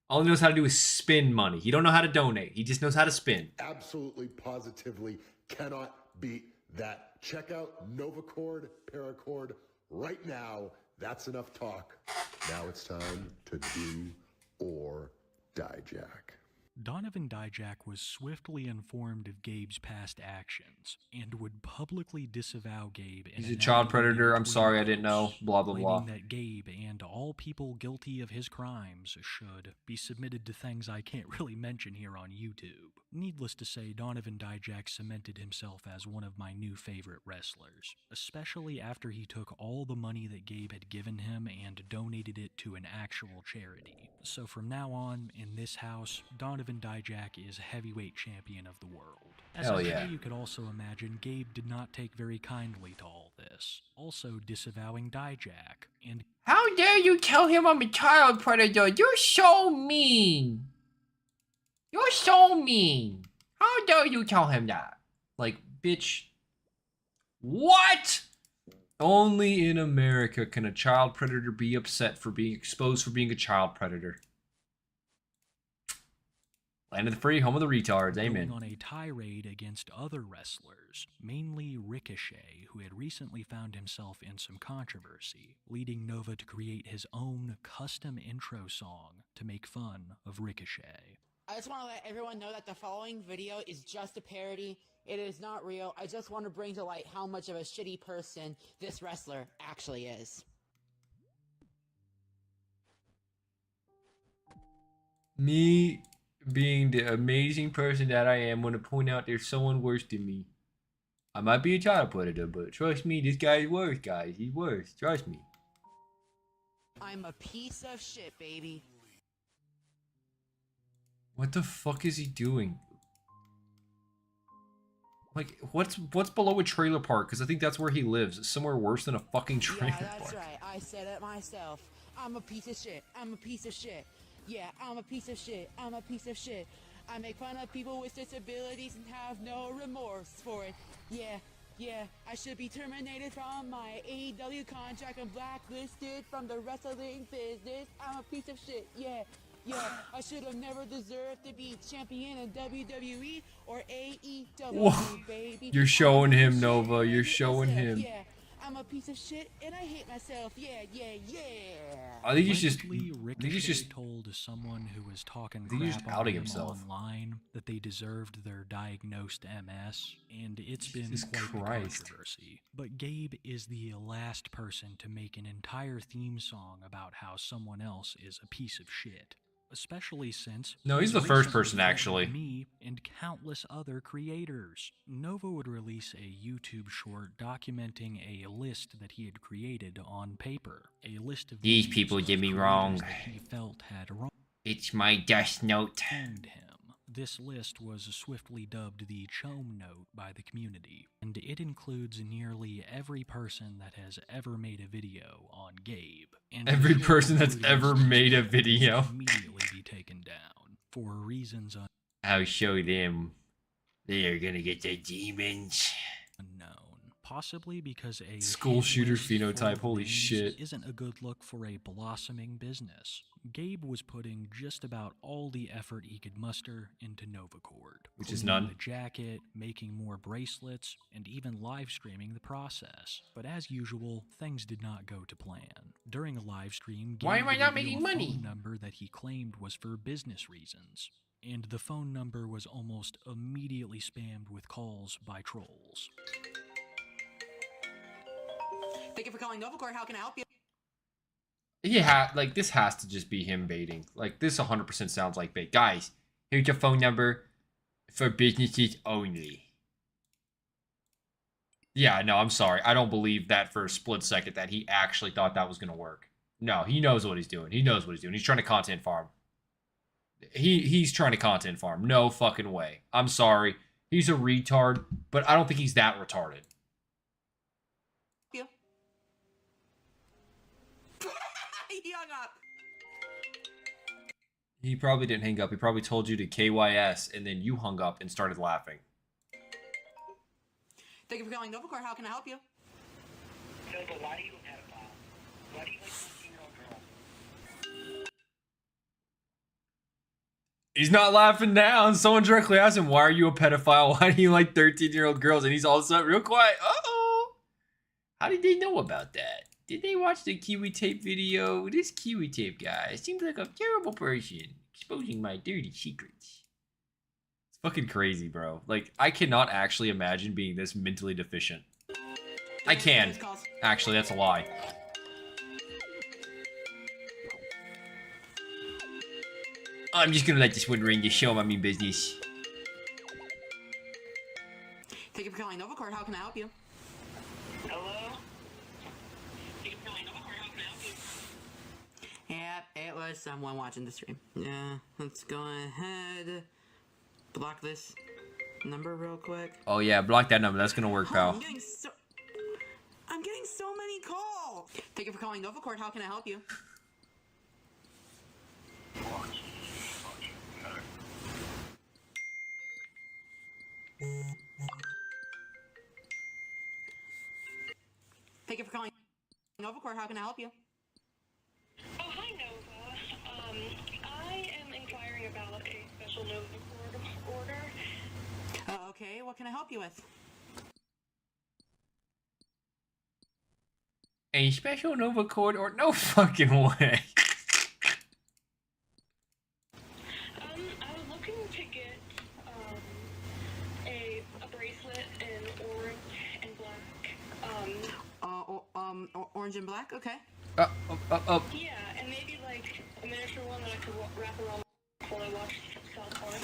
All he knows how to do is spin money. He don't know how to donate. He just knows how to spin.
Absolutely, positively cannot beat that. Check out Novacord Paracord right now. That's enough talk. Now it's time to do or die, Jack.
Donovan Dijak was swiftly informed of Gabe's past actions and would publicly disavow Gabe.
He's a child predator. I'm sorry, I didn't know. Blah, blah, blah.
Claiming that Gabe and all people guilty of his crimes should be submitted to things I can't really mention here on YouTube. Needless to say, Donovan Dijak cemented himself as one of my new favorite wrestlers, especially after he took all the money that Gabe had given him and donated it to an actual charity. So from now on, in this house, Donovan Dijak is heavyweight champion of the world. As
Hell
I'm
yeah.
sure you could also imagine, Gabe did not take very kindly to all this, also disavowing Dijak, and
How dare you tell him I'm a child predator? You're so mean. You're so mean. How dare you tell him that? Like, bitch. What? Only in America can a child predator be upset for being exposed for being a child predator. Land of the free, home of the retards. Amen.
going on a tirade against other wrestlers, mainly Ricochet, who had recently found himself in some controversy, leading Nova to create his own custom intro song to make fun of Ricochet.
I just want to let everyone know that the following video is just a parody. It is not real. I just want to bring to light how much of a shitty person this wrestler actually is.
Me being the amazing person that I am, want to point out there's someone worse than me. I might be a child predator, but trust me, this guy is worse, guys. He's worse. Trust me.
I'm a piece of shit, baby.
What the fuck is he doing? Like, what's below a trailer park? Because I think that's where he lives. It's somewhere worse than a fucking trailer
Yeah, that's
park.
right. I said it myself. I'm a piece of shit. I'm a piece of shit. Yeah, I'm a piece of shit. I'm a piece of shit. I make fun of people with disabilities and have no remorse for it. Yeah, yeah. I should be terminated from my AEW contract and blacklisted from the wrestling business. I'm a piece of shit. Yeah. Yeah, I should have never deserved to be champion in WWE or AEW,
Whoa.
baby.
You're showing him, Nova. You're showing him.
Yeah, I'm a piece of shit and I hate myself. Yeah, yeah, yeah.
I think he's just.
Ricochet told someone who was talking
he's just
crap on
outing
him
himself.
online that they deserved their diagnosed MS, and it's been
Jesus
quite the
Christ.
controversy. But Gabe is the last person to make an entire theme song about how someone else is a piece of shit. Especially since
No, he's the first person, actually.
Me and countless other creators. Nova would release a YouTube short documenting a list that he had created on paper. A list of
These people did me wrong.
that he felt had wronged
It's my death note.
him. This list was swiftly dubbed the Chome Note by the community, and it includes nearly every person that has ever made a video on Gabe. And
Every
the
person that's
videos
ever made a video.
must immediately be taken down for reasons
I'll show them. They are gonna get the demons.
unknown. Possibly because a
School
hit
shooter
list full
phenotype,
of
holy
names
shit.
isn't a good look for a blossoming business. Gabe was putting just about all the effort he could muster into Novacord,
Which is
cleaning
none.
the jacket, making more bracelets, and even live streaming the process. But as usual, things did not go to plan. During a live stream,
Why
Gabe
am I
would
not
reveal
making
a
money?
phone number that he claimed was for business reasons. And the phone number was almost immediately spammed with calls by trolls.
Thank you for calling Novacore. How can I help you?
Yeah, like, this has to just be him baiting. Like, this 100% sounds like bait. Guys, here's your phone number for businesses only. Yeah, no, I'm sorry. I don't believe that for a split second that he actually thought that was going to work. No, he knows what he's doing. He knows what he's doing. He's trying to content farm. He's trying to content farm. No fucking way. I'm sorry. He's a retard, but I don't think he's that retarded.
You. He hung up.
He probably didn't hang up. He probably told you to KYS, and then you hung up and started laughing.
Thank you for calling Novacore. How can I help you?
Nova, why do you a pedophile? Why do you like 14-year-old girls?
He's not laughing now. Someone directly asked him, why are you a pedophile? Why do you like 13-year-old girls? And he's all of a sudden real quiet. Uh-oh. How did they know about that? Did they watch the Kiwi Tape video? This Kiwi Tape guy seems like a terrible person. Exposing my dirty secrets. It's fucking crazy, bro. Like, I cannot actually imagine being this mentally deficient. I can. Actually, that's a lie. I'm just gonna let this one ring to show him I mean business.
Thank you for calling Novacore. How can I help you?
Hello? Thank you for calling Novacore. How can I help you?
Yep, it was someone watching the stream. Yeah, let's go ahead. Block this number real quick.
Oh yeah, block that number. That's gonna work,
Oh,
pal.
I'm getting so many calls. Thank you for calling Novacore. How can I help you? Thank you for calling Novacore. How can I help you?
Oh, hi, Nova. I am inquiring about a special Nova order.
Okay, what can I help you with?
A special Nova Cord or no fucking way.
I was looking to get a bracelet in orange and black.
Orange and black. Okay.
Yeah, and maybe like a miniature one that I could wrap around while I watch South Park.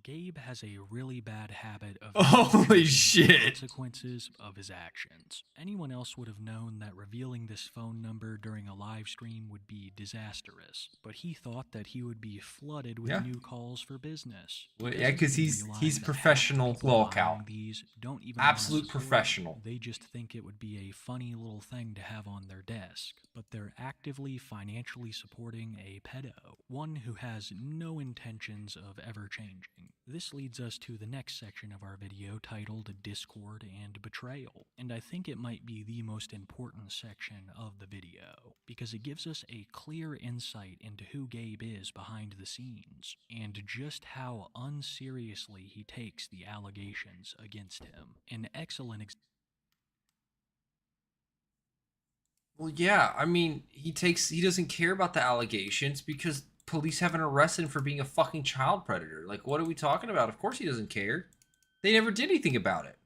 Gabe has a really bad habit of
Holy
the
shit.
consequences of his actions. Anyone else would have known that revealing this phone number during a live stream would be disastrous, but he thought that he would be flooded with
Yeah.
new calls for business.
Well,
He
yeah,
doesn't
'cause
even
he's
realize that half
professional
the people
lolcow.
behind these don't even want to
Absolute
support
professional.
him. They just think it would be a funny little thing to have on their desk, but they're actively financially supporting a pedo, one who has no intentions of ever changing. This leads us to the next section of our video titled Discord and Betrayal, and I think it might be the most important section of the video, because it gives us a clear insight into who Gabe is behind the scenes, and just how unseriously he takes the allegations against him. An excellent
Well, yeah, I mean, he doesn't care about the allegations because police haven't arrested him for being a fucking child predator. Like, what are we talking about? Of course he doesn't care. They never did anything about it.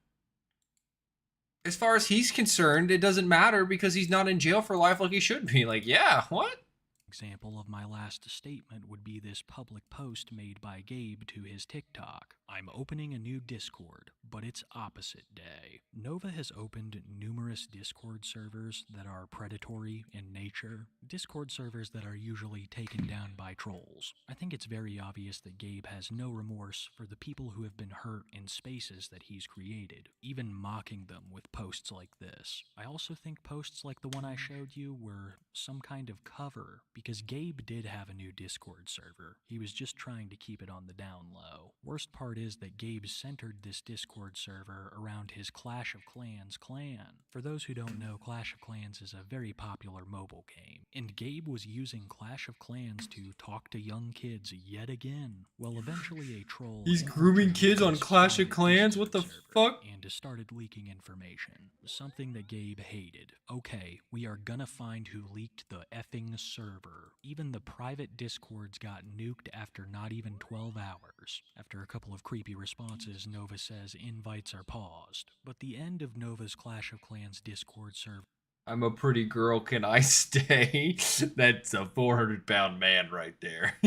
As far as he's concerned, it doesn't matter because he's not in jail for life like he should be. Like, yeah, what?
example of my last statement would be this public post made by Gabe to his TikTok. I'm opening a new Discord, but it's opposite day. Nova has opened numerous Discord servers that are predatory in nature, Discord servers that are usually taken down by trolls. I think it's very obvious that Gabe has no remorse for the people who have been hurt in spaces that he's created, even mocking them with posts like this. I also think posts like the one I showed you were some kind of cover, because Gabe did have a new Discord server. He was just trying to keep it on the down low. Worst part is that Gabe centered this Discord server around his Clash of Clans clan. For those who don't know, Clash of Clans is a very popular mobile game, and Gabe was using Clash of Clans to talk to young kids yet again. Well, eventually a troll...
He's grooming kids on Clash of Clans? What the fuck?
And started leaking information. Something that Gabe hated. Okay, we are gonna find who leaked the effing server. Even the private Discords got nuked after not even 12 hours. After a couple of creepy responses, Nova says invites are paused. But the end of Nova's Clash of Clans Discord server...
I'm a pretty girl, can I stay? That's a 400-pound man right there.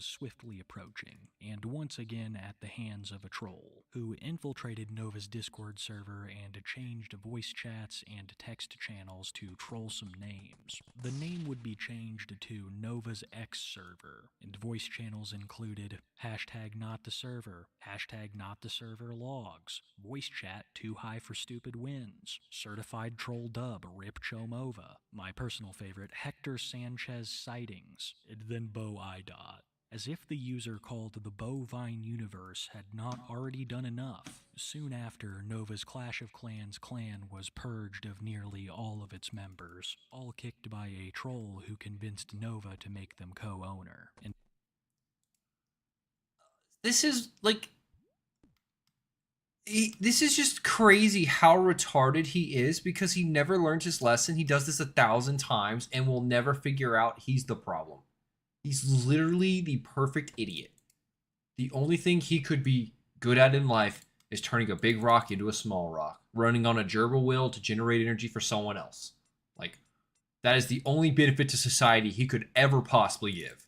was swiftly approaching, and once again at the hands of a troll, who infiltrated Nova's Discord server and changed voice chats and text channels to trollsome names. The name would be changed to Nova's X server, and voice channels included hashtag not the server, hashtag not the server logs, voice chat too high for stupid wins, certified troll dub rip Chomova, my personal favorite Hector Sanchez sightings, and then Bo Idot. As if the user called the Bovine Universe had not already done enough. Soon after, Nova's Clash of Clans clan was purged of nearly all of its members, all kicked by a troll who convinced Nova to make them co-owner. And
this is like... this is just crazy how retarded he is, because he never learns his lesson. He does this 1,000 times and will never figure out he's the problem. He's literally the perfect idiot. The only thing he could be good at in life is turning a big rock into a small rock, running on a gerbil wheel to generate energy for someone else. Like, that is the only benefit to society he could ever possibly give.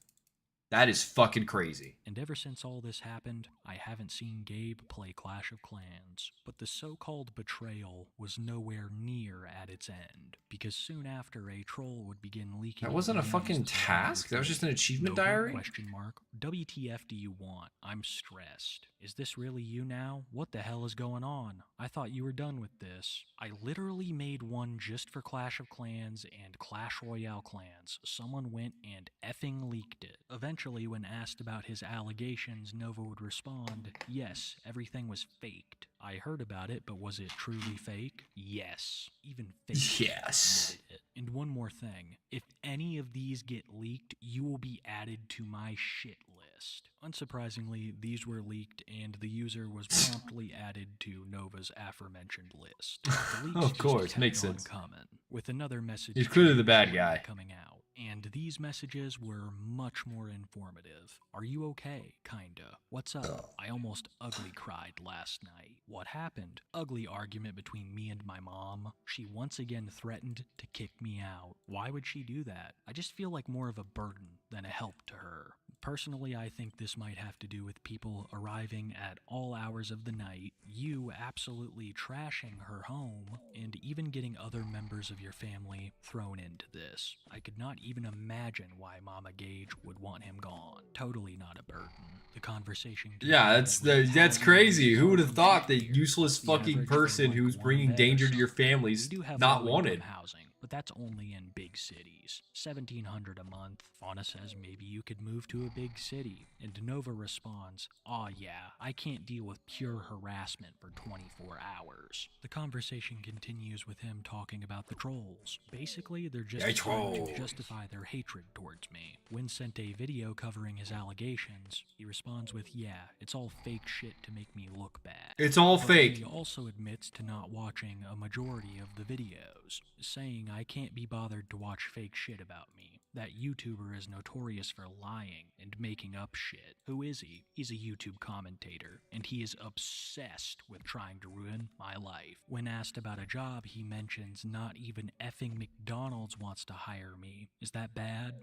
That is fucking crazy.
And ever since all this happened, I haven't seen Gabe play Clash of Clans. But the so-called betrayal was nowhere near at its end, because soon after a troll would begin leaking...
That wasn't a fucking task? That was just an achievement diary?
Question mark. WTF do you want? I'm stressed. Is this really you now? What the hell is going on? I thought you were done with this. I literally made one just for Clash of Clans and Clash Royale clans. Someone went and effing leaked it. Eventually, when asked about his allegations, Nova would respond, yes, everything was faked. I heard about it, but was it truly fake? Yes. Even fake.
Yes.
Admitted it. And one more thing. If any of these get leaked, you will be added to my shit list. Unsurprisingly, these were leaked, and the user was promptly added to Nova's aforementioned list. The leaks
Of course, makes sense.
Coming, with another message
He's clearly the bad guy.
coming out. And these messages were much more informative. Are you okay? Kinda. What's up? I almost ugly cried last night. What happened? Ugly argument between me and my mom. She once again threatened to kick me out. Why would she do that? I just feel like more of a burden than a help to her. Personally, I think this might have to do with people arriving at all hours of the night, you absolutely trashing her home, and even getting other members of your family thrown into this. I could not even imagine why Mama Gage would want him gone. Totally not a burden. The conversation.
Yeah, that's crazy. Who would have thought that useless fucking person who's bringing danger to your family's not wanted?
Housing, but that's only in big cities. $1,700 a month. Fauna says maybe you could move to a big city. And Nova responds, "Aw yeah, I can't deal with pure harassment for 24 hours. The conversation continues with him talking about the trolls. Basically, they're just trying to justify their hatred towards me. When sent a video covering his allegations, he responds with, "Yeah, it's all fake shit to make me look bad."
It's all
But
fake.
He also admits to not watching a majority of the videos, saying, "I can't be bothered to watch fake shit about me. That YouTuber is notorious for lying and making up shit. Who is he? He's a YouTube commentator, and he is obsessed with trying to ruin my life." When asked about a job, he mentions not even effing McDonald's wants to hire me. Is that bad?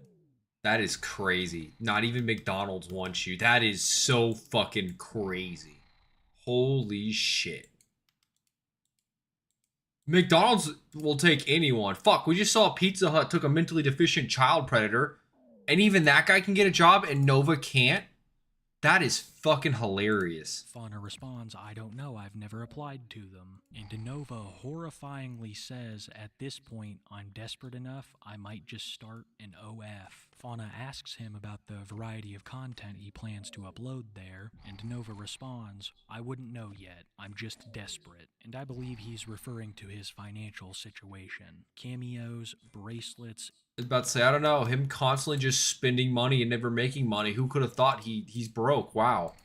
That is crazy. Not even McDonald's wants you. That is so fucking crazy. Holy shit. McDonald's will take anyone. Fuck, we just saw Pizza Hut took a mentally deficient child predator, and even that guy can get a job and Nova can't? That is fucking hilarious.
Fauna responds, "I don't know, I've never applied to them." And Nova horrifyingly says, "At this point, I'm desperate enough, I might just start an OF." Fauna asks him about the variety of content he plans to upload there, and Nova responds, "I wouldn't know yet, I'm just desperate." And I believe he's referring to his financial situation. Cameos, bracelets.
I was about to say, I don't know, him constantly just spending money and never making money. Who could have thought he's broke? Wow.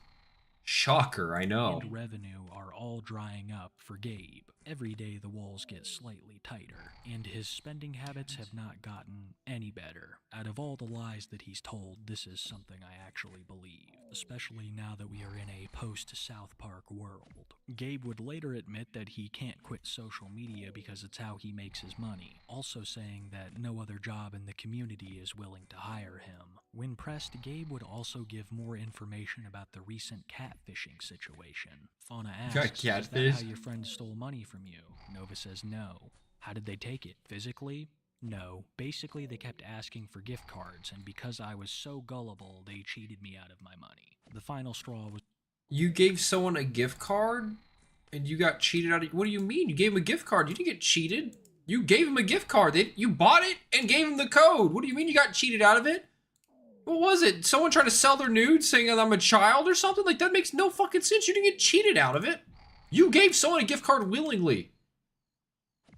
Shocker, I know.
And revenue are all drying up for Gabe. Every day the walls get slightly tighter, and his spending habits have not gotten any better. Out of all the lies that he's told, this is something I actually believe, especially now that we are in a post-South Park world. Gabe would later admit that he can't quit social media because it's how he makes his money, also saying that no other job in the community is willing to hire him. When pressed, Gabe would also give more information about the recent catfishing situation. Fauna asks, "Is that how your friend stole money from you?" Nova says no. "How did they take it? Physically?" "No. Basically, they kept asking for gift cards, and because I was so gullible, they cheated me out of my money." The final straw was...
You gave someone a gift card and you got cheated out of... What do you mean? You gave him a gift card. You didn't get cheated. You gave him a gift card. You bought it and gave him the code. What do you mean you got cheated out of it? What was it? Someone trying to sell their nudes saying that I'm a child or something? Like, that makes no fucking sense. You didn't get cheated out of it. You gave someone a gift card willingly.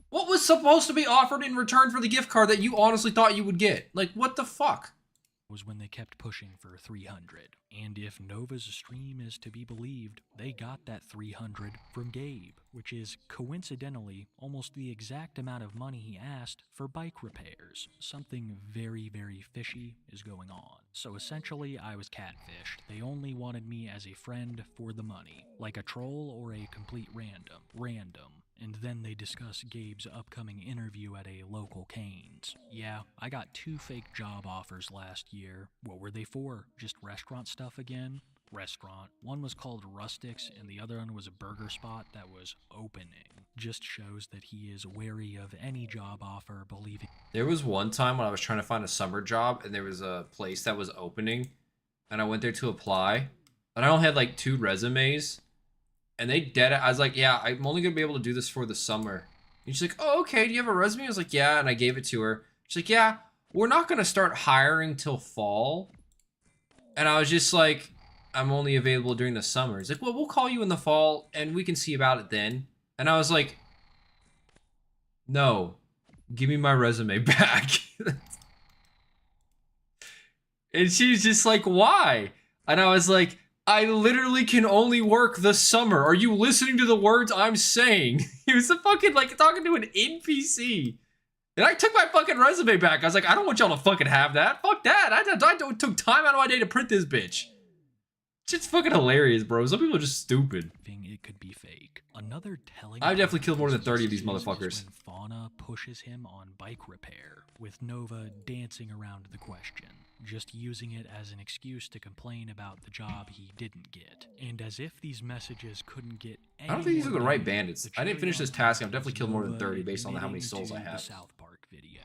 What was supposed to be offered in return for the gift card that you honestly thought you would get? Like, what the fuck?
Was when they kept pushing for 300. And if Nova's stream is to be believed, they got that 300 from Gabe, which is coincidentally almost the exact amount of money he asked for bike repairs. Something very, very fishy is going on. So essentially, I was catfished. They only wanted me as a friend for the money, like a troll or a complete random. And then they discuss Gabe's upcoming interview at a local Cane's. Yeah, I got 2 fake job offers last year. What were they for? Just restaurant stuff again? Restaurant. One was called Rustics, and the other one was a burger spot that was opening. Just shows that he is wary of any job offer, believing...
There was one time when I was trying to find a summer job, and there was a place that was opening, and I went there to apply, and I only had like 2 resumes. And they I was like, yeah, I'm only going to be able to do this for the summer. And she's like, oh, okay, do you have a resume? I was like, yeah, and I gave it to her. She's like, yeah, we're not going to start hiring till fall. And I was just like, I'm only available during the summer. He's like, well, we'll call you in the fall, and we can see about it then. And I was like, no, give me my resume back. And she's just like, why? And I was like, I literally can only work the summer. Are you listening to the words I'm saying? He was a fucking, like, talking to an NPC. And I took my fucking resume back. I was like, I don't want y'all to fucking have that. Fuck that. I took time out of my day to print this bitch. It's fucking hilarious, bro. Some people are just stupid.
It could be fake. Another telling...
I've definitely killed more than 30 of these motherfuckers.
When Fauna pushes him on bike repair, with Nova dancing around the question. just using it as an excuse to complain about the job he didn't get. And as if these messages couldn't get any
I don't think these are the right
more
bandits. I didn't finish this task. I've definitely killed more than 30 based on how many
admitting
souls I
to the
have.
South Park video.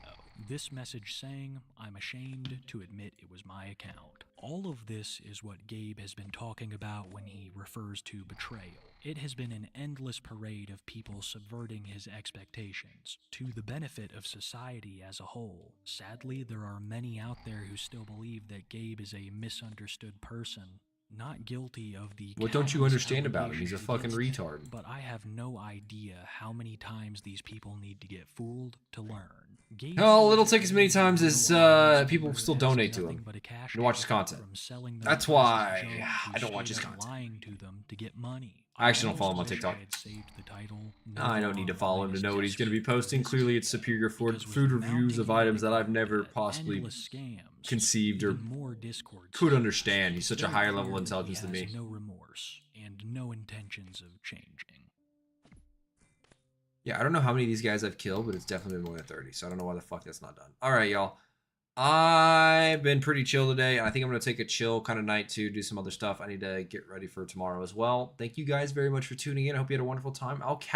This message saying, "I'm ashamed to admit it was my account." All of this is what Gabe has been talking about when he refers to betrayal. It has been an endless parade of people subverting his expectations, to the benefit of society as a whole. Sadly, there are many out there who still believe that Gabe is a misunderstood person, not guilty of the
What don't you
countless
understand about him? He's a
allegations
fucking
against him.
retard.
But I have no idea how many times these people need to get fooled to learn. Gabe
Hell, it'll take as many times as people still donate to him to watch his content. That's why I don't watch his content.
Lying to them to get money.
I actually don't follow him on TikTok. I don't need to follow him to know what he's going to be posting. Clearly, it's superior food reviews of items that I've never possibly conceived or could understand. He's such a higher level of intelligence than me.
No remorse and no intentions of changing.
Yeah, I don't know how many of these guys I've killed, but it's definitely been more than 30, so I don't know why the fuck that's not done. All right, y'all. I've been pretty chill today, and I think I'm going to take a chill kind of night to do some other stuff. I need to get ready for tomorrow as well. Thank you guys very much for tuning in. I hope you had a wonderful time. I'll catch